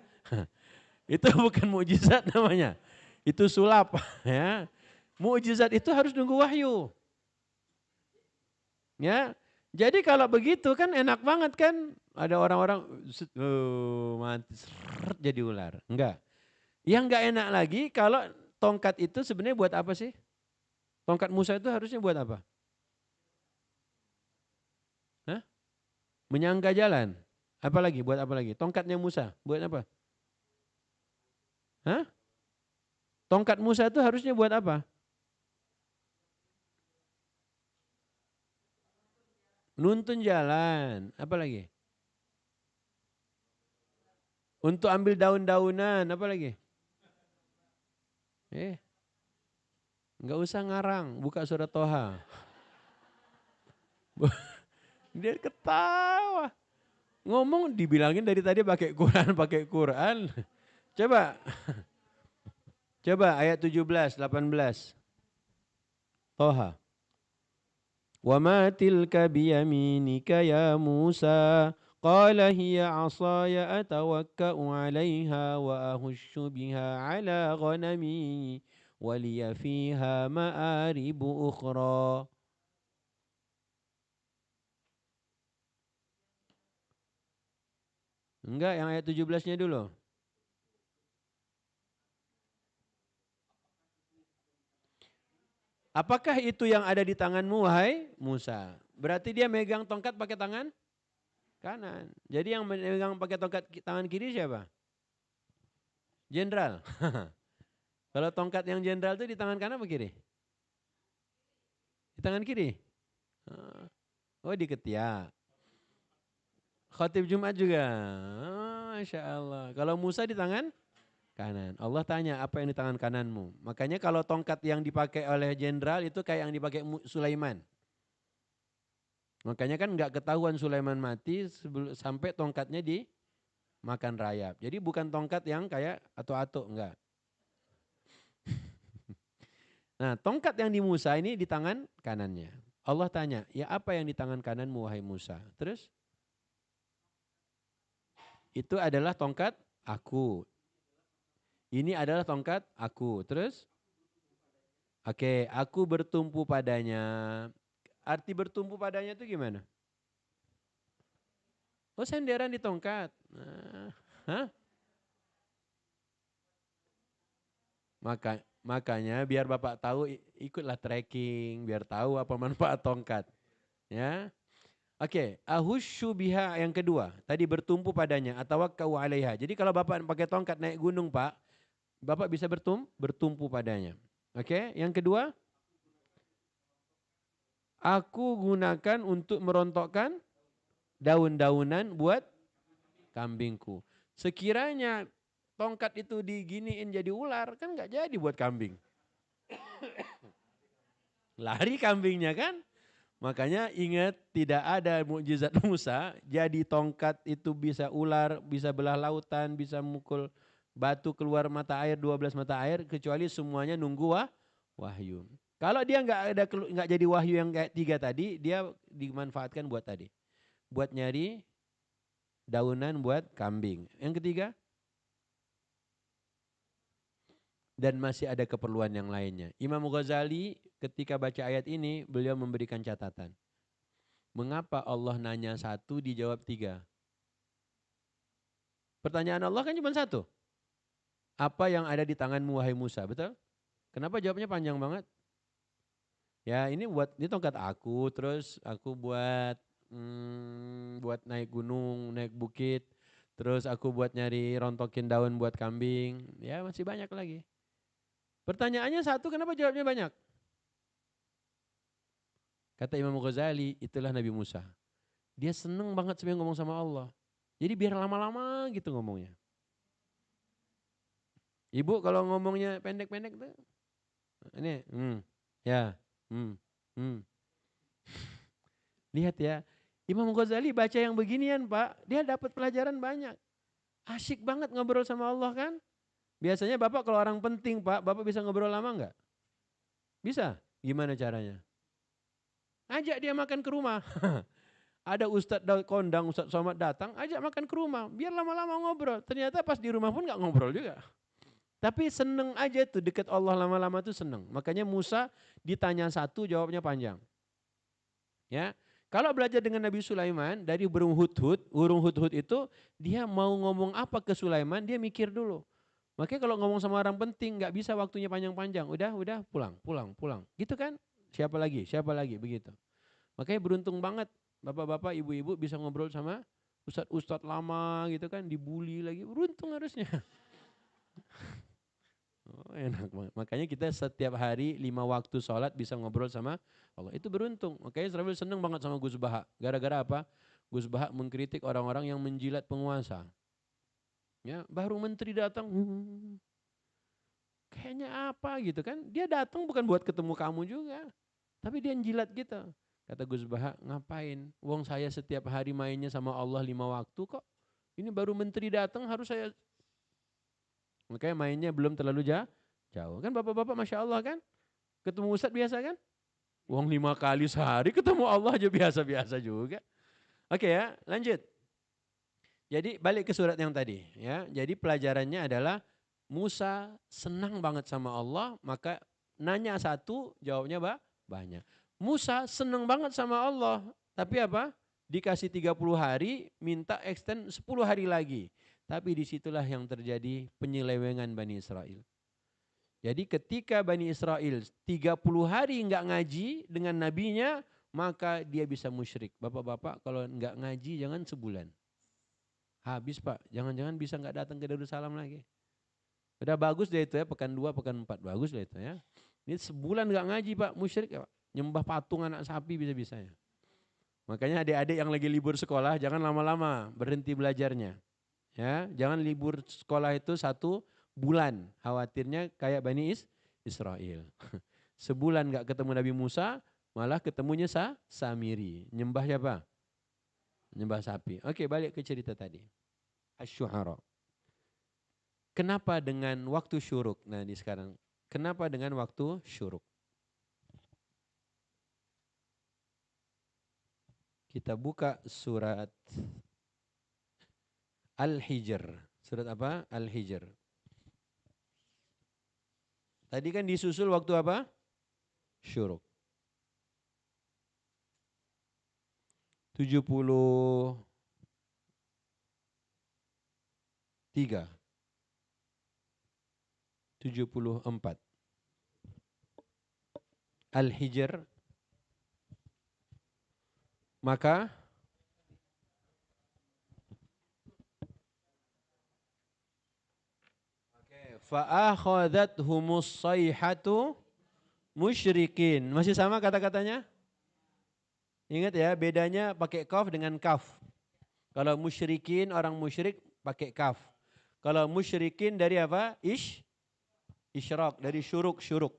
Itu bukan mukjizat namanya. Itu sulap ya. Mukjizat itu harus nunggu wahyu. Ya. Jadi kalau begitu kan enak banget kan? Ada orang-orang mati jadi ular. Enggak. Yang enggak enak lagi kalau tongkat itu sebenarnya buat apa sih? Tongkat Musa itu harusnya buat apa? Hah? Menyangga jalan. Apalagi? Buat apa lagi? Tongkatnya Musa buat apa? Hah? Tongkat Musa itu harusnya buat apa? Nuntun jalan. Apa lagi? Untuk ambil daun-daunan. Apa lagi? Nggak usah ngarang. Buka surat Toha. Dia ketawa. Ngomong dibilangin dari tadi pakai Quran, pakai Quran. Coba. Coba ayat 17, 18. Toha. Wa ma tilka biyaminika ya Musa. Qala hiya asaya atawakka'u 'alaiha wa ahussu biha 'ala ghanami wa liya fiha ma'aribu ukhra. Enggak, yang ayat 17-nya dulu. Apakah itu yang ada di tanganmu wahai Musa? Berarti dia megang tongkat pakai tangan kanan. Jadi yang megang pakai tongkat tangan kiri siapa? Jenderal. Kalau tongkat yang jenderal itu di tangan kanan apa kiri? Di tangan kiri. Oh di ketiak. Khatib Jumat juga. Oh, Masya Allah. Kalau Musa di tangan kanan. Allah tanya apa yang di tangan kananmu. Makanya kalau tongkat yang dipakai oleh jenderal itu kayak yang dipakai Sulaiman. Makanya kan nggak ketahuan Sulaiman mati sampai tongkatnya dimakan rayap. Jadi bukan tongkat yang kayak atuk-atuk enggak. Nah, tongkat yang di Musa ini di tangan kanannya. Allah tanya, ya apa yang di tangan kananmu wahai Musa? Terus, itu adalah tongkat aku. Ini adalah tongkat aku. Terus, oke, aku bertumpu padanya. Arti bertumpu padanya itu gimana? Oh, senderan di tongkat. Nah, hah? Makanya biar Bapak tahu ikutlah trekking, biar tahu apa manfaat tongkat. Ya. Oke, ahusyu biha yang kedua. Tadi bertumpu padanya atau kau alaiha. Jadi kalau Bapak pakai tongkat naik gunung, Pak, Bapak bisa bertumpu padanya. Oke, yang kedua, aku gunakan untuk merontokkan daun-daunan buat kambingku. Sekiranya tongkat itu diginiin jadi ular, kan nggak jadi buat kambing. Lari kambingnya kan? Makanya ingat tidak ada mukjizat Musa, jadi tongkat itu bisa ular, bisa belah lautan, bisa mukul batu keluar mata air, 12 mata air, kecuali semuanya nunggu wahyu. Kalau dia nggak jadi wahyu yang kayak tiga tadi, dia dimanfaatkan buat tadi. Buat nyari daunan buat kambing. Yang ketiga, dan masih ada keperluan yang lainnya. Imam Ghazali ketika baca ayat ini, beliau memberikan catatan. Mengapa Allah nanya satu dijawab tiga? Pertanyaan Allah kan cuma satu. Apa yang ada di tanganmu wahai Musa, betul? Kenapa jawabnya panjang banget? Ya ini tongkat aku, terus aku buat naik gunung, naik bukit, terus aku buat nyari rontokin daun buat kambing, ya masih banyak lagi. Pertanyaannya satu, kenapa jawabnya banyak? Kata Imam Ghazali, itulah Nabi Musa. Dia seneng banget sebenarnya ngomong sama Allah. Jadi biar lama-lama gitu ngomongnya. Ibu kalau ngomongnya pendek-pendek tuh, ini, ya, hmm, hmm. Lihat ya, Imam Ghazali baca yang beginian Pak, dia dapat pelajaran banyak. Asyik banget ngobrol sama Allah kan. Biasanya Bapak kalau orang penting Pak, Bapak bisa ngobrol lama enggak? Bisa? Gimana caranya? Ajak dia makan ke rumah. Ada Ustadz Daud Kondang, Ustadz Somad datang, ajak makan ke rumah. Biar lama-lama ngobrol. Ternyata pas di rumah pun enggak ngobrol juga. Tapi seneng aja tuh dekat Allah lama-lama tuh seneng. Makanya Musa ditanya satu jawabnya panjang. Ya, kalau belajar dengan Nabi Sulaiman dari burung hudhud itu dia mau ngomong apa ke Sulaiman dia mikir dulu. Makanya kalau ngomong sama orang penting nggak bisa waktunya panjang-panjang. Udah pulang. Gitu kan? Siapa lagi begitu. Makanya beruntung banget bapak-bapak, ibu-ibu bisa ngobrol sama ustadz-ustadz lama gitu kan, dibully lagi. Beruntung harusnya. Oh, enak banget. Makanya kita setiap hari 5 waktu sholat bisa ngobrol sama Allah. Itu beruntung. Makanya Israel seneng banget sama Gus Baha. Gara-gara apa? Gus Baha mengkritik orang-orang yang menjilat penguasa. Ya, baru menteri datang, kayaknya apa gitu kan. Dia datang bukan buat ketemu kamu juga. Tapi dia jilat gitu. Kata Gus Baha, ngapain? Wong saya setiap hari mainnya sama Allah 5 waktu kok. Ini baru menteri datang harus saya. Makanya mainnya belum terlalu jauh. Kan bapak-bapak Masya Allah kan. Ketemu Ustadz biasa kan? Uang 5 kali sehari ketemu Allah aja biasa-biasa juga. Oke ya, lanjut. Jadi balik ke surat yang tadi ya. Jadi pelajarannya adalah Musa senang banget sama Allah, maka nanya satu, jawabnya banyak. Musa senang banget sama Allah, tapi apa? Dikasih 30 hari, minta extend 10 hari lagi. Tapi disitulah yang terjadi penyelewengan Bani Israel. Jadi ketika Bani Israel 30 hari enggak ngaji dengan nabinya, maka dia bisa musyrik. Bapak-bapak kalau enggak ngaji jangan sebulan. Habis Pak, jangan-jangan bisa enggak datang ke Darussalam lagi. Udah bagus deh itu ya, pekan 2, pekan 4. Bagus deh itu ya. Ini sebulan nggak ngaji Pak, musyrik ya Pak. Nyembah patung anak sapi bisa-bisanya. Makanya adik-adik yang lagi libur sekolah jangan lama-lama berhenti belajarnya. Ya, jangan libur sekolah itu 1 bulan. Khawatirnya kayak Israel. Sebulan nggak ketemu Nabi Musa, malah ketemunya Samiri. Nyembah siapa? Nyembah sapi. Oke, balik ke cerita tadi. Asy-Syu'ara. Kenapa dengan waktu syuruk? Nah, di sekarang. Kenapa dengan waktu syuruk? Kita buka surat Al-Hijr. Surat apa? Al-Hijr. Tadi kan disusul waktu apa? Syuruk. 73. 74. Al-Hijr. Maka fa'akhadhathumus sayhatu musyrikin. Masih sama kata-katanya? Ingat ya, bedanya pakai kaf dengan kaf. Kalau musyrikin, orang musyrik pakai kaf. Kalau musyrikin dari apa? Isyraq, dari syuruk.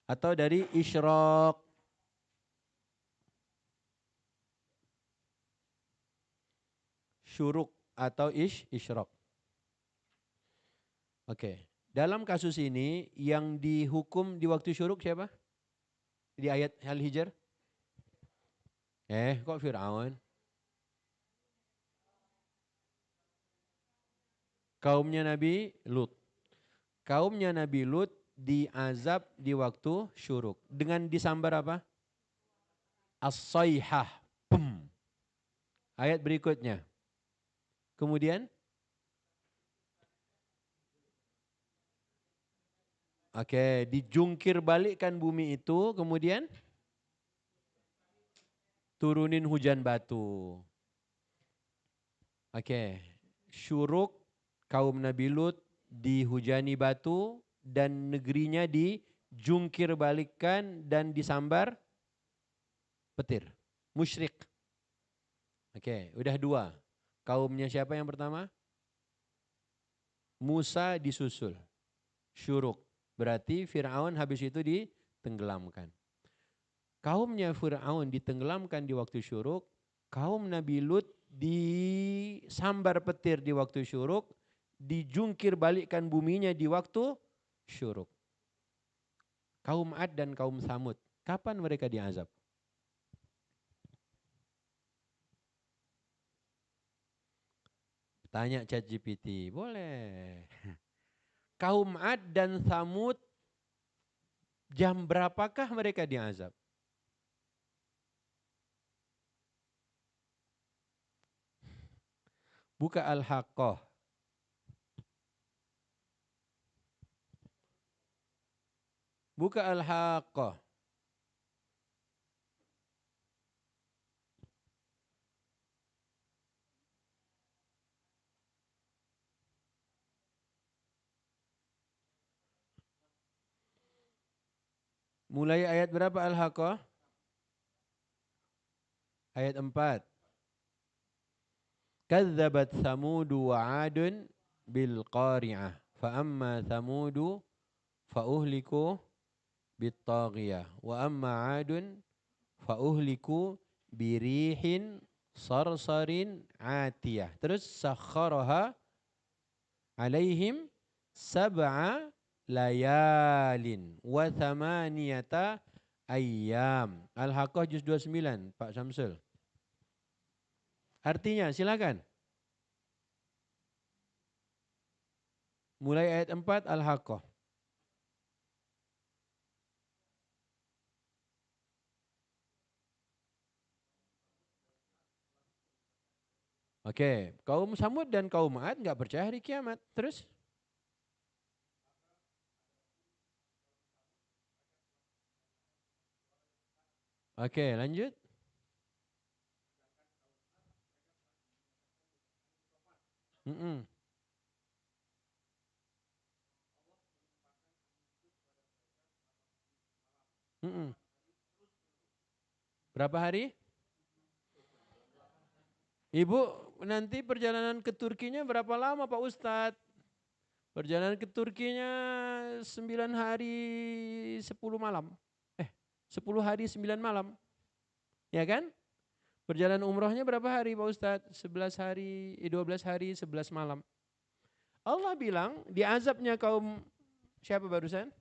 Atau dari isyraq. Syuruk atau isyraq. Oke. Dalam kasus ini yang dihukum di waktu syuruk siapa? Di ayat Al-Hijr? Kok Fir'aun? Kaumnya Nabi Lut. Kaumnya Nabi Lut diazab di waktu syuruk. Dengan disambar apa? As-sayhah. Pum. Ayat berikutnya. Kemudian, dijungkir balikkan bumi itu, kemudian turunin hujan batu. Syuruk kaum Nabi Lut dihujani batu dan negerinya dijungkir balikkan dan disambar petir. Musyrik. Udah 2. Kaumnya siapa yang pertama? Musa disusul. Syuruk. Berarti Fir'aun habis itu ditenggelamkan. Kaumnya Fir'aun ditenggelamkan di waktu syuruk. Kaum Nabi Lut disambar petir di waktu syuruk. Dijungkir balikkan buminya di waktu syuruk. Kaum Ad dan kaum Samud. Kapan mereka diazab? Tanya ChatGPT. Boleh. Kaum Ad dan Samud, jam berapakah mereka diazab? Buka Al-Haqqah. Buka Al-Haqqah. Mulai ayat berapa Al-Haqqah? Ayat 4. Kadzabat Thamudu wa 'Adun bil qari'ah. Fa amma Thamudu fa uhliku bit taghiyah. Wa amma 'Adun fa uhliku birihin sarsarin 'atiyah. Terus sakharaha 'alaihim sab'a layalin wa thamaniyata ayyam. Al-Haqqah juz 29, Pak Samsul. Artinya silakan. Mulai ayat 4 Al-Haqqah. Kaum Samud dan kaum Ad enggak percaya hari kiamat. Terus? Lanjut. Mm-mm. Mm-mm. Berapa hari? Ibu, nanti perjalanan ke Turkinya berapa lama Pak Ustadz? Perjalanan ke Turkinya 9 hari 10 malam. 10 hari 9 malam. Ya kan? Perjalanan umrohnya berapa hari Pak Ustadz? 11 hari, 12 hari, 11 malam. Allah bilang di azabnya kaum siapa barusan?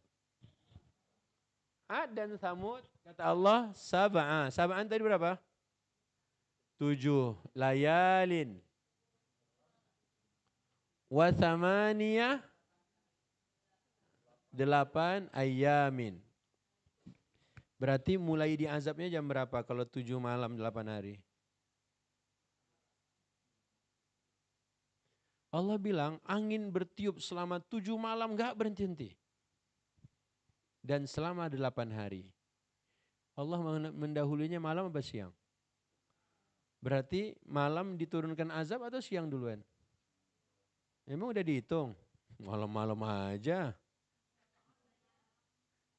Ad dan Samud. Kata Allah sab'ah. Sab'an tadi berapa? 7 layalin. Wa thamaniyah 8 ayamin. Berarti mulai diazabnya jam berapa kalau 7 malam 8 hari? Allah bilang angin bertiup selama 7 malam gak berhenti-henti. Dan selama 8 hari. Allah mendahulunya malam apa siang? Berarti malam diturunkan azab atau siang duluan? Emang udah dihitung? Malam-malam aja.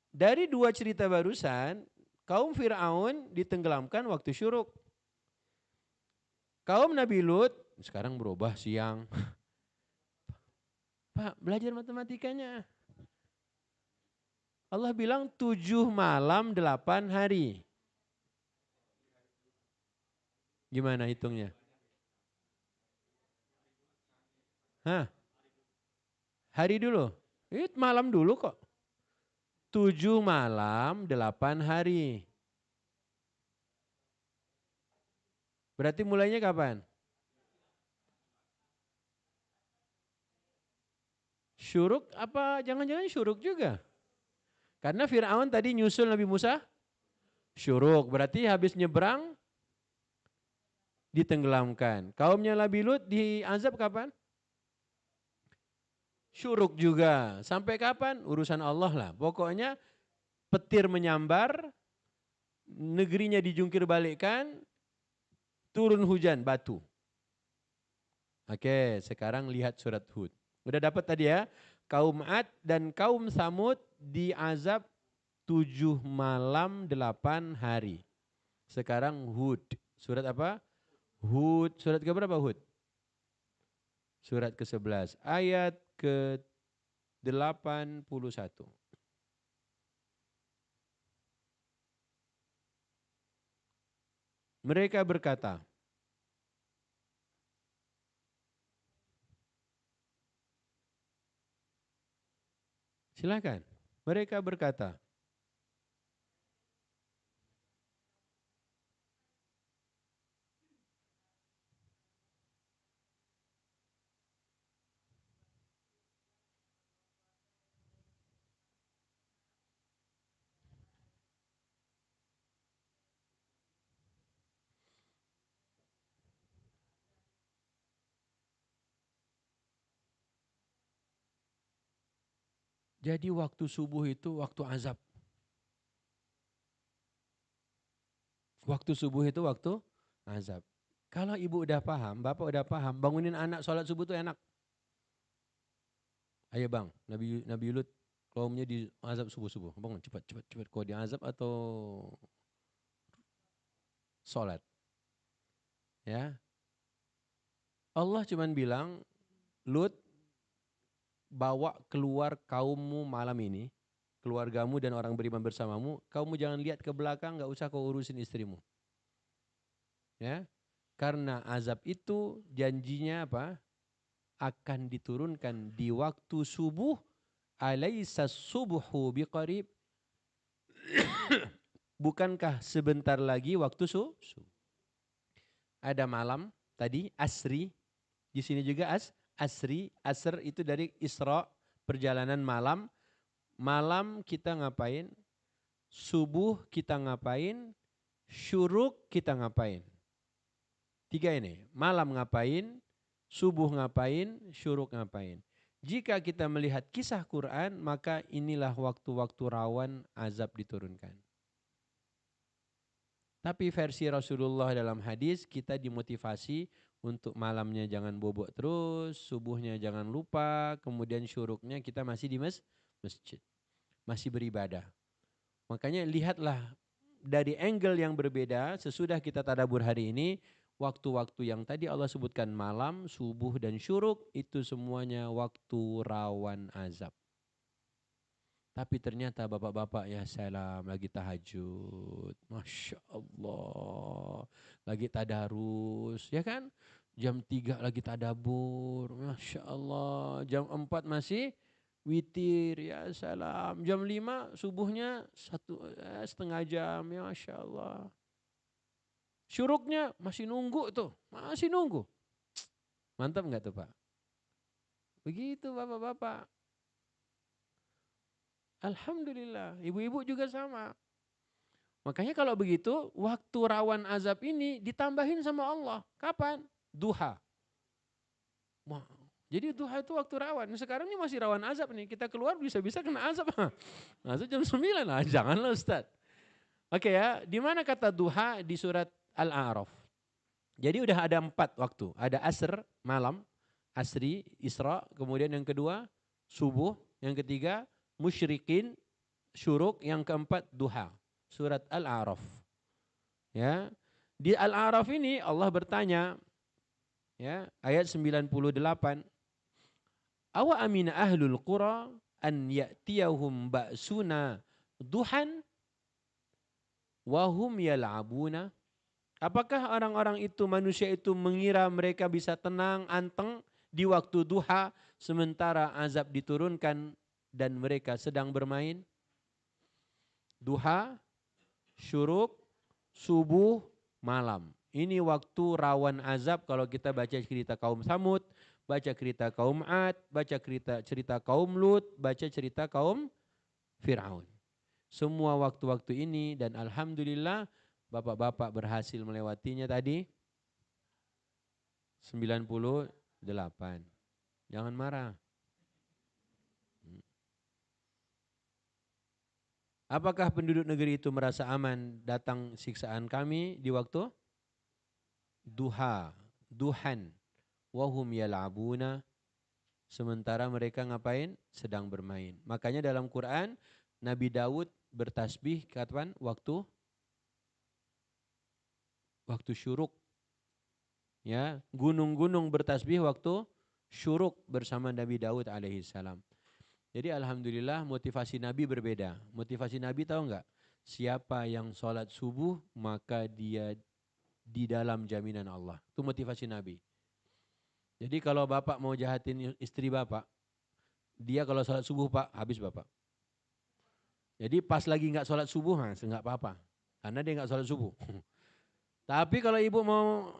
Dari dua cerita barusan, kaum Fir'aun ditenggelamkan waktu syuruk. Kaum Nabi Lut sekarang berubah siang. Pak, belajar matematikanya. Allah bilang 7 malam 8 hari. Gimana hitungnya? Hah? Hari dulu? Itu malam dulu kok. 7 malam 8 hari. Berarti mulainya kapan? Syuruk apa jangan-jangan syuruk juga? Karena Fir'aun tadi nyusul Nabi Musa syuruk. Berarti habis nyebrang ditenggelamkan. Kaumnya Nabi Lut diazab kapan? Syuruk juga. Sampai kapan? Urusan Allah lah. Pokoknya petir menyambar, negerinya dijungkir balikkan, turun hujan batu. Oke, sekarang lihat surat Hud. Udah dapat tadi ya. Kaum Ad dan kaum Samud diazab 7 malam 8 hari. Sekarang Hud. Surat apa? Hud. Surat ke berapa Hud? Surat ke-11. Ayat ke-81. Mereka berkata, silakan. Mereka berkata, jadi waktu subuh itu waktu azab. Waktu subuh itu waktu azab. Kalau ibu udah paham, bapak udah paham, bangunin anak sholat subuh itu enak. Ayo bang, Nabi Lut kaumnya di azab subuh-subuh. Bangun cepat, cepat, cepat. Kau di azab atau sholat? Ya, Allah cuman bilang, Lut bawa keluar kaummu malam ini, keluargamu dan orang beriman bersamamu, kamu jangan lihat ke belakang, nggak usah kau urusin istrimu. Ya, karena azab itu janjinya apa? Akan diturunkan di waktu subuh, alaisa subuhu biqarib. Bukankah sebentar lagi waktu subuh? Ada malam tadi asri, di sini juga asri, asr itu dari Isra, perjalanan malam. Malam kita ngapain? Subuh kita ngapain? Syuruk kita ngapain? Tiga ini, malam ngapain? Subuh ngapain? Syuruk ngapain? Jika kita melihat kisah Quran, maka inilah waktu-waktu rawan azab diturunkan. Tapi versi Rasulullah dalam hadis kita dimotivasi Untuk malamnya jangan bobok terus, subuhnya jangan lupa, kemudian syuruknya kita masih di masjid, masih beribadah. Makanya lihatlah dari angle yang berbeda sesudah kita tadabbur hari ini, waktu-waktu yang tadi Allah sebutkan malam, subuh dan syuruk itu semuanya waktu rawan azab. Tapi ternyata bapak-bapak ya salam lagi tahajud. Masya Allah. Lagi tadarus. Ya kan? Jam 3 lagi tadabur. Masya Allah. Jam 4 masih witir. Ya salam. Jam 5 subuhnya setengah jam. Ya Masya Allah. Syuruknya masih nunggu tuh. Masih nunggu. Mantap nggak tuh Pak? Begitu bapak-bapak. Alhamdulillah. Ibu-ibu juga sama. Makanya kalau begitu, waktu rawan azab ini ditambahin sama Allah. Kapan? Duha. Wah, jadi duha itu waktu rawan. Sekarang ini masih rawan azab nih. Kita keluar bisa-bisa kena azab. Azab jam 9 lah. Janganlah Ustaz. Oke ya, di mana kata duha di surat Al-A'raf? Jadi udah ada 4 waktu. Ada asr, malam, asri, isra. Kemudian yang kedua, subuh. Yang ketiga, musyrikin, syuruk. Yang keempat, duha. Surat Al-A'raf. Ya. Di Al-A'raf ini Allah bertanya, ya, ayat 98. Awa amina ahlul qura an ya'tiyahum ba'suna duhan wahum yal'abuna. Apakah orang-orang itu, manusia itu mengira mereka bisa tenang, anteng di waktu duha sementara azab diturunkan dan mereka sedang bermain? Duha, syuruk, subuh, malam. Ini waktu rawan azab kalau kita baca cerita kaum Samud, baca cerita kaum Ad, baca cerita kaum Lut, baca cerita kaum Fir'aun. Semua waktu-waktu ini dan alhamdulillah bapak-bapak berhasil melewatinya tadi 98. Jangan marah. Apakah penduduk negeri itu merasa aman datang siksaan kami di waktu duha, duhan, wahum yal'abuna, sementara mereka ngapain? Sedang bermain. Makanya dalam Quran Nabi Daud bertasbih kapan? Waktu syuruk. Ya, gunung-gunung bertasbih waktu syuruk bersama Nabi Daud alaihissalam. Jadi alhamdulillah motivasi Nabi berbeda. Motivasi Nabi tahu enggak? Siapa yang sholat subuh maka dia di dalam jaminan Allah. Itu motivasi Nabi. Jadi kalau bapak mau jahatin istri bapak, dia kalau sholat subuh pak, habis bapak. Jadi pas lagi enggak sholat subuh, enggak apa-apa. Karena dia enggak sholat subuh. Tapi kalau ibu mau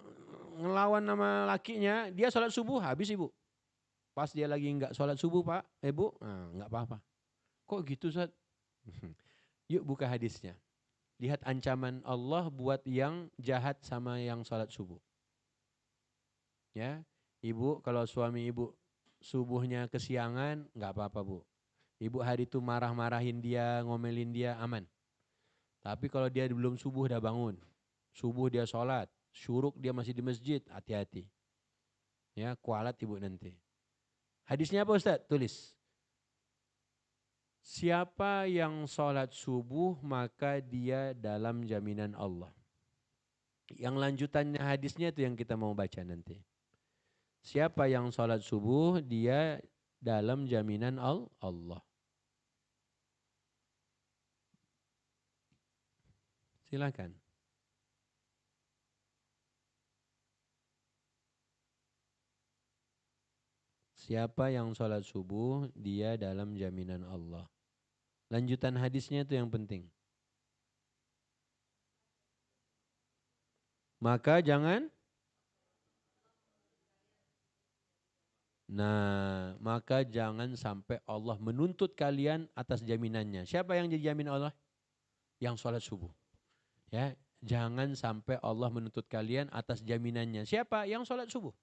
ngelawan nama lakinya, dia sholat subuh, habis ibu. Pas dia lagi enggak sholat subuh pak, ibu, enggak apa-apa. Kok gitu Ustaz? Yuk buka hadisnya. Lihat ancaman Allah buat yang jahat sama yang sholat subuh. Ya, ibu kalau suami ibu subuhnya kesiangan, enggak apa-apa bu. Ibu hari itu marah-marahin dia, ngomelin dia, aman. Tapi kalau dia belum subuh udah bangun, subuh dia sholat, syuruk dia masih di masjid, hati-hati. Ya, kualat ibu nanti. Hadisnya apa Ustaz? Tulis. Siapa yang sholat subuh maka dia dalam jaminan Allah. Yang lanjutannya hadisnya itu yang kita mau baca nanti. Siapa yang sholat subuh dia dalam jaminan Allah. Silakan. Siapa yang sholat subuh dia dalam jaminan Allah. Lanjutan hadisnya itu yang penting. Maka jangan. Maka jangan sampai Allah menuntut kalian atas jaminannya. Siapa yang jadi jamin Allah? Yang sholat subuh. Ya, jangan sampai Allah menuntut kalian atas jaminannya. Siapa? Yang sholat subuh.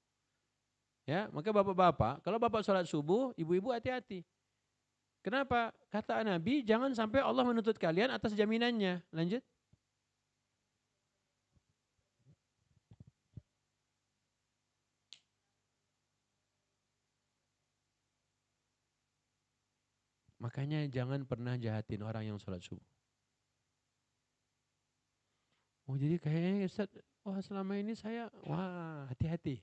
Ya, maka bapak-bapak, kalau bapak sholat subuh, ibu-ibu hati-hati. Kenapa? Kata Nabi, jangan sampai Allah menuntut kalian atas jaminannya. Lanjut. . . 。 . 。 . . . . . . . . . . . . . . . . . . . . . . . . . . . . . . . . . . . . . . . . . . . . . . . . . . . . . . . Makanya jangan pernah jahatin orang yang sholat subuh. Oh jadi kayaknya Ustaz, wah selama ini saya, wah hati-hati.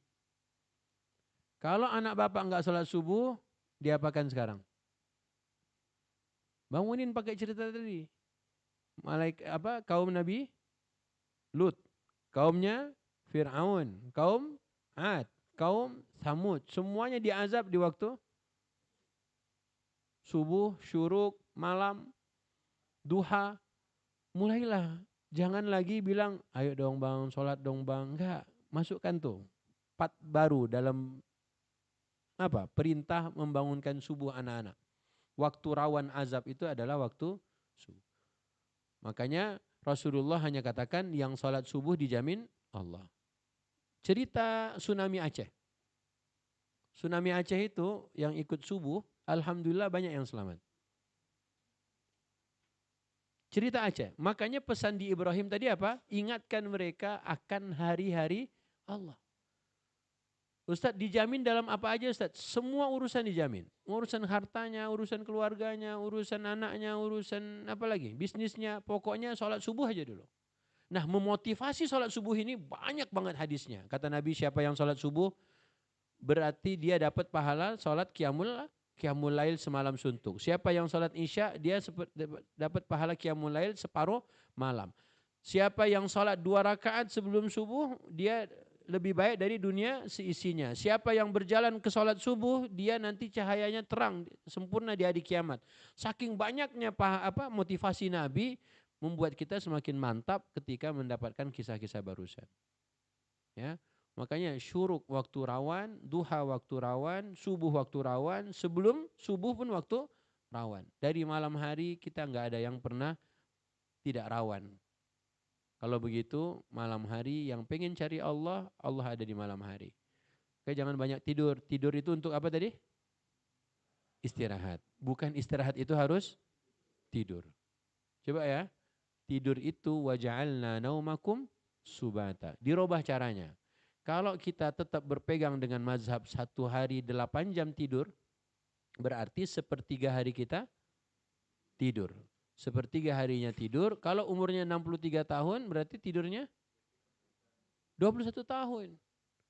Kalau anak bapak nggak sholat subuh, diapakan sekarang? Bangunin pakai cerita tadi. Kaum Nabi Lut, kaumnya Fir'aun, kaum Ad, kaum Samud. Semuanya diazab di waktu subuh, syuruk, malam, duha. Mulailah. Jangan lagi bilang, ayo dong bang, sholat dong bang. Enggak, masukkan tuh. Baru dalam perintah membangunkan subuh anak-anak. Waktu rawan azab itu adalah waktu subuh. Makanya Rasulullah hanya katakan yang sholat subuh dijamin Allah. Cerita tsunami Aceh. Tsunami Aceh itu yang ikut subuh, alhamdulillah banyak yang selamat. Cerita Aceh. Makanya pesan di Ibrahim tadi apa? Ingatkan mereka akan hari-hari Allah. Ustadz dijamin dalam apa aja Ustadz? Semua urusan dijamin. Urusan hartanya, urusan keluarganya, urusan anaknya, urusan apa lagi? Bisnisnya. Pokoknya sholat subuh aja dulu. Nah memotivasi sholat subuh ini banyak banget hadisnya. Kata Nabi siapa yang sholat subuh berarti dia dapat pahala sholat qiyamul lail semalam suntuk. Siapa yang sholat isya dia dapat pahala qiyamul lail separuh malam. Siapa yang sholat 2 rakaat sebelum subuh dia lebih baik dari dunia seisinya. Siapa yang berjalan ke sholat subuh dia nanti cahayanya terang sempurna di hari kiamat. Saking banyaknya motivasi Nabi membuat kita semakin mantap ketika mendapatkan kisah-kisah barusan. Ya. Makanya syuruk waktu rawan, duha waktu rawan, subuh waktu rawan, sebelum subuh pun waktu rawan. Dari malam hari kita nggak ada yang pernah tidak rawan. Kalau begitu malam hari yang pengen cari Allah, Allah ada di malam hari. Oke, jangan banyak tidur. Tidur itu untuk apa tadi? Istirahat. Bukan istirahat itu harus tidur. Coba ya. Tidur itu waja'alna naumakum subata. Dirubah caranya. Kalau kita tetap berpegang dengan mazhab 1 hari 8 jam tidur, berarti 1/3 hari kita tidur. 1/3 harinya tidur, kalau umurnya 63 tahun berarti tidurnya 21 tahun.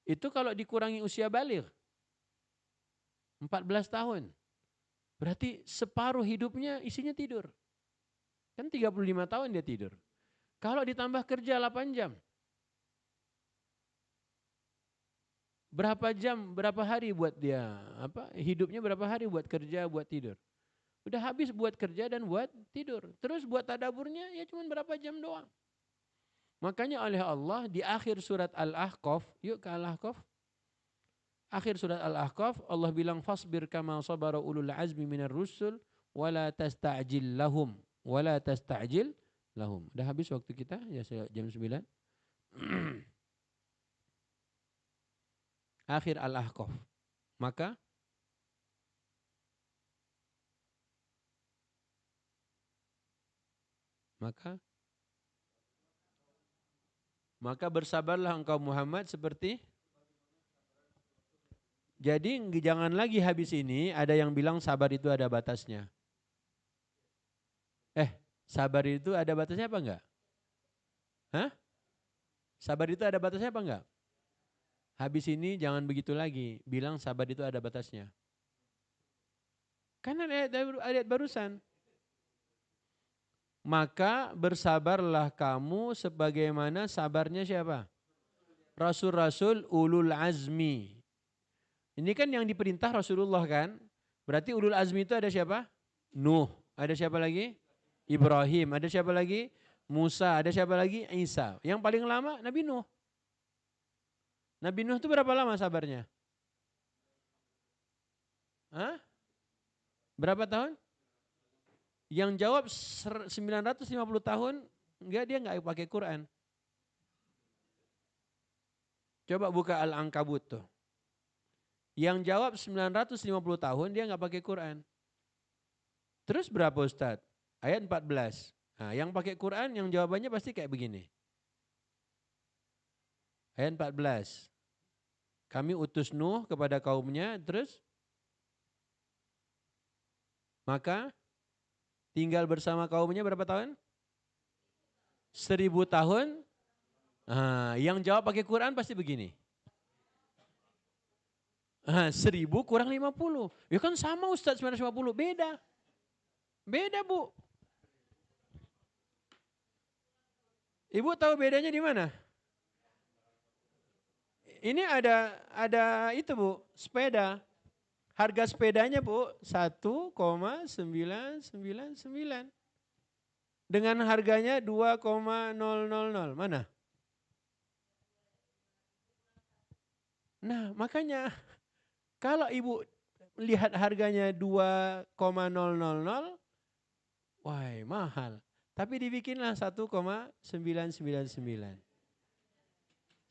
Itu kalau dikurangi usia baligh 14 tahun. Berarti separuh hidupnya isinya tidur. Kan 35 tahun dia tidur. Kalau ditambah kerja 8 jam. Berapa jam, berapa hari buat dia, hidupnya berapa hari buat kerja, buat tidur. Udah habis buat kerja dan buat tidur. Terus buat tadaburnya ya cuma berapa jam doang. Makanya oleh Allah di akhir surat Al-Ahqaf, yuk ke Al-Ahqaf. Akhir surat Al-Ahqaf Allah bilang fasbir kama sabara ulul azmi minar rusul wala tasta'jil lahum. Wala tasta'jil lahum. Udah habis waktu kita ya jam 9. Akhir Al-Ahqaf. Maka bersabarlah engkau Muhammad seperti. Jadi jangan lagi habis ini ada yang bilang sabar itu ada batasnya. Sabar itu ada batasnya apa enggak? Hah? Sabar itu ada batasnya apa enggak? Habis ini jangan begitu lagi. Bilang sabar itu ada batasnya. Kan ayat barusan. Maka bersabarlah kamu sebagaimana sabarnya siapa? Rasul-rasul ulul azmi. Ini kan yang diperintah Rasulullah kan? Berarti ulul azmi itu ada siapa? Nuh. Ada siapa lagi? Ibrahim. Ada siapa lagi? Musa. Ada siapa lagi? Isa. Yang paling lama Nabi Nuh. Nabi Nuh itu berapa lama sabarnya? Hah? Berapa tahun? Yang jawab 950 tahun, dia enggak pakai Quran. Coba buka Al-Ankabut tuh. Yang jawab 950 tahun dia enggak pakai Quran. Terus berapa Ustadz? Ayat 14. Nah, yang pakai Quran yang jawabannya pasti kayak begini. Ayat 14. Kami utus Nuh kepada kaumnya, terus maka tinggal bersama kaumnya berapa tahun? 1000 tahun. Nah, yang jawab pakai Quran pasti begini. 1000 kurang 50. Ya kan sama Ustaz 950. Beda. Beda Bu. Ibu tahu bedanya di mana? Ini ada itu Bu, sepeda. Harga sepedanya Bu 1,999. Dengan harganya 2,000. Mana? Nah, makanya kalau Ibu lihat harganya 2,000, wah mahal. Tapi dibikinlah 1,999.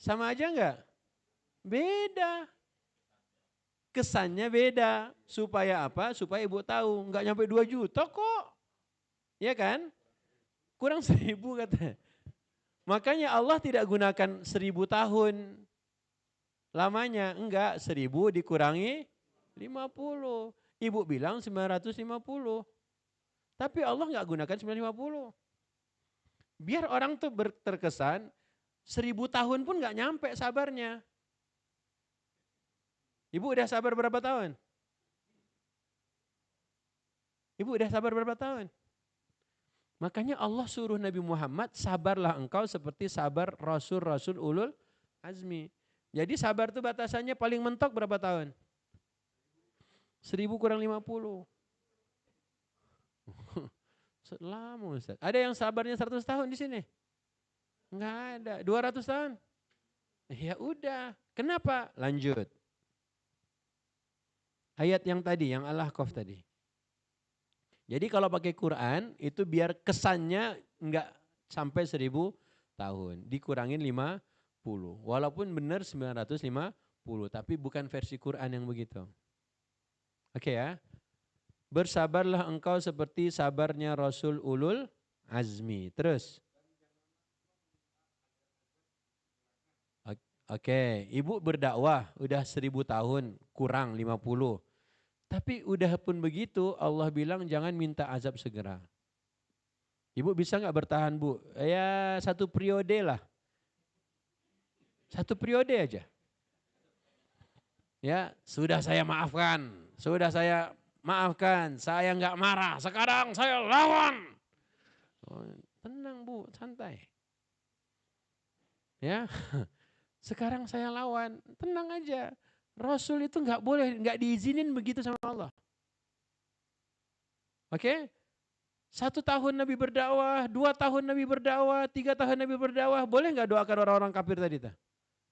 Sama aja enggak? Beda. Kesannya beda. Supaya apa? Supaya Ibu tahu. Enggak nyampe 2 juta kok. Ya kan? Kurang 1000 katanya. Makanya Allah tidak gunakan 1000 tahun lamanya. Enggak, 1000 dikurangi 50. Ibu bilang 950. Tapi Allah enggak gunakan 950. Biar orang tuh terkesan 1000 tahun pun enggak nyampe sabarnya. Ibu udah sabar berapa tahun? Ibu udah sabar berapa tahun? Makanya Allah suruh Nabi Muhammad, sabarlah engkau seperti sabar Rasul-Rasul ulul azmi. Jadi sabar itu batasannya paling mentok berapa tahun? 1000 kurang 50. Lama Ustaz. Ada yang sabarnya 100 tahun di sini? Enggak ada. 200 tahun? Ya udah. Kenapa? Lanjut. Ayat yang tadi, yang Al-Ahqaf tadi. Jadi kalau pakai Quran itu biar kesannya enggak sampai 1000 tahun. Dikurangin 50. Walaupun benar 950. Tapi bukan versi Quran yang begitu. Oke ya. Bersabarlah engkau seperti sabarnya Rasul ulul azmi. Terus. Oke, ibu berdakwah udah 1000 tahun kurang 50. Tapi udah pun begitu Allah bilang jangan minta azab segera. Ibu bisa nggak bertahan Bu? Ya 1 periode lah. 1 periode aja. Ya sudah saya maafkan. Sudah saya maafkan. Saya nggak marah. Sekarang saya lawan. Oh, tenang Bu, santai. Ya. Sekarang saya lawan, tenang aja. Rasul itu nggak boleh, nggak diizinin begitu sama Allah. Oke? 1 tahun Nabi berdakwah, 2 tahun Nabi berdakwah, 3 tahun Nabi berdakwah, boleh nggak doakan orang-orang kafir tadi? Ya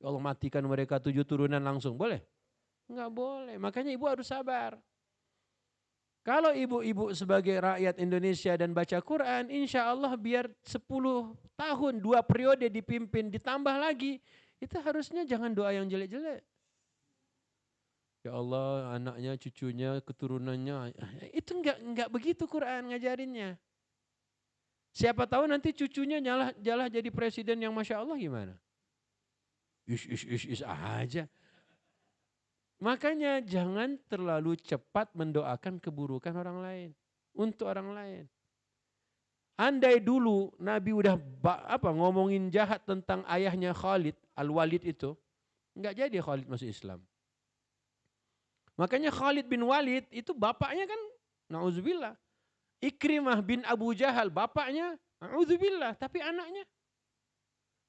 Allah matikan mereka 7 turunan langsung, boleh? Nggak boleh, makanya ibu harus sabar. Kalau ibu-ibu sebagai rakyat Indonesia dan baca Quran, insya Allah biar 10 tahun, 2 periode dipimpin, ditambah lagi, itu harusnya jangan doa yang jelek-jelek. Ya Allah, anaknya, cucunya, keturunannya. Itu enggak begitu Quran ngajarinnya. Siapa tahu nanti cucunya jalah jadi presiden yang Masya Allah gimana? Ish aja. Makanya jangan terlalu cepat mendoakan keburukan orang lain. Untuk orang lain. Andai dulu Nabi udah ngomongin jahat tentang ayahnya Khalid, Al-Walid itu. Enggak jadi Khalid masuk Islam. Makanya Khalid bin Walid itu bapaknya kan, na'udzubillah. Ikrimah bin Abu Jahal bapaknya, na'udzubillah. Tapi anaknya.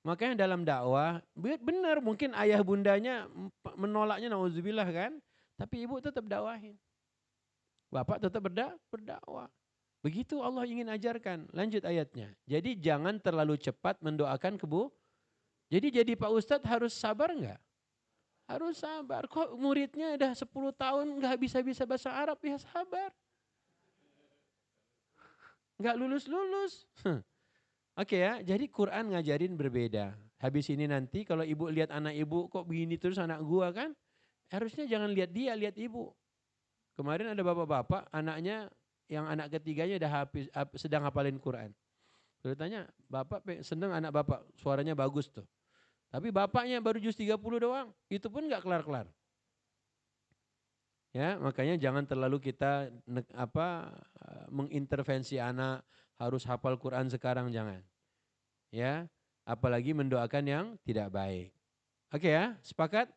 Makanya dalam dakwah, benar mungkin ayah bundanya menolaknya na'udzubillah kan. Tapi ibu tetap dakwahin. Bapak tetap berdakwah. Begitu Allah ingin ajarkan. Lanjut ayatnya. Jadi jangan terlalu cepat mendoakan Jadi Pak Ustadz harus sabar enggak? Harus sabar. Kok muridnya udah 10 tahun nggak bisa bahasa Arab? Ya sabar. Nggak lulus-lulus. Oke ya, jadi Quran ngajarin berbeda. Habis ini nanti kalau ibu lihat anak ibu kok begini terus anak gua kan. Harusnya jangan lihat dia, lihat ibu. Kemarin ada bapak-bapak, anaknya yang anak ketiganya sedang hafalin Quran. Lalu tanya, bapak seneng anak bapak, suaranya bagus tuh. Tapi bapaknya baru juz 30 doang, itu pun gak kelar-kelar. Ya, makanya jangan terlalu kita mengintervensi anak harus hafal Quran sekarang, jangan. Ya, apalagi mendoakan yang tidak baik. Oke ya, sepakat?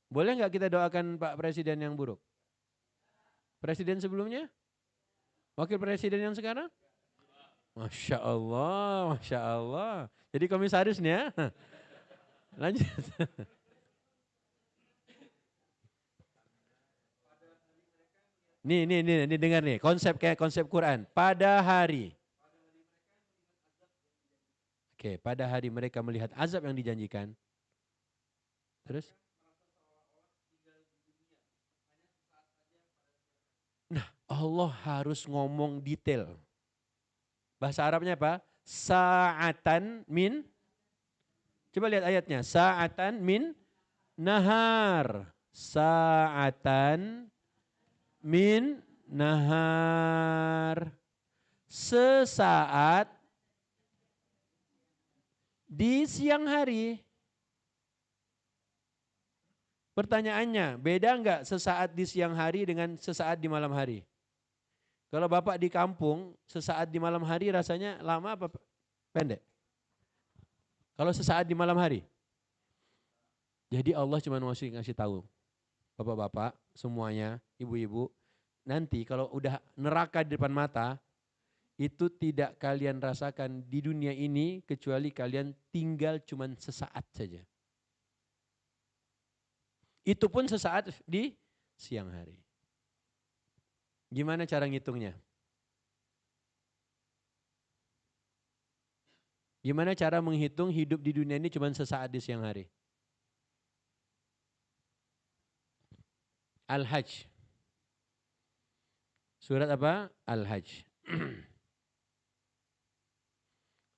Boleh nggak kita doakan Pak Presiden yang buruk? Presiden sebelumnya? Wakil Presiden yang sekarang? Masya Allah, Masya Allah. Jadi komisaris nih ya. Lanjut. Nih dengar nih, konsep kayak konsep Quran. Pada hari. Oke, pada hari mereka melihat azab yang dijanjikan. Terus? Nah, Allah harus ngomong detail. Bahasa Arabnya apa? Sa'atan min. Coba lihat ayatnya. Sa'atan min nahar. Sa'atan min nahar. Sesaat di siang hari. Pertanyaannya, beda enggak sesaat di siang hari dengan sesaat di malam hari? Kalau Bapak di kampung, sesaat di malam hari rasanya lama apa pendek? Kalau sesaat di malam hari? Jadi Allah cuma ngasih tahu, Bapak-bapak semuanya, ibu-ibu, nanti kalau udah neraka di depan mata, itu tidak kalian rasakan di dunia ini kecuali kalian tinggal cuma sesaat saja. Itu pun sesaat di siang hari. Gimana cara ngitungnya? Gimana cara menghitung hidup di dunia ini cuma sesaat di siang hari? Al-Hajj. Surat apa? Al-Hajj.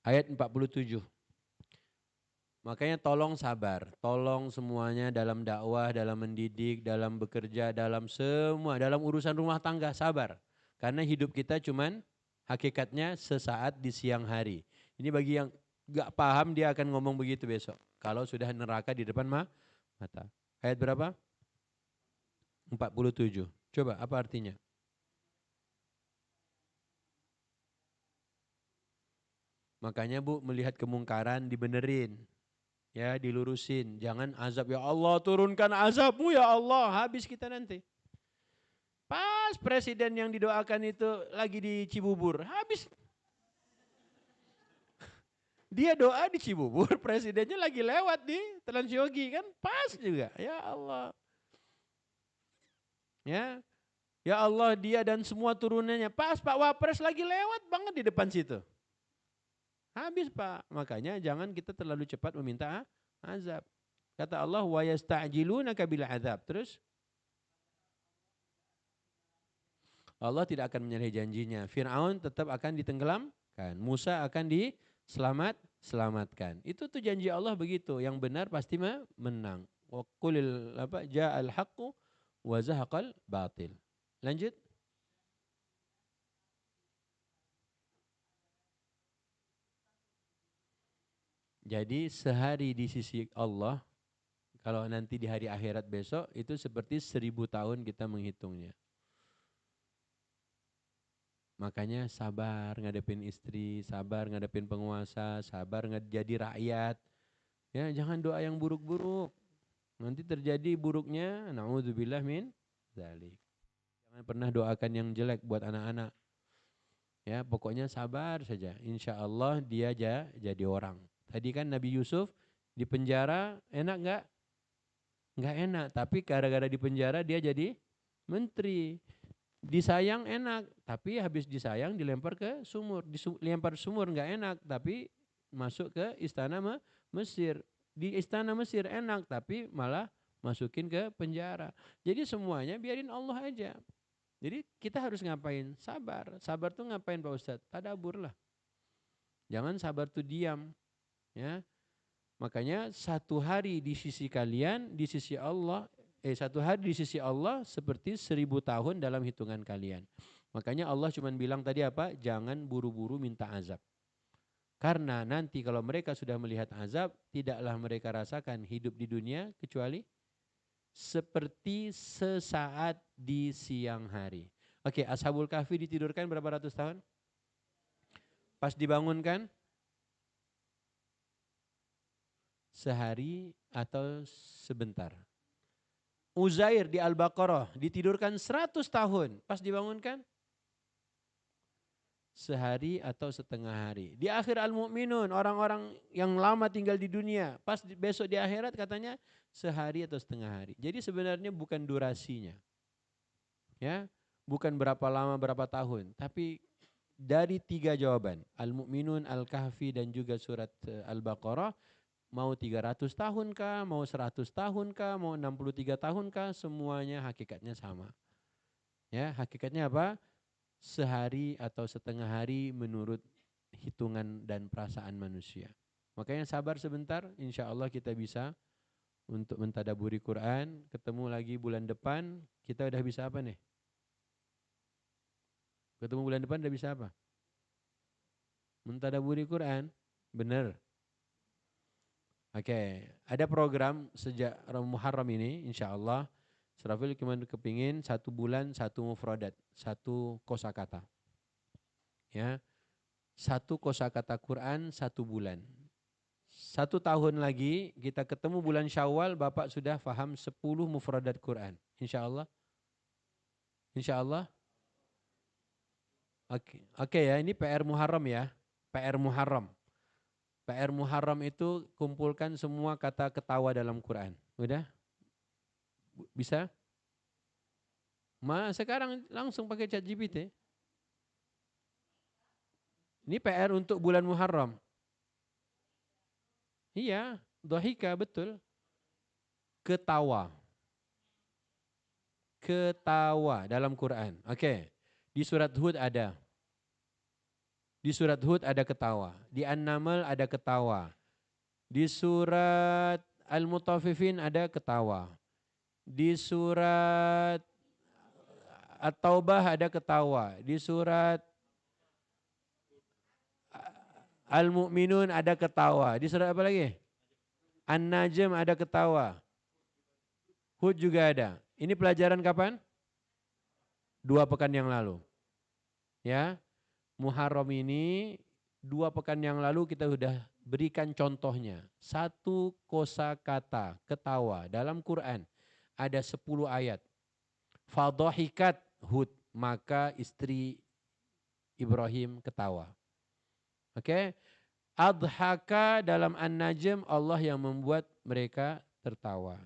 Ayat 47. Makanya tolong sabar, tolong semuanya dalam dakwah, dalam mendidik, dalam bekerja, dalam semua, dalam urusan rumah tangga sabar. Karena hidup kita cuman hakikatnya sesaat di siang hari. Ini bagi yang gak paham dia akan ngomong begitu besok. Kalau sudah neraka di depan mata. Ayat berapa? 47. Coba apa artinya? Makanya Bu melihat kemungkaran dibenerin. Ya dilurusin. Jangan azab ya Allah turunkan azabmu ya Allah. Habis kita nanti. Pas presiden yang didoakan itu lagi di Cibubur. Habis. Dia doa di Cibubur. Presidennya lagi lewat di Transyogi kan. Pas juga. Ya Allah. Ya. Ya Allah dia dan semua turunannya. Pas Pak Wapres lagi lewat banget di depan situ. Habis Pak. Makanya jangan kita terlalu cepat meminta azab. Kata Allah wa yasta'jilunaka bil azab. Terus Allah tidak akan menyalahi janjinya. Fir'aun tetap akan ditenggelamkan. Musa akan diselamatkan. Itu tuh janji Allah begitu. Yang benar pasti menang. Wa qulil ja'al haqqu wa zahaqal batil. Lanjut. Jadi sehari di sisi Allah, kalau nanti di hari akhirat besok, itu seperti 1000 tahun kita menghitungnya. Makanya sabar ngadepin istri, sabar ngadepin penguasa, sabar jadi rakyat. Ya, jangan doa yang buruk-buruk. Nanti terjadi buruknya, naudzubillah min dzalik. Jangan pernah doakan yang jelek buat anak-anak. Ya, pokoknya sabar saja. Insya Allah dia jadi orang. Tadi kan Nabi Yusuf di penjara enak nggak? Nggak enak. Tapi gara-gara di penjara dia jadi menteri. Disayang enak, tapi habis disayang dilempar ke sumur. Dilempar sumur nggak enak, tapi masuk ke istana Mesir. Di istana Mesir enak, tapi malah masukin ke penjara. Jadi semuanya biarin Allah aja. Jadi kita harus ngapain? Sabar. Sabar tuh ngapain Pak Ustadz? Tadabur lah. Jangan sabar tuh diam. Ya. Makanya satu hari di sisi kalian, di sisi Allah, satu hari di sisi Allah seperti 1000 tahun dalam hitungan kalian. Makanya Allah cuma bilang tadi apa? Jangan buru-buru minta azab. Karena nanti kalau mereka sudah melihat azab, tidaklah mereka rasakan hidup di dunia kecuali seperti sesaat di siang hari. Oke, Ashabul Kahfi ditidurkan berapa ratus tahun? Pas dibangunkan sehari atau sebentar. Uzair di Al-Baqarah ditidurkan 100 tahun. Pas dibangunkan sehari atau setengah hari. Di akhir Al-Mu'minun, orang-orang yang lama tinggal di dunia, pas besok di akhirat katanya sehari atau setengah hari. Jadi sebenarnya bukan durasinya. Ya, bukan berapa lama, berapa tahun, tapi dari 3 jawaban, Al-Mu'minun, Al-Kahfi dan juga surat Al-Baqarah, mau 300 tahun kah, mau 100 tahun kah, mau 63 tahun kah, semuanya hakikatnya sama. Ya, hakikatnya apa? Sehari atau setengah hari menurut hitungan dan perasaan manusia. Makanya sabar sebentar, insya Allah kita bisa untuk mentadaburi Quran. Ketemu lagi bulan depan, kita udah bisa apa nih? Ketemu bulan depan udah bisa apa? Mentadaburi Quran, benar. Oke, ada program sejak Muharram ini, insya Allah Serafil cuma kepingin 1 bulan 1 mufradat, 1 kosakata. Ya, 1 kosakata Quran 1 bulan. 1 tahun lagi kita ketemu bulan Syawal, Bapak sudah faham 10 mufradat Quran. Insya Allah. Insya Allah. Oke ya, ini PR Muharram ya. PR Muharram. PR Muharram itu kumpulkan semua kata ketawa dalam Quran. Udah? Bisa? Sekarang langsung pakai ChatGPT. Ini PR untuk bulan Muharram. Iya, dhahika betul. Ketawa. Ketawa dalam Quran. Oke. Di surat Hud ada. Di surat Hud ada ketawa. Di An-Naml ada ketawa. Di surat Al-Mutaffifin ada ketawa. Di surat At-Taubah ada ketawa. Di surat Al-Mu'minun ada ketawa. Di surat apa lagi? An-Najm ada ketawa. Hud juga ada. Ini pelajaran kapan? 2 pekan yang lalu. Ya, Muharram ini 2 pekan yang lalu kita sudah berikan contohnya. 1 kosakata ketawa dalam Quran ada 10 ayat. Fadhahikat Hud, maka istri Ibrahim ketawa. Oke. Adhaka dalam An-Najm Allah yang membuat mereka tertawa.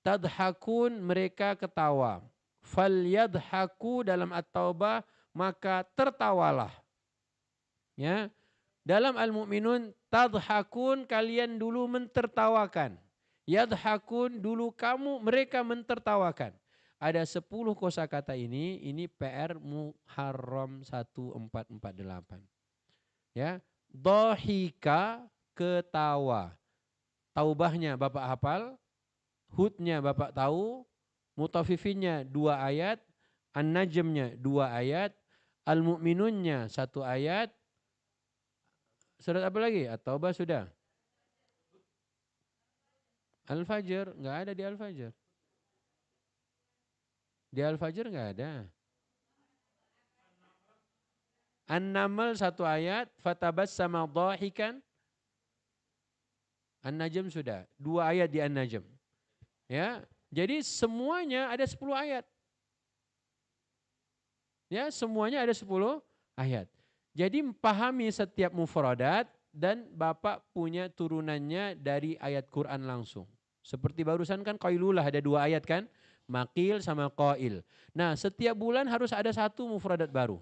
Tadhakun mereka ketawa. Falyadhaku dalam At-Taubah maka tertawalah. Ya. Dalam Al-Mu'minun tadhakun kalian dulu mentertawakan. Yadhakun dulu mereka mentertawakan. Ada 10 kosakata ini PR Muharram 1448. Ya, dhahika ketawa. Taubahnya Bapak hafal, Hudnya Bapak tahu, Mutaffifinnya 2 ayat, An-Najmnya 2 ayat, Al-Mu'minunnya 1 ayat. Surat apa lagi? At-Taubah sudah. Al-Fajr, enggak ada di Al-Fajr. Di Al-Fajr enggak ada. An-Naml 1 ayat, fatabassama dhahikan. An-Najm sudah, 2 ayat di An-Najm. Ya, jadi semuanya ada 10 ayat. Ya, semuanya ada 10 ayat. Jadi pahami setiap mufradat dan Bapak punya turunannya dari ayat Quran langsung. Seperti barusan kan qailulah ada 2 ayat kan? Maqil sama qail. Nah, setiap bulan harus ada 1 mufradat baru.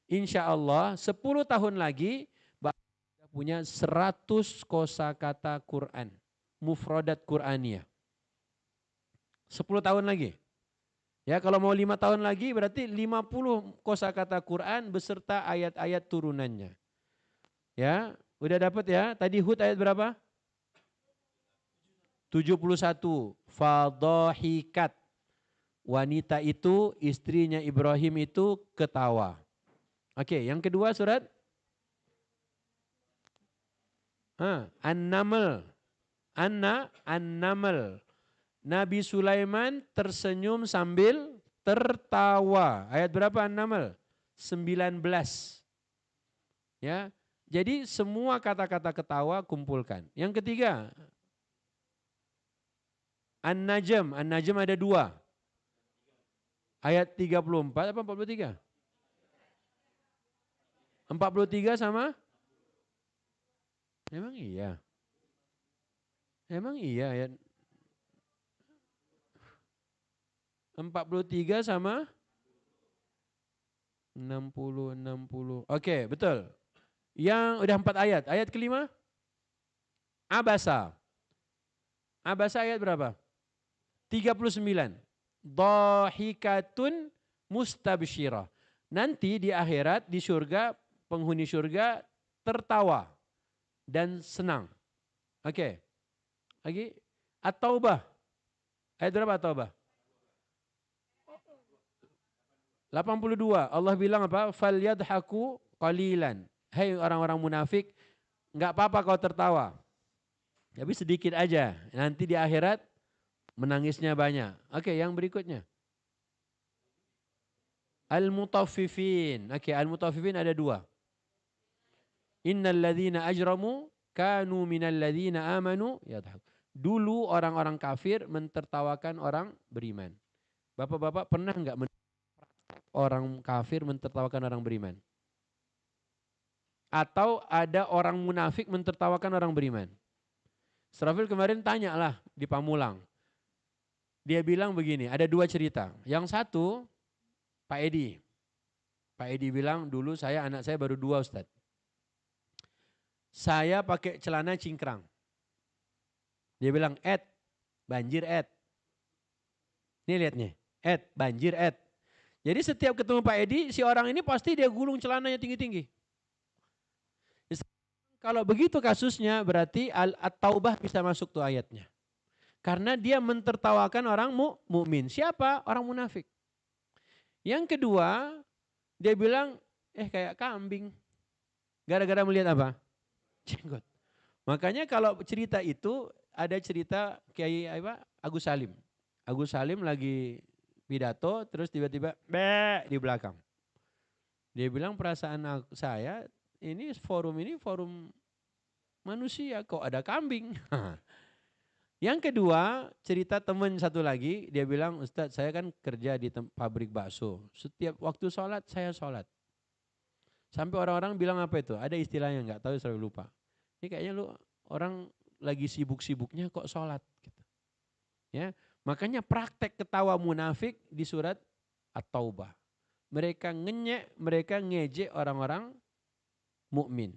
Insya Allah 10 tahun lagi Bapak punya 100 kosakata Quran. Mufradat Quraniyah. 10 tahun lagi. Ya, kalau mau 5 tahun lagi berarti 50 kosakata Quran beserta ayat-ayat turunannya. Ya, udah dapat ya? Tadi Hud ayat berapa? 71. Fadhahikat. Wanita itu, istrinya Ibrahim itu ketawa. Oke, yang kedua surat An-Naml. An-Naml. Nabi Sulaiman tersenyum sambil tertawa. Ayat berapa An-Naml? 19. Ya. Jadi semua kata-kata ketawa kumpulkan. Yang ketiga, An-Najm. An-Najm ada 2. Ayat 34 apa 43? 43 sama? Emang iya. Emang iya ayat 43 sama 60. Oke, betul. Yang udah 4 ayat. Ayat kelima, Abasa. Abasa ayat berapa? 39. Dhahikatun mustabsyirah. Nanti di akhirat, di surga, penghuni surga tertawa dan senang. Oke. Lagi. At-Taubah. Ayat berapa At-Taubah? 82. Allah bilang apa? Falyadhaku qalilan. Hai orang-orang munafik, enggak apa-apa kau tertawa. Tapi sedikit aja. Nanti di akhirat menangisnya banyak. Oke, yang berikutnya. Al-Mutaffifin. Oke, Al-Mutaffifin ada 2. Innal ladzina ajramu kanu minal ladzina amanu yadhak. Dulu orang-orang kafir mentertawakan orang beriman. Bapak-bapak pernah enggak orang kafir mentertawakan orang beriman? Atau ada orang munafik mentertawakan orang beriman? Serafil kemarin tanyalah di Pamulang. Dia bilang begini, ada 2 cerita. Yang satu, Pak Edi. Pak Edi bilang, dulu anak saya baru 2 Ustadz. Saya pakai celana cingkrang. Dia bilang, banjir Ini lihat nih, banjir Jadi setiap ketemu Pak Edi, si orang ini pasti dia gulung celananya tinggi-tinggi. Kalau begitu kasusnya berarti At-Taubah bisa masuk tuh ayatnya. Karena dia mentertawakan orang mukmin. Siapa? Orang munafik. Yang kedua, dia bilang, kayak kambing. Gara-gara melihat apa? Jenggot. Makanya kalau cerita itu, ada cerita Kiai Agus Salim. Agus Salim lagi pidato, terus tiba-tiba di belakang. Dia bilang perasaan saya, ini forum manusia, kok ada kambing. Yang kedua, cerita teman satu lagi, dia bilang, Ustadz saya kan kerja di pabrik bakso. Setiap waktu sholat, saya sholat. Sampai orang-orang bilang apa itu? Ada istilahnya nggak tahu, saya lupa. Ini kayaknya lu orang lagi sibuk-sibuknya kok sholat. Gitu. Ya, makanya praktek ketawa munafik di surat At-Taubah. Mereka ngenyek, mereka ngejek orang-orang mukmin.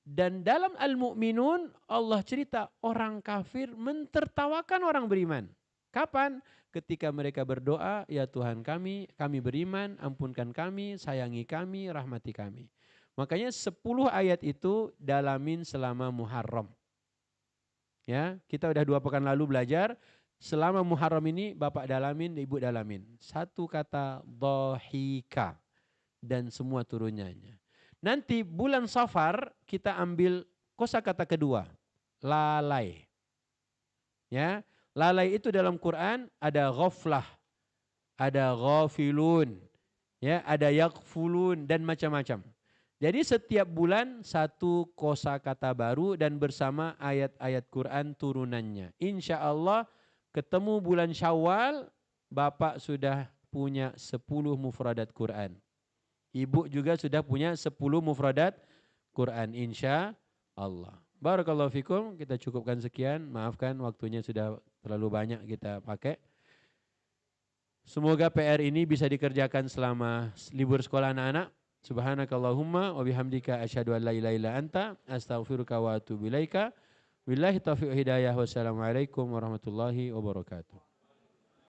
Dan dalam Al-Mu'minun Allah cerita orang kafir mentertawakan orang beriman. Kapan? Ketika mereka berdoa, ya Tuhan kami beriman, ampunkan kami, sayangi kami, rahmati kami. Makanya 10 ayat itu dalamin selama Muharram. Ya, kita udah 2 pekan lalu belajar, selama Muharram ini Bapak dalamin, Ibu dalamin. Satu kata dhahika dan semua turunannya. Nanti bulan Safar kita ambil kosakata kedua, lalai. Ya, lalai itu dalam Quran ada ghaflah, ada ghafilun, ya, ada yaghfulun dan macam-macam. Jadi setiap bulan satu kosakata baru dan bersama ayat-ayat Quran turunannya. Insya Allah ketemu bulan Syawal, Bapak sudah punya 10 mufradat Quran. Ibu juga sudah punya 10 mufradat Quran insya Allah. Barakallahu fikum, kita cukupkan sekian. Maafkan waktunya sudah terlalu banyak kita pakai. Semoga PR ini bisa dikerjakan selama libur sekolah anak-anak. Subhanakallahumma wa bihamdika asyhadu an la ilaha illa anta astaghfiruka wa atubu ilaika. Billahi taufiq hidayah. Wassalamualaikum warahmatullahi wabarakatuh.